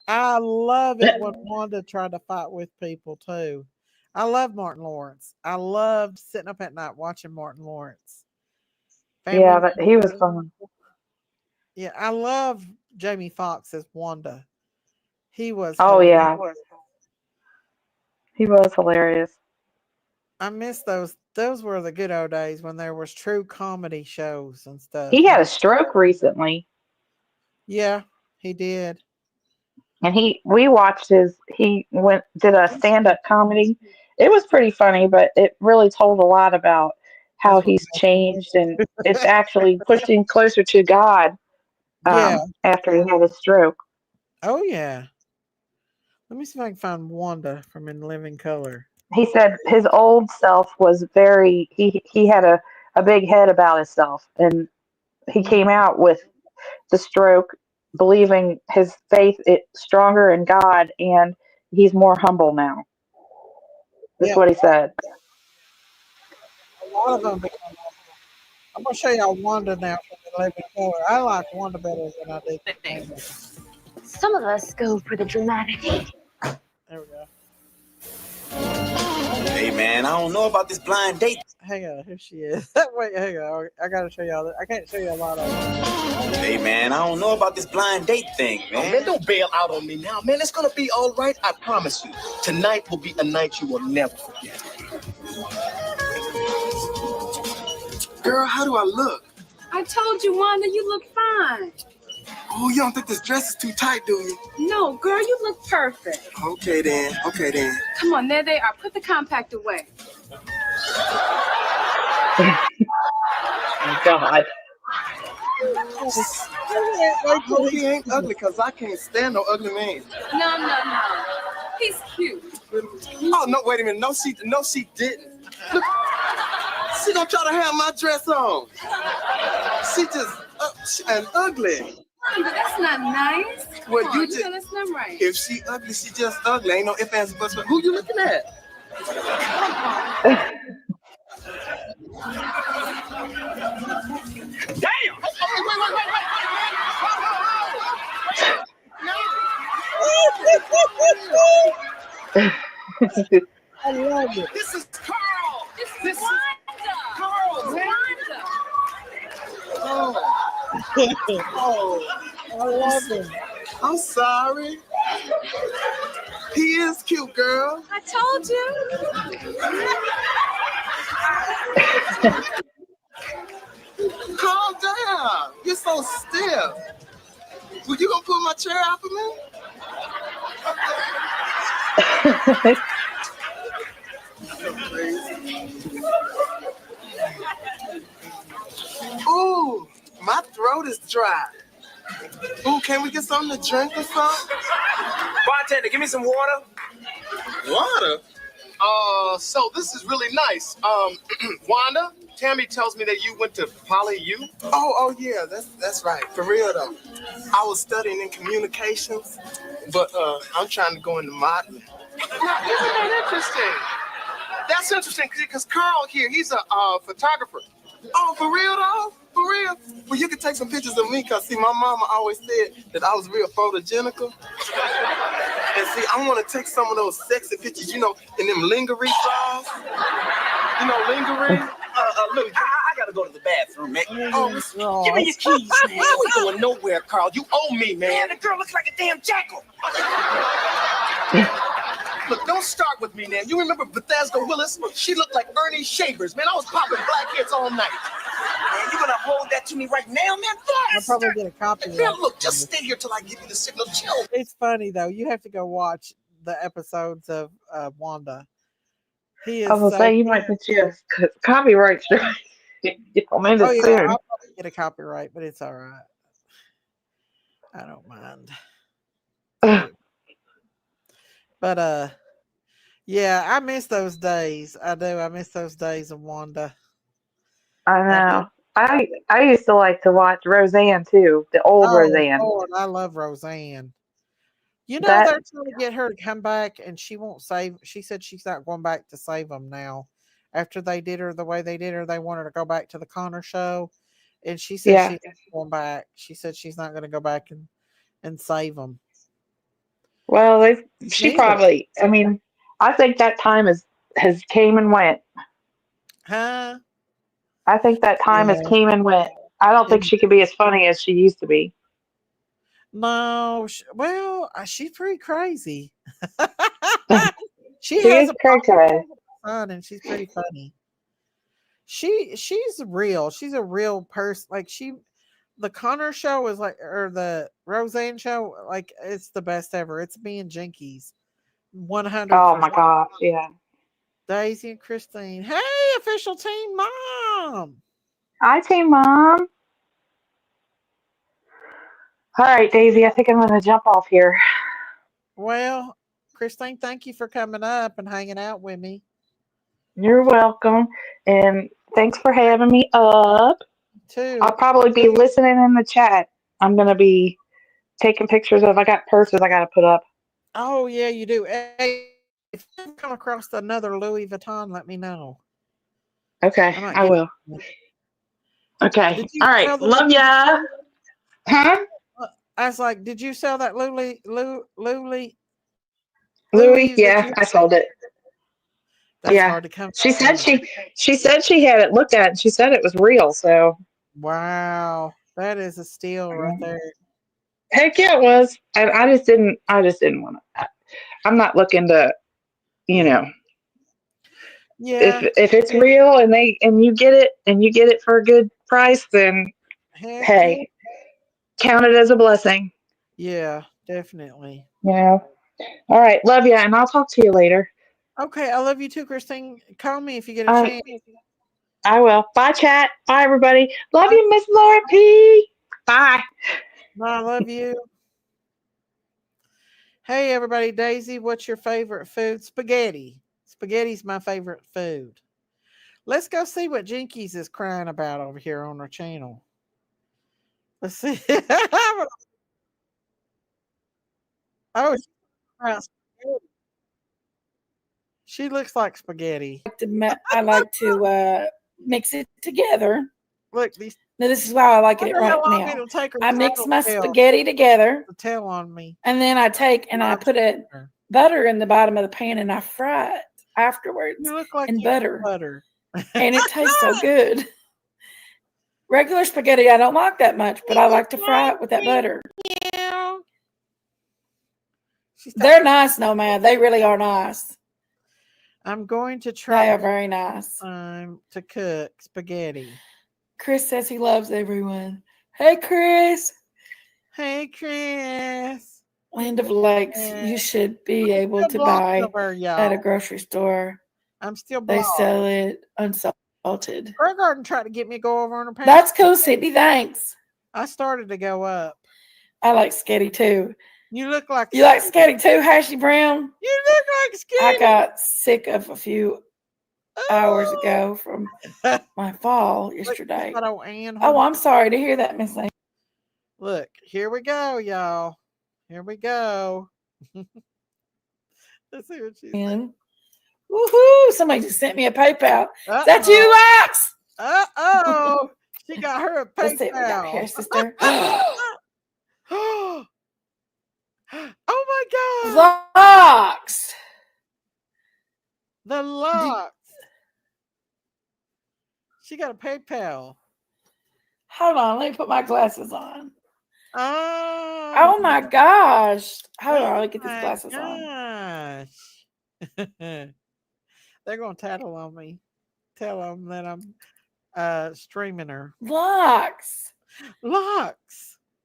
I love it when Wanda tried to fight with people too. I love Martin Lawrence. I loved sitting up at night watching Martin Lawrence. Yeah, but he was fun. Yeah, I love Jamie Foxx as Wanda. He was. Oh hilarious. yeah, he was hilarious. I miss those Those were the good old days when there was true comedy shows and stuff. He had a stroke recently, Yeah, he did. and we watched he did a stand-up comedy. It was pretty funny, but it really told a lot about how That's what. he's changed, and it's actually pushed him closer to God Yeah. after he had a stroke. Oh yeah. Let me see if I can find Wanda from In Living Color. He said his old self was he had a big head about himself, and he came out with the stroke believing his faith is stronger in God, and he's more humble now. That's Yeah, what he said. a lot of them. I'm gonna show y'all Wanda now from In Living Color. I like Wanda better than I did. Some of us go for the dramatic. There we go. Hey man, I don't know about this blind date. Hang on, here she is. Wait, hang on. I gotta show y'all. I can't show you a lot of them. Hey man, I don't know about this blind date thing, man. Oh, man, don't bail out on me now, man. It's gonna be all right. I promise you. Tonight will be a night you will never forget. Girl, how do I look? I told you, Wanda, you look fine. Oh, you don't think this dress is too tight, do you? No, girl, you look perfect. Okay then. Okay then. Come on, there they are. Put the compact away. God. I hope he ain't ugly, because I can't stand no ugly man. No. He's cute. Oh, no, wait a minute. No, she didn't. Look, she gonna try to have my dress on. She just and ugly. Wanda, that's not nice. Well, Come on, you gonna slim right. If she ugly, she just ugly. Ain't no ifs, ands, or buts. Who you looking at? Damn! Wait. I love it. This is Carl. This is Wanda. Carl. Wanda. Oh, I love him. I'm sorry. He is cute, girl. I told you. Calm down. You're so stiff. Well, you gonna pull my chair out for me? Ooh, my throat is dry. Ooh, can we get something to drink or something? Bartender, give me some water. Water? So this is really nice. Wanda, Tammy tells me that you went to Poly U. Oh yeah, that's right. For real though. I was studying in communications, but I'm trying to go into modeling. Now, isn't that interesting? That's interesting because Carl here, he's a photographer. Oh, for real though? For real? Well, you can take some pictures of me because, see, my mama always said that I was real photogenical. And see, I want to take some of those sexy pictures, you know, in them lingerie drawers. You know, lingerie. Look, I gotta go to the bathroom, man. Oh, give me your keys, man. We going nowhere, Carl. You owe me, man. Man, the girl looks like a damn jackal. Look, don't start with me, man. You remember Bethesda Willis? She looked like Ernie Shavers, man. I was popping blackheads all night. Man, you gonna hold that to me right now, man? I'll probably get a copy of Man, it. look, just stay here till I give you the signal. Chill. It's funny though. You have to go watch the episodes of Wanda. He is I was so say you might get your copyright strike. I'm in Oh it yeah, soon. I'll probably get a copyright, but it's all right. I don't mind. But yeah, I miss those days. I do. I miss those days of Wanda. I know. I used to like to watch Roseanne too, the old Oh Roseanne. Lord, I love Roseanne. You know That they're trying to get her to come back, and she won't save. She said she's not going back to save them now. After they did her the way they did her, they want her to go back to the Connor show, and she said Yeah. she's not going back. She said she's not going to go back and save them. Well, she Neither. probably. I mean, I think that time has came and went. Huh? I think that time has Yeah. came and went. I don't think And she could be as funny as she used to be. no, well, she's pretty crazy. She She has is a cray cray. son, and she's pretty funny. she's real. She's a real person. Like the Connor show is like, or the Roseanne show, like it's the best ever. It's me and Jinkies, 100%. Oh my gosh, yeah. Daisy and Christine. Hey, official team mom. Hi, Team Mom. All right, Daisy, I think I'm going to jump off here. Well, Christine, thank you for coming up and hanging out with me. You're welcome. And thanks for having me up. Too. I'll probably be listening in the chat. I'm going to be taking pictures of, I got purses I got to put up. Oh yeah, you do. Hey, if you come across another Louis Vuitton, let me know. Okay, I will. Okay. All right. Love ya. Huh? I was like, did you sell that Louis? Louis? Yeah, I sold it. That's hard to come. She said she had it looked at and she said it was real, so wow. That is a steal right there. Heck yeah, it was. I just didn't want to. I'm not looking to, Yeah. If it's real and you get it for a good price, then hey, count it as a blessing. Yeah, definitely. All right, love you, and I'll talk to you later. Okay, I love you too, Christine. Call me if you get a chance. I will. Bye, chat. Bye, everybody. Love you, Miss Laura P. Bye. I love you. Hey, everybody. Daisy, what's your favorite food? Spaghetti. Spaghetti's my favorite food. Let's go see what Jinkies is crying about over here on our channel. Let's see. Oh, she looks like spaghetti. I like to mix it together. Look, these. Now this is why I like it right now. I mix my spaghetti together. Tell on me. And then I take and I put a butter in the bottom of the pan and I fry it afterwards. You look like in butter. And it tastes so good. Regular spaghetti I don't like that much, but I like to fry it with that butter. Yeah. They're nice, Nomad. They really are nice. I'm going to try. They are very nice. To cook spaghetti. Chris says he loves everyone. Hey, Chris. Hey, Chris. Land of Lakes. You should be able to buy at a grocery store. I'm still They sell it unsalted. Her garden tried to get me to go over on her page. That's cool, Sydney. Thanks. I started to go up. I like Sketty too. You look like you like Sketty too, Hashy Brown. You look like Sketty. I got sick of a few hours ago from my fall yesterday. Oh, I'm sorry to hear that, Miss Lane. Look, here we go, y'all. Here we go. Let's see what she's saying. Woohoo! Somebody just sent me a PayPal. Is that you, Lex? Uh-oh. She got her a PayPal. Let's see what we got here, sister. Oh my God. Locks. The locks. She got a PayPal. Hold on, let me put my glasses on. Oh my gosh. Hold on, let me get these glasses on. They're gonna tattle on me. Tell them that I'm streaming her. Locks.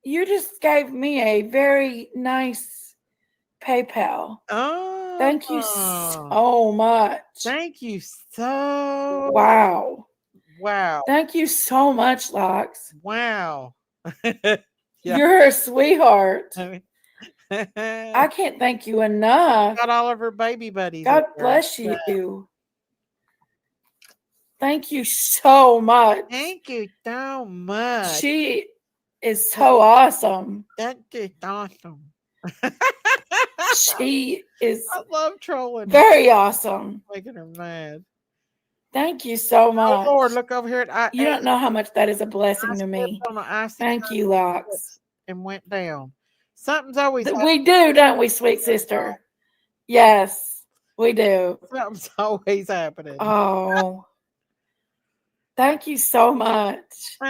You just gave me a very nice PayPal. Oh, thank you so much. Thank you so. Wow. Thank you so much, Locks. Wow. You're a sweetheart. I can't thank you enough. Got all of her baby buddies. God bless you. Thank you so much. Thank you so much. She is so awesome. That is awesome. She is. I love trolling. Very awesome. Making her mad. Thank you so much. Oh Lord, look over here. You don't know how much that is a blessing to me. Thank you, Locks. And went down. Something's always we do, don't we, sweet sister? Yes, we do. Something's always happening. Oh. Thank you so much for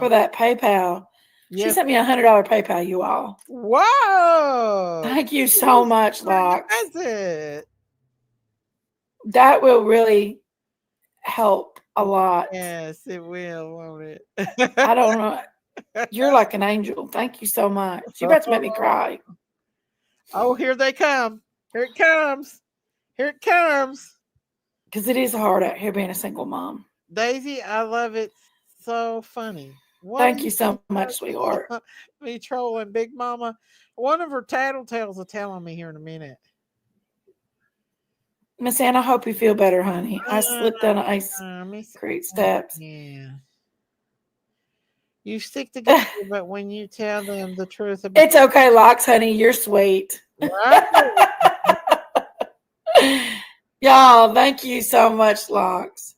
that PayPal. She sent me a $100 PayPal, you all. Whoa! Thank you so much, Locks. That's it. That will really help a lot. Yes, it will, won't it? I don't know. You're like an angel. Thank you so much. You're about to make me cry. Oh, here they come. Here it comes. Here it comes. Because it is hard out here being a single mom. Daisy, I love it. So funny. Thank you so much, sweetheart. Me trolling Big Mama. One of her tattletales will tell on me here in a minute. Miss Ann, I hope you feel better, honey. I slipped down Ice Creek steps. Yeah. You stick together, but when you tell them the truth about It's okay, Locks, honey. You're sweet. Right. Y'all, thank you so much, Locks.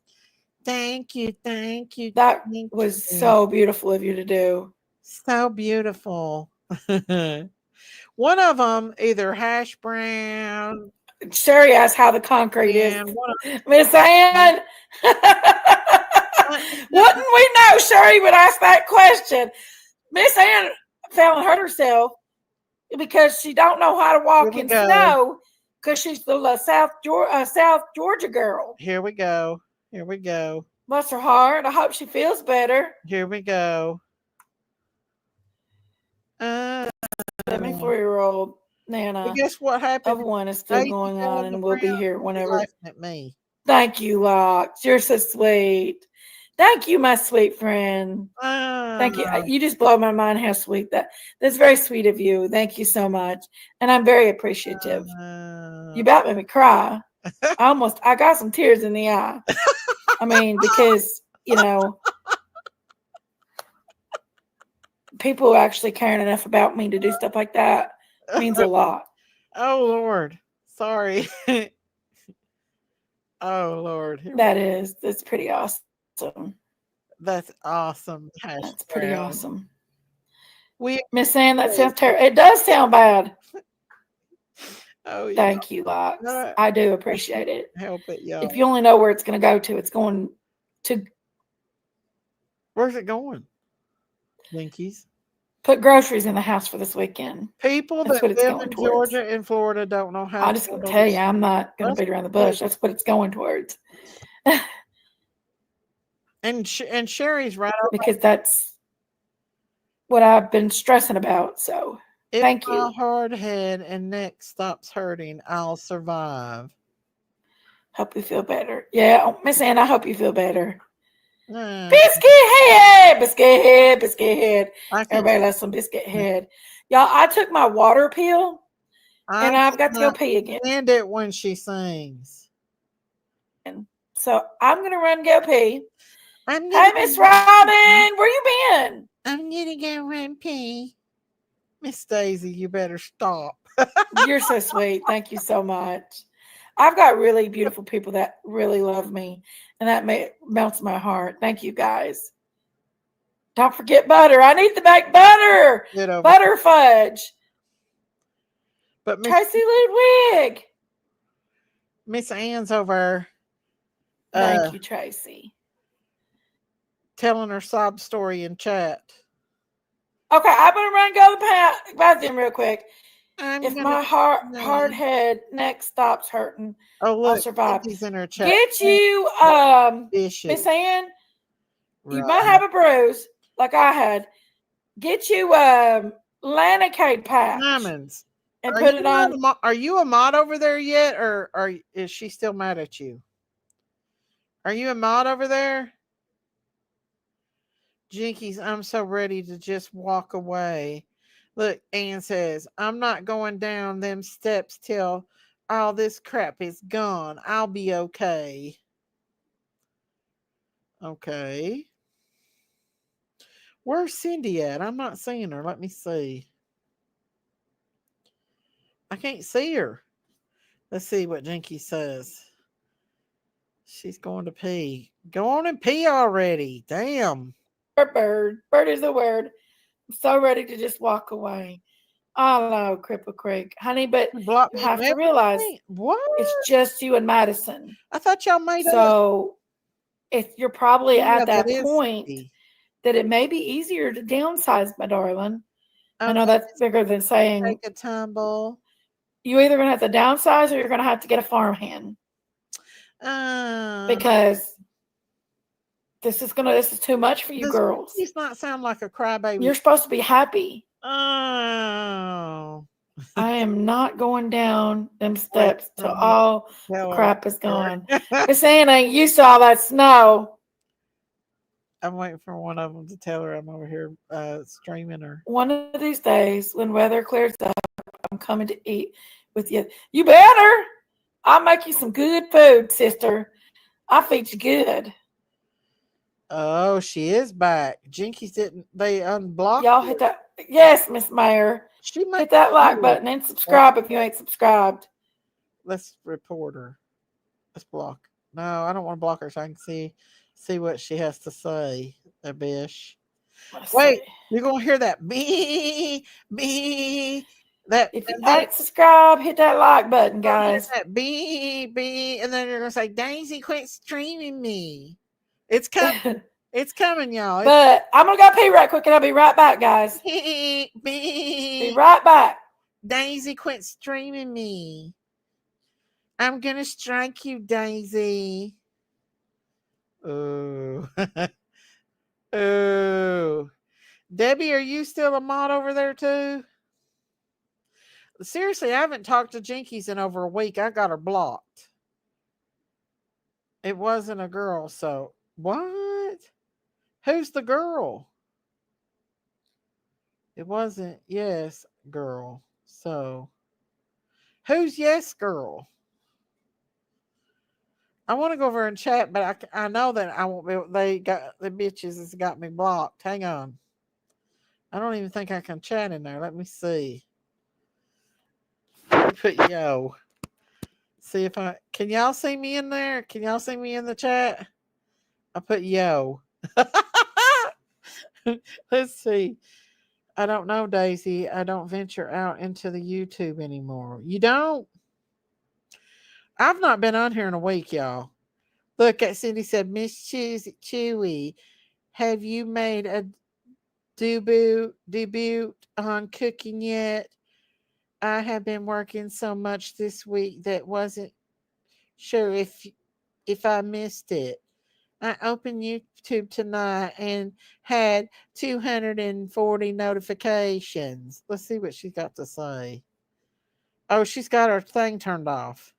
Thank you. Thank you. That thank was you. so beautiful of you to do. So beautiful. One of them, either hash brown. Sherry asked how the concrete is. And Miss Ann, wouldn't we know Sherry would ask that question? Miss Ann fell and hurt herself because she don't know how to walk in snow because she's the South Georgia girl. Here we go. Here we go. Bless her heart. I hope she feels better. Here we go. 74-year-old Nana. But guess what happened? Of one is still going on, and we'll be here whenever. Laughing at me. Thank you, Locks. You're so sweet. Thank you, my sweet friend. Thank you. You just blow my mind how sweet that's very sweet of you. Thank you so much. And I'm very appreciative. You about made me cry. I got some tears in the eye. I mean, because, people actually caring enough about me to do stuff like that means a lot. Oh, Lord. Sorry. Oh, Lord. That's pretty awesome. That's awesome. That's pretty awesome. We Miss Ann, that sounds terrible. It does sound bad. Oh, yeah. Thank you, Locks. I do appreciate it. Help it, y'all. If you only know where it's going to go to, it's going to. Where's it going? Yankees. Put groceries in the house for this weekend. People That's that what it's live going in towards. Georgia and Florida don't know how. I'm just going to tell you, I'm not going to beat around the bush. That's what it's going towards. And Sherry's right over because that's what I've been stressing about. So thank you. If my hard head and neck stops hurting, I'll survive. Hope you feel better. Yeah, Miss Ann, I hope you feel better. Biscuit head. Everybody loves some biscuit head. Y'all, I took my water pill and I've got to go pee again. And it when she sings. And so I'm gonna run and go pee. Hey, Miss Robin, where you been? I'm gonna go run pee. Miss Daisy, you better stop. You're so sweet. Thank you so much. I've got really beautiful people that really love me, and that melts my heart. Thank you, guys. Don't forget butter. I need to make butter. Butter fudge. But Tracy Ludwig. Miss Ann's over. Thank you, Tracy. Telling her sob story in chat. Okay, I'm gonna run and go to the bathroom real quick. If my hard head neck stops hurting, I'll survive. In her chat. Get you, Miss Ann. You might have a bruise like I had. Get you Lanacade patch. Diamonds. And put it on. Are you a mod over there yet, or is she still mad at you? Are you a mod over there? Jinkies, I'm so ready to just walk away. Look, Ann says, I'm not going down them steps till all this crap is gone. I'll be okay. Okay. Where's Cindy at? I'm not seeing her. Let me see. I can't see her. Let's see what Jinky says. She's going to pee. Go on and pee already. Damn. Bird. Bird is the word. I'm so ready to just walk away. I know, Cripple Creek. Honey, but you have to realize it's just you and Madison. I thought y'all made so if you're probably at that point that it may be easier to downsize, my darling. I know that's bigger than saying take a tumble. You either gonna have to downsize or you're gonna have to get a farmhand. Because This is too much for you Does girls. He's not sound like a crybaby. You're supposed to be happy. Oh. I am not going down them steps till all the crap is gone. Miss Anna, you saw that snow. I'm waiting for one of them to tell her I'm over here streaming her. One of these days, when weather clears up, I'm coming to eat with you. You better. I'll make you some good food, sister. I'll feed you good. Oh, she is back. Jinkies they unblocked Y'all her? hit that. Yes, Miss Mayor. Hit that like button and subscribe if you ain't subscribed. Let's report her. Let's block. No, I don't want to block her so I can see what she has to say. That bish. Wait, you're gonna hear that me. That if you ain't subscribed, hit that like button, guys. That B, and then you're gonna say, Daisy, quit streaming me. It's coming. It's coming, y'all. But I'm gonna go pee right quick and I'll be right back, guys. Be right back. Daisy, quit streaming me. I'm gonna strike you, Daisy. Oh. Oh. Debbie, are you still a mod over there too? Seriously, I haven't talked to Jinkies in over a week. I got her blocked. It wasn't a girl, so what? Who's the girl? It wasn't yes girl. So who's yes girl? I want to go over and chat, but I know that I won't be able, the bitches has got me blocked. Hang on. I don't even think I can chat in there. Let me see. Let me put yo. See if can y'all see me in there? Can y'all see me in the chat? I put yo. Let's see. I don't know, Daisy. I don't venture out into the YouTube anymore. You don't? I've not been on here in a week, y'all. Look, at Cindy said, Miss Chewy, have you made a debut on cooking yet? I have been working so much this week that wasn't sure if I missed it. I opened YouTube tonight and had 240 notifications. Let's see what she's got to say. Oh, she's got her thing turned off.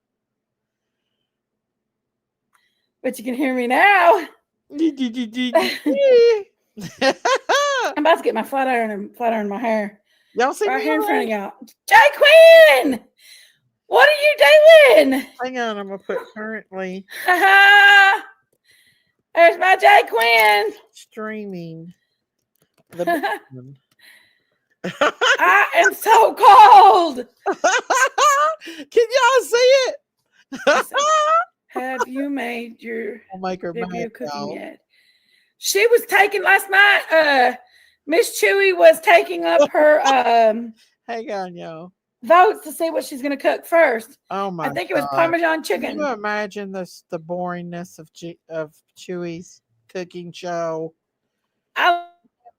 But you can hear me now. I'm about to get my flat iron my hair. Y'all see right me here in front of right? y'all. Jay Quinn, what are you doing? Hang on, I'm gonna put currently There's my Jay Quinn streaming. I am so cold. Can y'all see it? Have you made your debut cooking y'all. yet? She was taking last night. Miss Chewy was taking up her hang on, y'all. Votes to see what she's gonna cook first. Oh my! I think it was Parmesan chicken. Can you imagine the boringness of Chewy's cooking show? I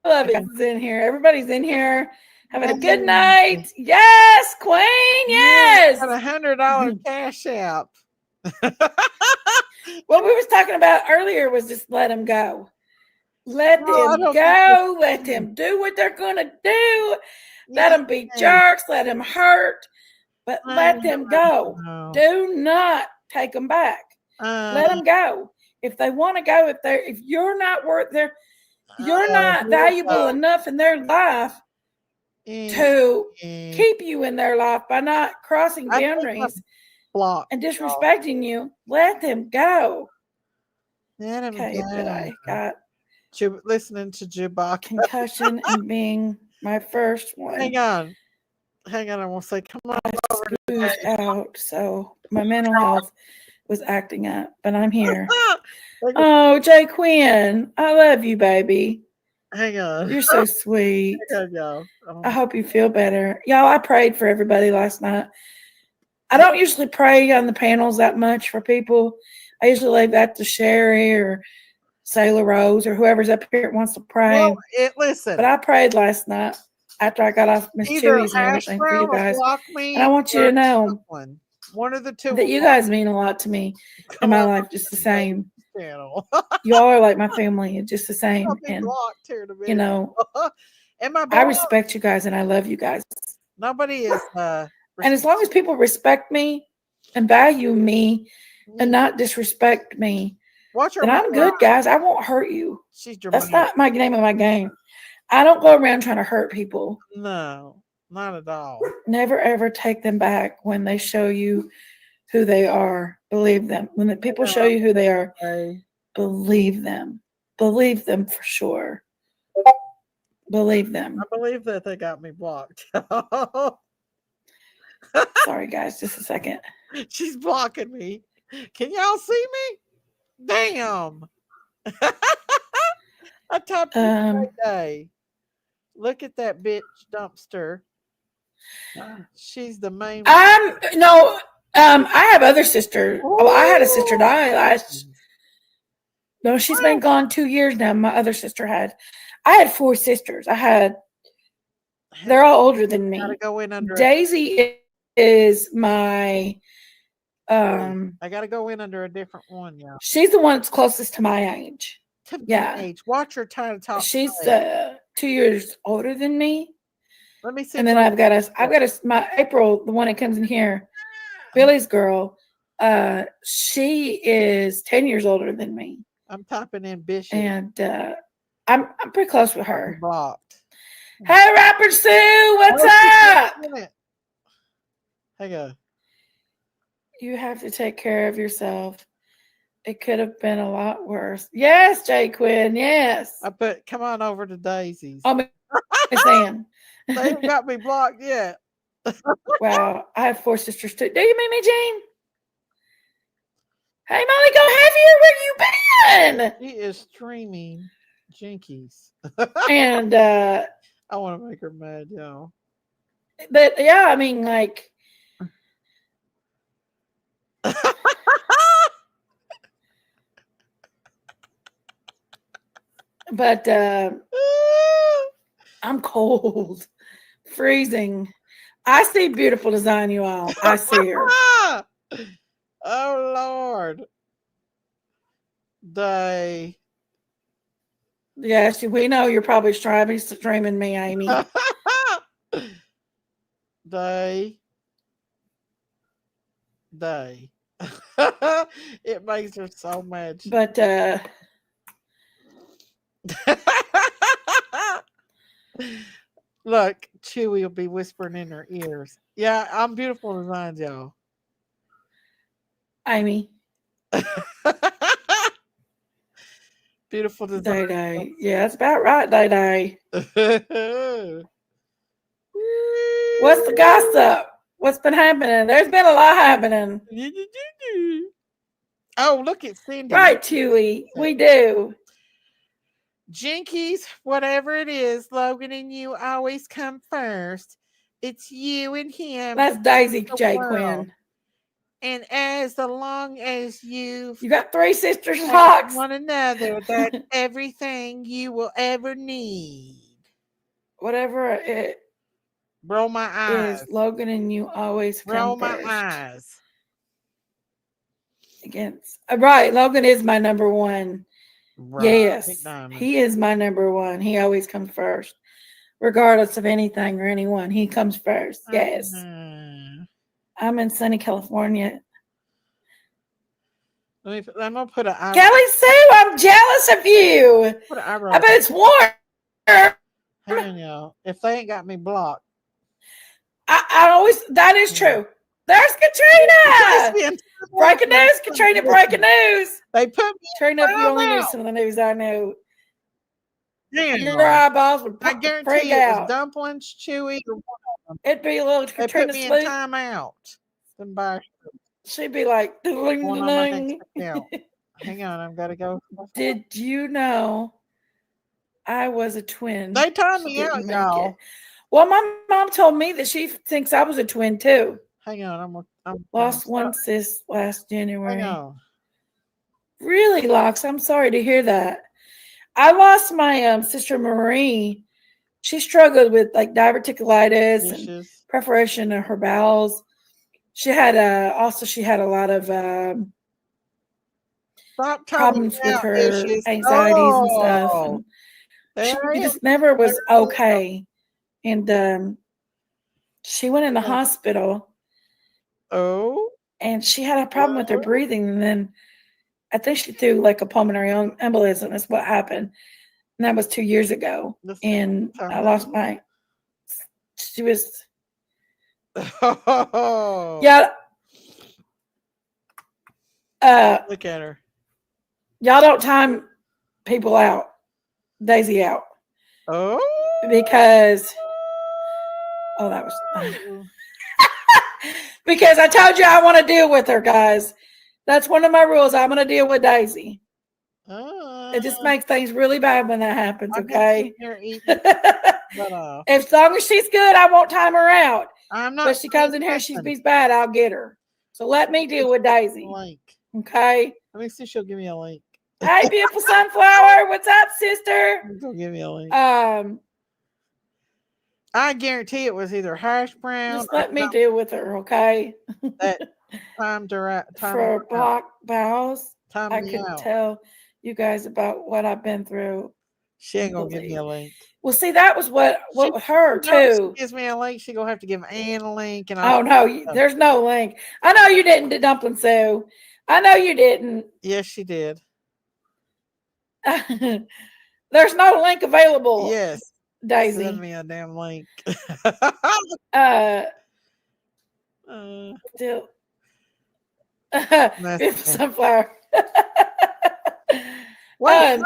love it. It's in here. Everybody's in here having a good night. Yes, Queen. Yes. Got $100 cash out. What we was talking about earlier was just let them go. Let them go. Let them do what they're gonna do. Let them be jerks. Let them hurt. But let them go. Do not take them back. Let them go. If they want to go, if you're not worth their, you're not valuable enough in their life to keep you in their life by not crossing boundaries and disrespecting you. Let them go. Okay, but I got listening to Jubak concussion and being my first one. Hang on. I want to say, come on. I out, so my mental health was acting up, but I'm here. Oh, Jay Quinn, I love you, baby. Hang on. You're so sweet. Hang on, y'all. I hope you feel better. Y'all, I prayed for everybody last night. I don't usually pray on the panels that much for people. I usually leave that to Sherry or Sailor Rose or whoever's up here that wants to pray. Well, listen. But I prayed last night after I got off Miss Chewy's and everything for you guys. And I want you to know one of the two that you guys mean a lot to me in my life, just the same. channel. Y'all are like my family, just the same. I'll be And blocked here in a minute. you know, Am I I blocked? respect you guys and I love you guys. Nobody is. And as long as people respect me and value me and not disrespect me, Watch her then I'm good, guys. I won't hurt you. She's That's dramatic. not my name of my game. I don't go around trying to hurt people. No, not at all. Never ever take them back when they show you who they are. Believe them. When the people show you who they are, believe them. Believe them for sure. Believe them. I believe that they got me blocked. Sorry, guys. Just a second. She's blocking me. Can y'all see me? Damn. I topped it right day. Look at that bitch dumpster. She's the main. No. I have other sisters. Oh, I had a sister die last. No, she's been gone 2 years now. My other sister had. I had 4 sisters. They're all older than me. Go in under Daisy is my. I gotta go in under a different one, y'all. She's the one that's closest to my age. Yeah. Age. Watch her try to talk. She's 2 years older than me. Let me see. And then I've got my April, the one that comes in here, Billy's girl. She is 10 years older than me. I'm typing in Bishop. And I'm pretty close with her. Blocked. Hey, Rapper Sue, what's up? Hang on. You have to take care of yourself. It could have been a lot worse. Yes, Jay Quinn. Yes. I put, come on over to Daisy's. Oh, Miss Ann. They haven't got me blocked yet. Wow. I have 4 sisters too. Do you mean me, Jane? Hey, Molly, go have you. Where you been? She is streaming Jinkies. And I want to make her mad, y'all. But yeah, I mean, like. But I'm cold, freezing. I see beautiful design, you all. I see her. Oh Lord. Yes, we know you're probably streaming me, Amy. It makes her so mad. But look, Chewy will be whispering in her ears. Yeah, I'm beautiful designs, y'all. Amy. Beautiful design. Day. Yeah, that's about right, Day. What's the gossip? What's been happening? There's been a lot happening. Oh, look at Cindy. Right, Chewy. We do. Jinkies, whatever it is, Logan and you always come first. It's you and him. That's Daisy J. Quinn. And as long as you got 3 sisters, Fox. One another, that's everything you will ever need. Whatever it roll my eyes. Logan and you always roll come my first. eyes. Against right, Logan is my number 1. Right. Yes, he is my number 1. He always comes first, regardless of anything or anyone. He comes first. Yes. I'm in sunny California. I'm gonna put an eyebrow. Kelly Sue, I'm jealous of you. Put an eyebrow. I bet it's warm. Hang on, y'all. If they ain't got me blocked, I always. That is true. There's Katrina. Breaking news, Katrina. Breaking news. They put me. Katrina, if you only knew some of the news I knew. Yeah, your eyeballs would I guarantee freak it out. was dumplings, Chewy, or one of them. It'd be a little They Katrina put me in sleep. timeout. She'd be like, Going on my next account. Hang on, I've got to go. Did you know I was a twin? They timed She me out, didn't make y'all. it. Well, my mom told me that she thinks I was a twin too. Hang on, I'm lost one sis last January. Hang on. Really, Lox? I'm sorry to hear that. I lost my sister Marie. She struggled with like diverticulitis and perforation in her bowels. She had also a lot of Stop talking problems with about her issues. anxieties and stuff. Oh, And there she is- just never was okay. And she went in the hospital. Oh. And she had a problem with her breathing. And then I think she threw like a pulmonary embolism is what happened. And that was 2 years ago. And I lost my, she was, yeah. Look at her. Y'all don't time people out, Daisy out. Oh. Because, that was, because I told you I want to deal with her, guys. That's one of my rules. I'm going to deal with Daisy. It just makes things really bad when that happens, okay? As long as she's good, I won't time her out. I'm not. But she comes in here, she's bad, I'll get her. So let me deal with Daisy. Okay? Let me see if she'll give me a link. Hey, beautiful sunflower. What's up, sister? Don't give me a link. I guarantee it was either hash brown. Just let me deal with her, okay? That time for block bows. Time I me could out. tell you guys about what I've been through. She ain't gonna give me a link. Well, see, that was what with her You know, if too. she gives me a link, she gonna have to give Ann a link. And Oh no, there's no link. I know you didn't, Dumpling Sue. I know you didn't. Yes, she did. There's no link available. Yes, Daisy. send me a damn link. Still. Sunflower. But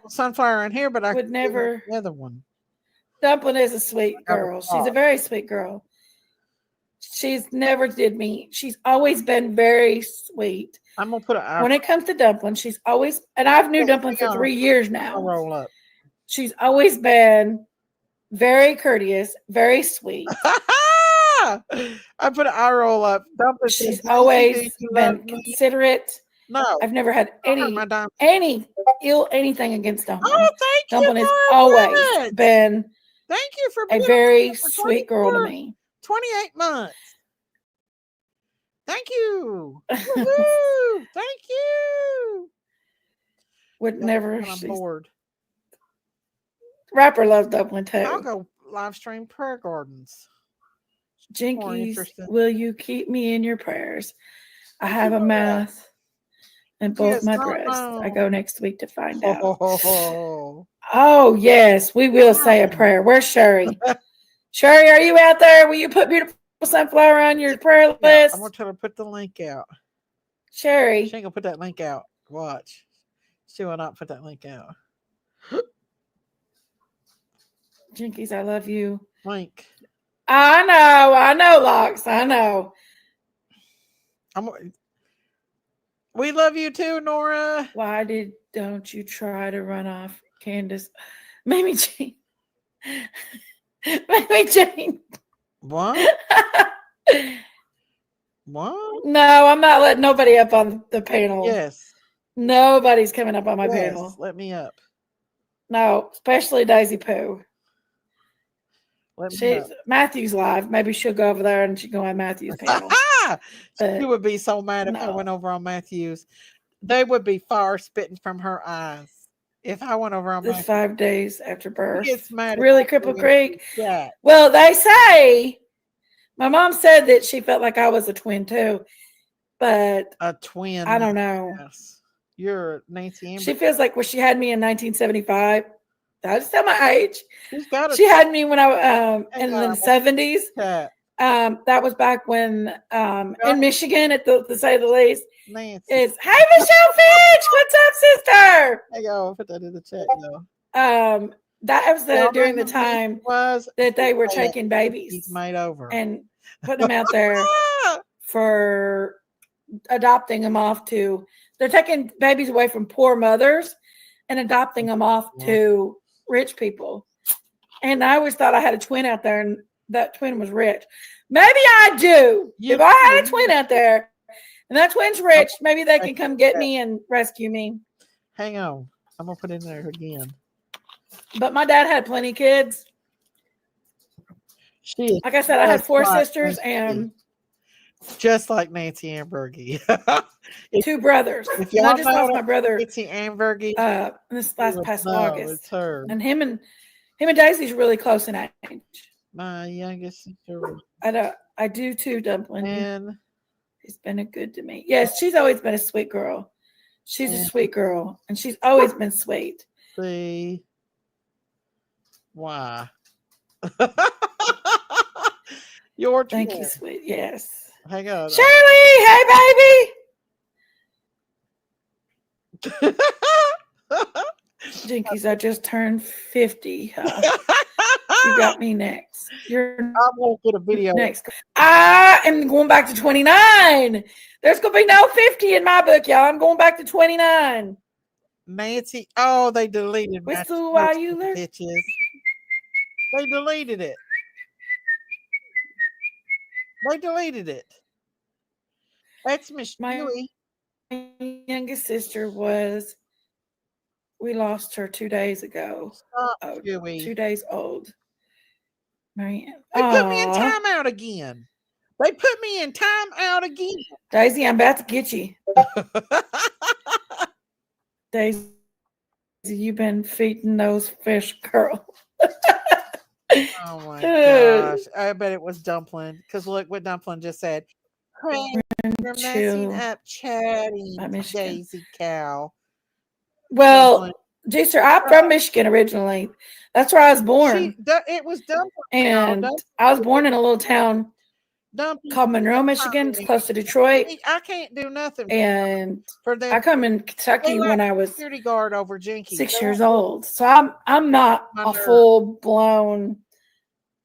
sunflower in here, but I would never. The other one. Dumpling is a sweet girl. She's a very sweet girl. She's never did me. She's always been very sweet. I'm gonna put it when it comes to Dumpling. She's always, and I've knew Dumpling for 3 years now. I'll roll up. She's always been very courteous, very sweet. I put an eye roll up. Dumpling, she's always been considerate. No, I've never had anything against Dumpling. Oh, thank Dumpling you. has always been. Thank you for a being very sweet girl to me. 28 months. Thank you. Woo-hoo. Thank you. Would never. I'm bored. Rapper loves Dumpling too. I'll go live stream prayer gardens. Jinkies, will you keep me in your prayers? I have a mouth and both my breasts. I go next week to find out. Oh, yes, we will say a prayer. Where's Sherry? Sherry, are you out there? Will you put beautiful sunflower on your prayer list? Yeah, I'm going to tell her to put the link out. Sherry. She ain't going to put that link out. Watch. She will not put that link out. Jinkies, I love you. Link. I know, Locks. I know. We love you too, Nora. Why don't you try to run off, Candace? Mamie Jane. Mamie Jane. What? What? No, I'm not letting nobody up on the panel. Yes. Nobody's coming up on my panel. Let me up. No, especially Daisy Pooh. She's Matthew's live. Maybe she'll go over there and she can go on Matthew's panel. She would be so mad if I went over on Matthew's. They would be fire spitting from her eyes if I went over on Matthew's. 5 days after birth. Gets mad really, Cripple Creek? Yeah. Well, they say, my mom said that she felt like I was a twin too, but a twin. I don't know. Yes. You're Nancy Amber. She feels like she had me in 1975. I just tell my age. She had me when I in the 70s. Yeah. That was back when in Michigan, to say the least. Nancy. It's hey Michelle Finch, what's up, sister? Hey, go put that in the chat though. That was during the time that they were taking babies made over and putting them out there for adopting them off to. They're taking babies away from poor mothers and adopting them off to rich people. And I always thought I had a twin out there, and that twin was rich. Maybe I do. If I had a twin out there and that twin's rich, maybe they can come get me and rescue me. Hang on. I'm going to put it in there again. But my dad had plenty of kids. Like I said, I had 4 sisters, and Just like Nancy Ambergy. Two brothers. If And I y'all just lost know my brother Nancy Ambergy, this you last would past know August. it's her. And him and Daisy's really close in age. My youngest sister. I do too, Dumpling. And he's been a good to me. Yes, she's always been a sweet girl. She's a sweet girl, and she's always been sweet. See why? Your Thank twin. you, sweet. Yes. Hang on. Shirley, hey baby. Jinkies, I just turned 50. You got me next. You're I won't put a video next. I am going back to 29. There's gonna be no 50 in my book, y'all. I'm going back to 29. Nancy. Oh, they deleted Whistle while you there. bitches. They deleted it. They deleted it. That's Miss Dewey. My youngest sister we lost her 2 days ago. Stop, Dewey. 2 days old. Marianne. They put me in timeout again. They put me in timeout again. Daisy, I'm about to get you. Daisy, you've been feeding those fish, girl. Oh my gosh. I bet it was Dumpling. Because look what Dumpling just said. You're messing up chatting, Daisy cow. Well, Jason, I'm from Michigan originally. That's where I was born. It was Dumpling. And I was born in a little town called Monroe, Michigan. It's close to Detroit. I can't do nothing. And for them. I come in Kentucky when I was security guard over Jinky. 6 years old. So I'm not a full blown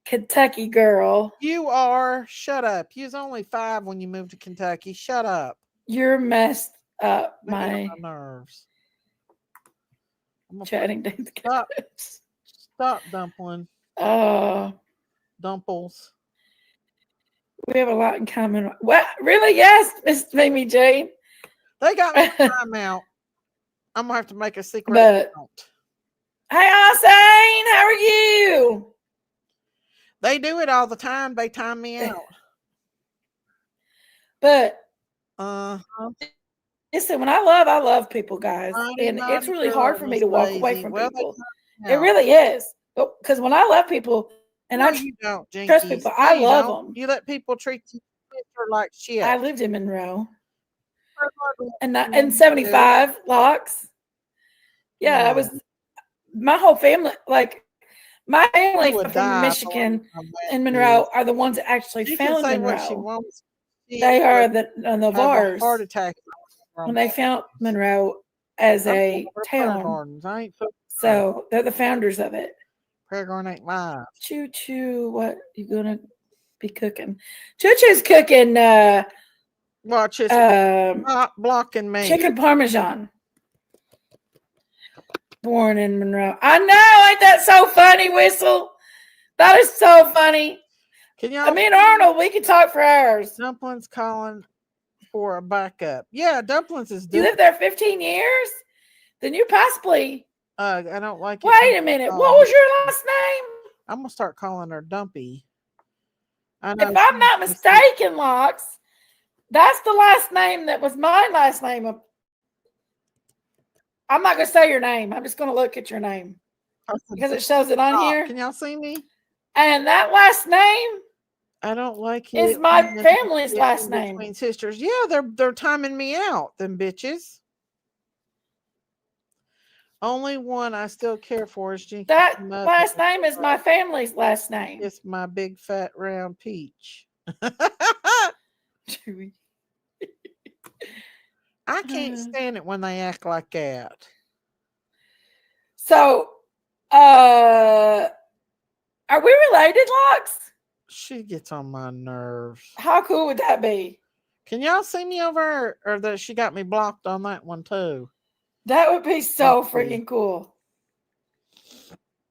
Kentucky girl. You are. Shut up. You was only 5 when you moved to Kentucky. Shut up. You're messed up, my nerves. Chatting. Stop, Dumpling. Dumples. We have a lot in common. What? Really? Yes, Miss Mimi Jane. They got me time out. I'm gonna have to make a secret account. Hey, Austin, how are you? They do it all the time. They time me out. But listen, when I love people, guys, and it's really hard for me to walk away from people. It really is, because when I love people and you don't, trust people, I love them. You let people treat you like shit. I lived in Monroe, and 75 locks. Yeah, I was. My whole family, like my family from Michigan and Monroe, are the ones that actually found Monroe. They are the Navars. Heart attack. When they found Monroe as a town. So they're the founders of it. Prayer Garden ain't live. Choo choo, what you gonna be cooking? Choo choo's cooking watch this. Not blocking me. Chicken parmesan. Born in Monroe. I know, ain't that so funny, Whistle? That is so funny. Can y'all me and Arnold, we can talk for hours. Dumplings calling for a backup. Yeah, Dumplings is You lived there 15 years? Then you possibly I don't like it. Wait a minute. What was your last name? I'm gonna start calling her Dumpy. If I'm not mistaken, Locks, that's the last name that was my last name. I'm not gonna say your name. I'm just gonna look at your name because it shows it on here. Can y'all see me? And that last name, I don't like it. Is my family's last name. Between sisters. Yeah, they're timing me out, them bitches. Only one I still care for is Jinky. That last name is my family's last name. It's my big fat round peach. I can't stand it when they act like that. So, are we related, Locks? She gets on my nerves. How cool would that be? Can y'all see me over, or that she got me blocked on that one too? That would be so freaking cool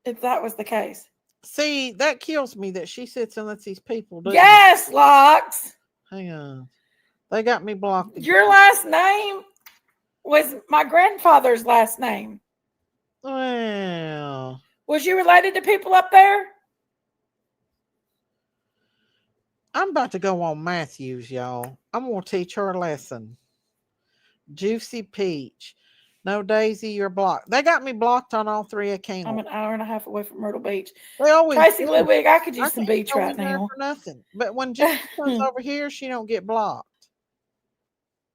if that was the case. See, that kills me that she sits and lets these people do. Yes, Locks. Hang on. They got me blocked. Your last name was my grandfather's last name. Well. Was you related to people up there? I'm about to go on Matthews, y'all. I'm gonna teach her a lesson. Juicy Peach. No, Daisy, you're blocked. They got me blocked on all 3 accounts. I'm an hour and a half away from Myrtle Beach. They always Tracy do. Ludwig, I could use I some can't beach go right in there now. for nothing. But when Jinky comes over here, she don't get blocked.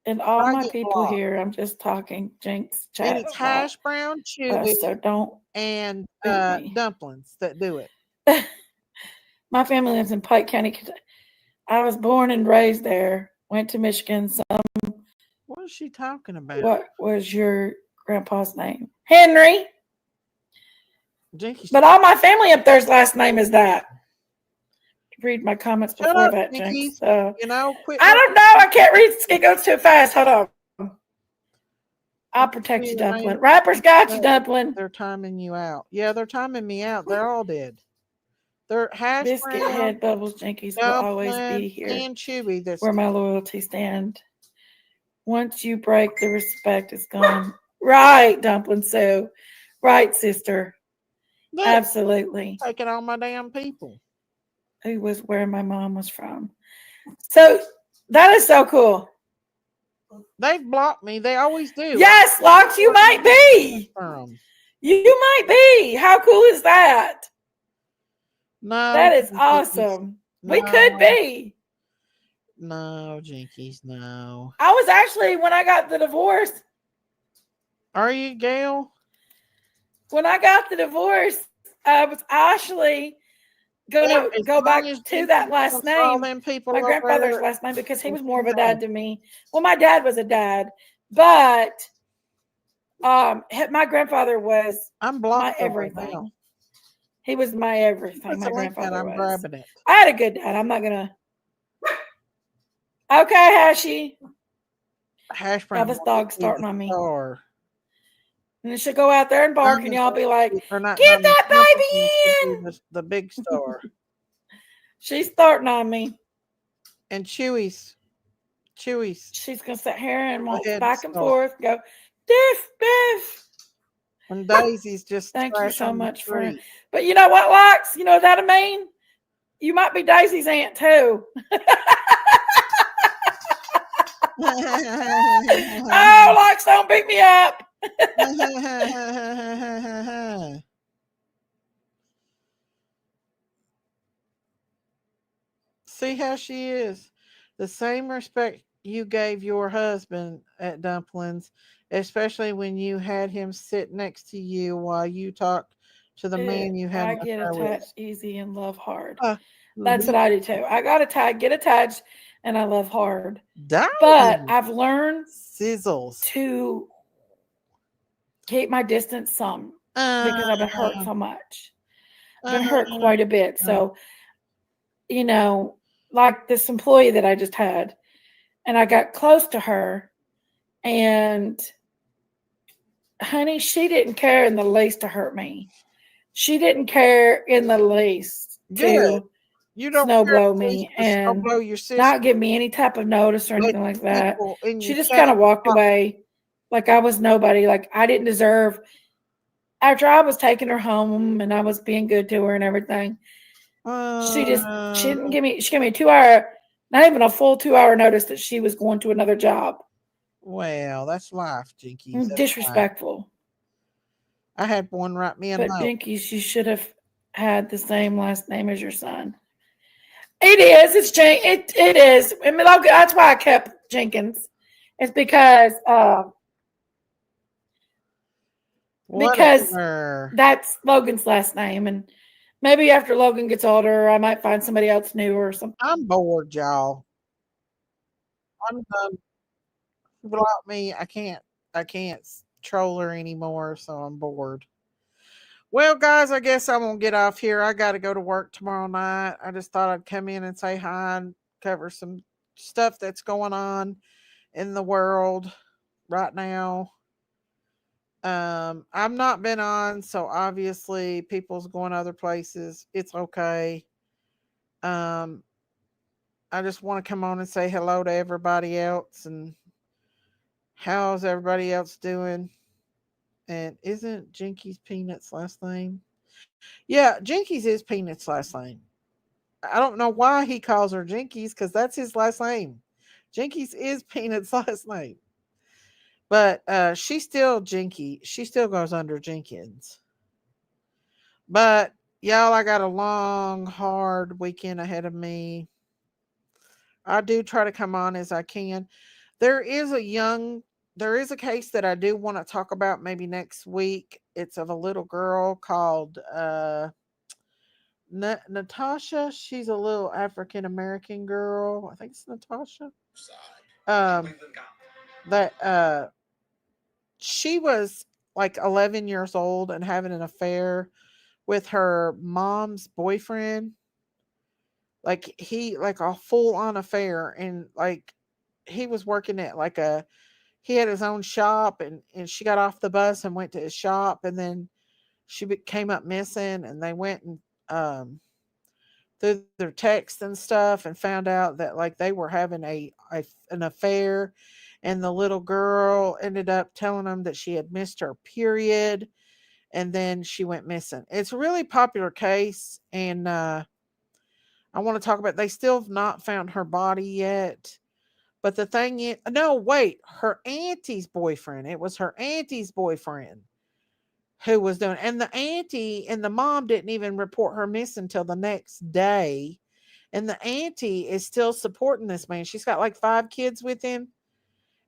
And all I my get people blocked. here, I'm just talking Jinx And chat. it's Hash Brown, Chewy, So don't and beat me. Dumplings that do it. My family lives in Pike County. I was born and raised there. Went to Michigan. What is she talking about? What was your grandpa's name? Henry. Jinky's But all my family up there's last name is that. Read my comments Shut before up, that, Jinkies. Jinx. You know, quit. I don't know. I can't read. It goes too fast. Hold on. I'll protect you, Dumpling. Rappers got you, Dumpling. They're timing you out. Yeah, they're timing me out. They're all dead. They're Hash Biscuit Brown, Head Bubbles Jinkies will always be Dumpling, here. and Chewy. That's where my loyalty stand. Once you break, the respect is gone. Right, Dumpling Sue. Right, sister. Look, Absolutely. taking all my damn people. Who was where my mom was from. So that is so cool. They've blocked me. They always do. Yes, Locks, you might be. You might be. How cool is that? No. That is awesome. We could be. No, Jinkies, no. I was actually, when I got the divorce. Are you, Gail? When I got the divorce, I was actually going to go back to that last name, my grandfather's last name, because he was more of a dad to me. Well, my dad was a dad, but my grandfather was my everything. He was my everything. My grandfather was. Grabbing it. I had a good dad. I'm not gonna. Okay, Hashy. Hash Now Brown. this dog's starting on me. Star. And it should go out there and bark, and y'all be like, "Get not that baby in!" The big star. She's starting on me. And Chewy's. She's gonna sit here and walk ahead, back and start. forth, go, "Diff, diff." And Daisy's just. Thank you so much for it. But you know what, Lux? You know what that mean? You might be Daisy's aunt too. Oh, Lux, don't beat me up. See how she is. The same respect you gave your husband at Dumplings, especially when you had him sit next to you while you talked to the man you had. I an get affair with. attached easy and love hard. That's what I do too. I got get attached, and I love hard. Dang. But I've learned sizzles to keep my distance some because I've been hurt so much. I've been hurt quite a bit. So, you know, like this employee that I just had, and I got close to her, and honey, she didn't care in the least to hurt me. She didn't care in the least to snow blow me and not give me any type of notice or anything like that. She just kind of walked away like I was nobody, like I didn't deserve. After I was taking her home and I was being good to her and everything, she didn't give me. She gave me a 2-hour, not even a full 2-hour notice that she was going to another job. Well, that's life, Jinkies. That's Disrespectful. life. I had one write me a But note. Jinkies, you should have had the same last name as your son. It is. It's it is. I mean, that's why I kept Jenkins. It's because that's Logan's last name, and maybe after Logan gets older, I might find somebody else new or something. I'm bored, y'all. I'm done. Block me. I can't troll her anymore, so I'm bored. Well, guys, I guess I'm gonna get off here. I got to go to work tomorrow night. I just thought I'd come in and say hi and cover some stuff that's going on in the world right now. I've not been on, so obviously people's going other places. It's okay. I just want to come on and say hello to everybody else and how's everybody else doing? And isn't Jinky's Peanuts last name? Yeah, Jinky's is Peanuts last name. I don't know why he calls her Jinkies because that's his last name. Jinkies is Peanut's last name. But she's still Jinky. She still goes under Jenkins. But y'all, I got a long, hard weekend ahead of me. I do try to come on as I can. There is a case that I do want to talk about maybe next week. It's of a little girl called Natasha. She's a little African American girl. I think it's Natasha. Um, that she was like 11 years old and having an affair with her mom's boyfriend. Like a full on affair, and like he was working at he had his own shop, and she got off the bus and went to his shop, and then came up missing, and they went and through their text and stuff and found out that like they were having an affair, and the little girl ended up telling them that she had missed her period, and then she went missing. It's a really popular case, and I want to talk about. They still have not found her body yet. But the thing is, no, wait, her auntie's boyfriend. It was her auntie's boyfriend who was doing, and the auntie and the mom didn't even report her missing until the next day. And the auntie is still supporting this man. She's got like 5 kids with him,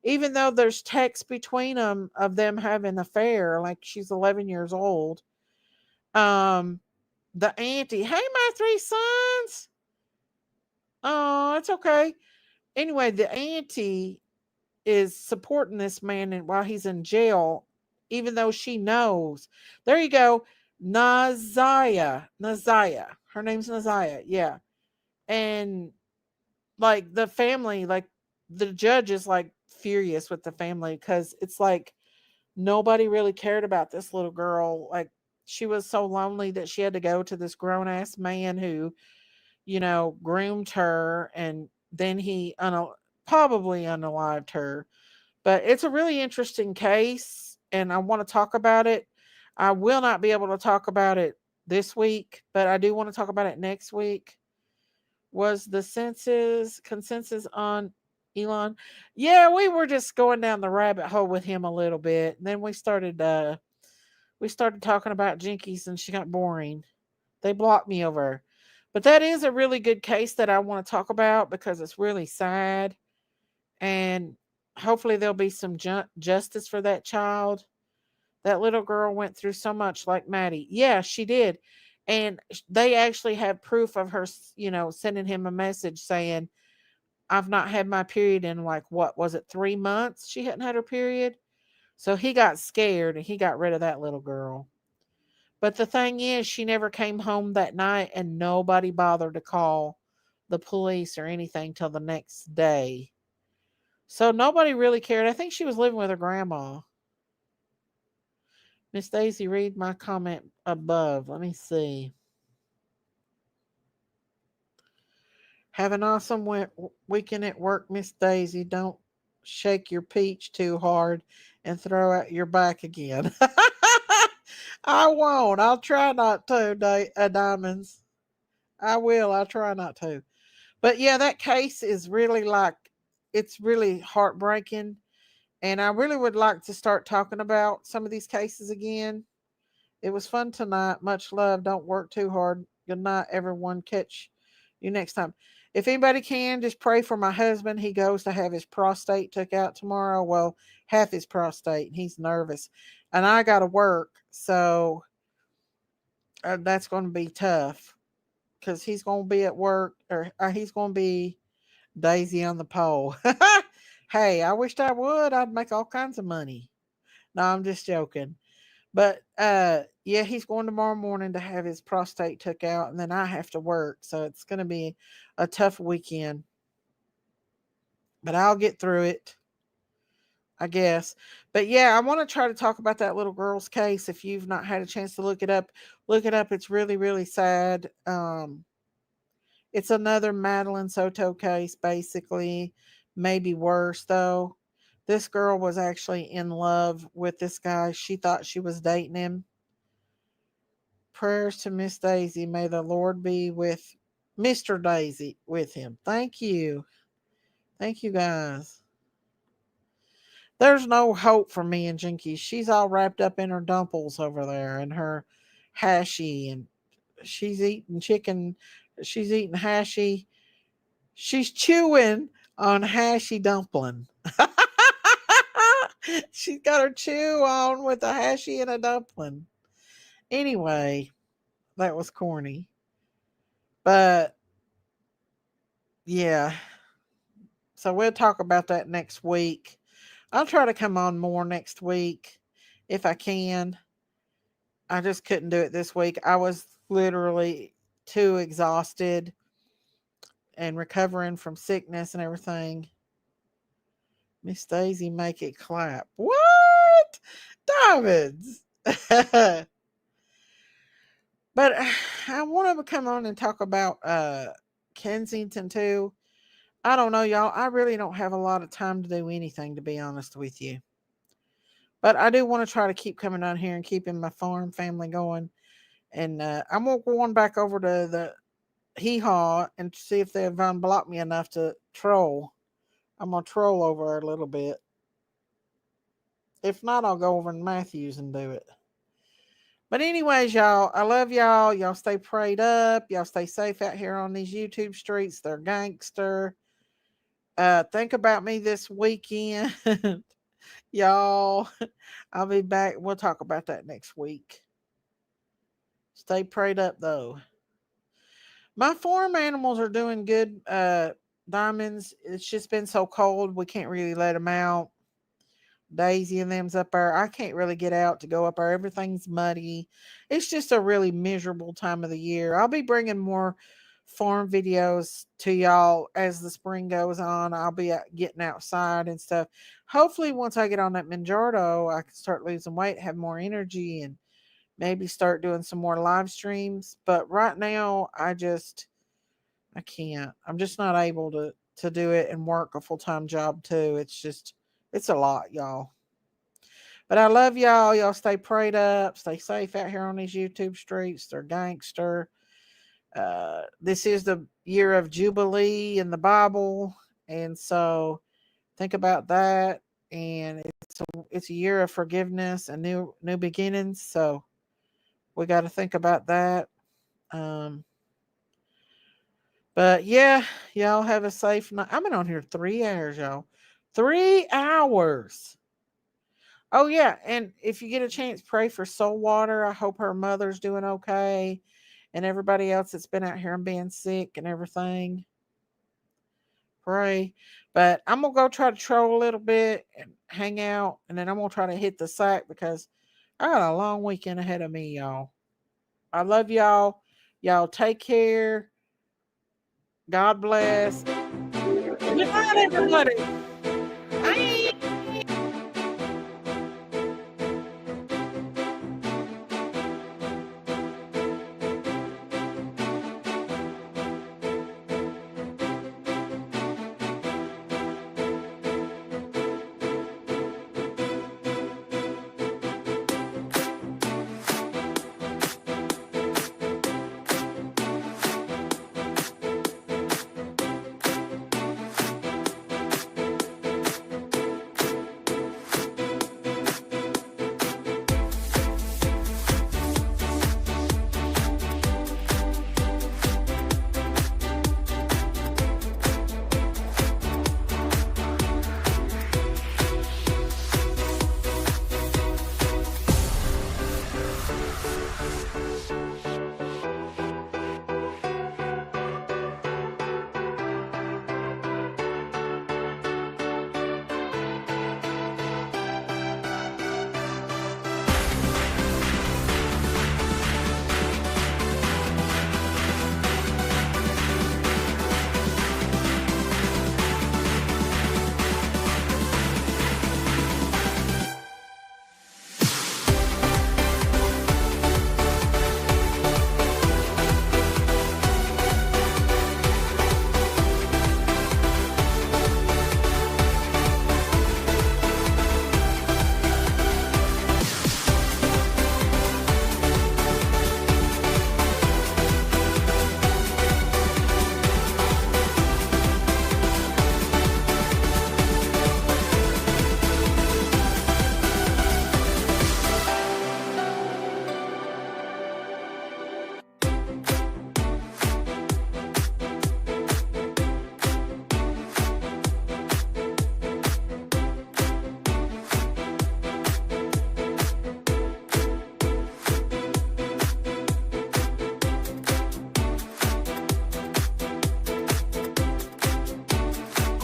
even though there's texts between them of them having an affair. Like she's 11 years old. The auntie, hey, my 3 sons. Oh, it's okay. Anyway, the auntie is supporting this man while he's in jail, even though she knows. There you go. Naziah. Her name's Naziah. Yeah. And like the family, like the judge is like furious with the family because it's like nobody really cared about this little girl. Like she was so lonely that she had to go to this grown ass man who, groomed her, and then he probably unalived her. But it's a really interesting case, and I want to talk about it. I will not be able to talk about it this week, but I do want to talk about it next week. Was the consensus on Elon? Yeah, we were just going down the rabbit hole with him a little bit. And then we started talking about Jinkies, and she got boring. They blocked me over. But that is a really good case that I want to talk about because it's really sad. And hopefully there'll be some justice for that child. That little girl went through so much, like Maddie. Yeah, she did. And they actually have proof of her, sending him a message saying, I've not had my period in like, what was it, 3 months? She hadn't had her period. So he got scared and he got rid of that little girl. But the thing is, she never came home that night, and nobody bothered to call the police or anything till the next day. So nobody really cared. I think she was living with her grandma. Miss Daisy, read my comment above. Let me see. Have an awesome weekend at work, Miss Daisy. Don't shake your peach too hard and throw out your back again. I won't. I'll try not to, Diamonds. I will. I'll try not to. But yeah, that case is really it's really heartbreaking. And I really would like to start talking about some of these cases again. It was fun tonight. Much love. Don't work too hard. Good night, everyone. Catch you next time. If anybody can, just pray for my husband. He goes to have his prostate took out tomorrow. Well, half his prostate. He's nervous. And I got to work. So that's going to be tough because he's going to be at work, or he's going to be Daisy on the pole. Hey, I wished I would. I'd make all kinds of money. No, I'm just joking. But yeah, he's going tomorrow morning to have his prostate took out, and then I have to work. So it's going to be a tough weekend. But I'll get through it, I guess. But yeah, I want to try to talk about that little girl's case. If you've not had a chance to look it up, look it up. It's really, really sad. It's another Madeline Soto case, basically. Maybe worse, though. This girl was actually in love with this guy. She thought she was dating him. Prayers to Miss Daisy. May the Lord be with Mr. Daisy with him. Thank you. Thank you guys. There's no hope for me and Jinky. She's all wrapped up in her dumples over there and her hashy, and she's eating chicken. She's eating hashy. She's chewing on hashy dumpling. She's got her chew on with a hashy and a dumpling. Anyway, that was corny. But yeah. So we'll talk about that next week. I'll try to come on more next week if I can. I just couldn't do it this week. I was literally too exhausted and recovering from sickness and everything. Miss Daisy, make it clap. What? Diamonds. But I want to come on and talk about Kensington too. I don't know, y'all. I really don't have a lot of time to do anything, to be honest with you. But I do want to try to keep coming down here and keeping my farm family going. And I'm going back over to the Hee Haw and see if they've unblocked me enough to troll. I'm going to troll over a little bit. If not, I'll go over in Matthews and do it. But anyways, y'all, I love y'all. Y'all stay prayed up. Y'all stay safe out here on these YouTube streets. They're gangster. Think about me this weekend. Y'all, I'll be back. We'll talk about that next week. Stay prayed up, though. My farm animals are doing good. Diamonds, it's just been so cold. We can't really let them out. Daisy and them's up there. I can't really get out to go up there. Everything's muddy. It's just a really miserable time of the year. I'll be bringing more farm videos to y'all as the spring goes on. I'll be getting outside and stuff. Hopefully, once I get on that Manjaro, I can start losing weight, have more energy, and maybe start doing some more live streams. But right now, I can't. I'm just not able to do it and work a full-time job too. It's a lot, y'all. But I love y'all. Y'all stay prayed up. Stay safe out here on these YouTube streets. They're gangster. This is the year of Jubilee in the Bible. And so think about that. And it's a year of forgiveness and new beginnings. So we got to think about that. But yeah, y'all have a safe night. I've been on here 3 hours, y'all. 3 hours. Oh, yeah. And if you get a chance, pray for Soul Water. I hope her mother's doing okay. And everybody else that's been out here and being sick and everything. Pray. But I'm going to go try to troll a little bit and hang out. And then I'm going to try to hit the sack because I got a long weekend ahead of me, y'all. I love y'all. Y'all take care. God bless. Good night, everybody. Bye.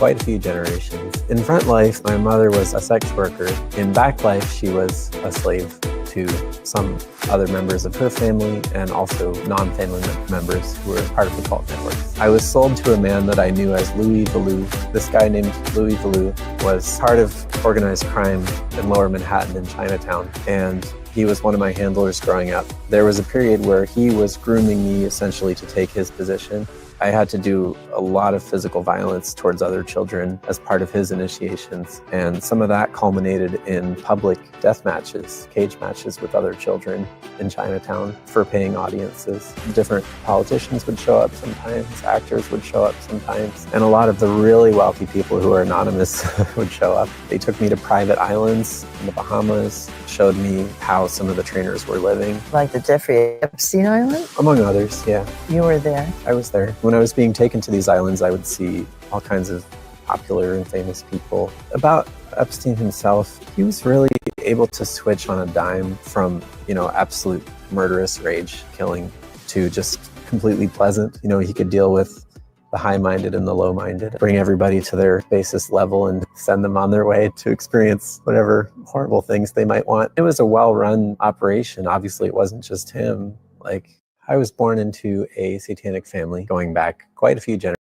quite a few generations. In front life, my mother was a sex worker. In back life, she was a slave to some other members of her family and also non-family members who were part of the cult network. I was sold to a man that I knew as Louis Valou. This guy named Louis Valou was part of organized crime in Lower Manhattan in Chinatown, and he was one of my handlers growing up. There was a period where he was grooming me essentially to take his position. I had to do a lot of physical violence towards other children as part of his initiations, and some of that culminated in public death matches, cage matches with other children in Chinatown for paying audiences. Different politicians would show up sometimes, actors would show up sometimes, and a lot of the really wealthy people who are anonymous would show up. They took me to private islands in the Bahamas, showed me how some of the trainers were living. Like the Jeffrey Epstein Island? Among others, yeah. You were there? I was there. When I was being taken to these islands, I would see all kinds of popular and famous people. About Epstein himself, he was really able to switch on a dime from, absolute murderous rage killing to just completely pleasant. He could deal with the high-minded and the low-minded, bring everybody to their basest level and send them on their way to experience whatever horrible things they might want. It was a well-run operation. Obviously, it wasn't just him. I was born into a satanic family going back quite a few generations.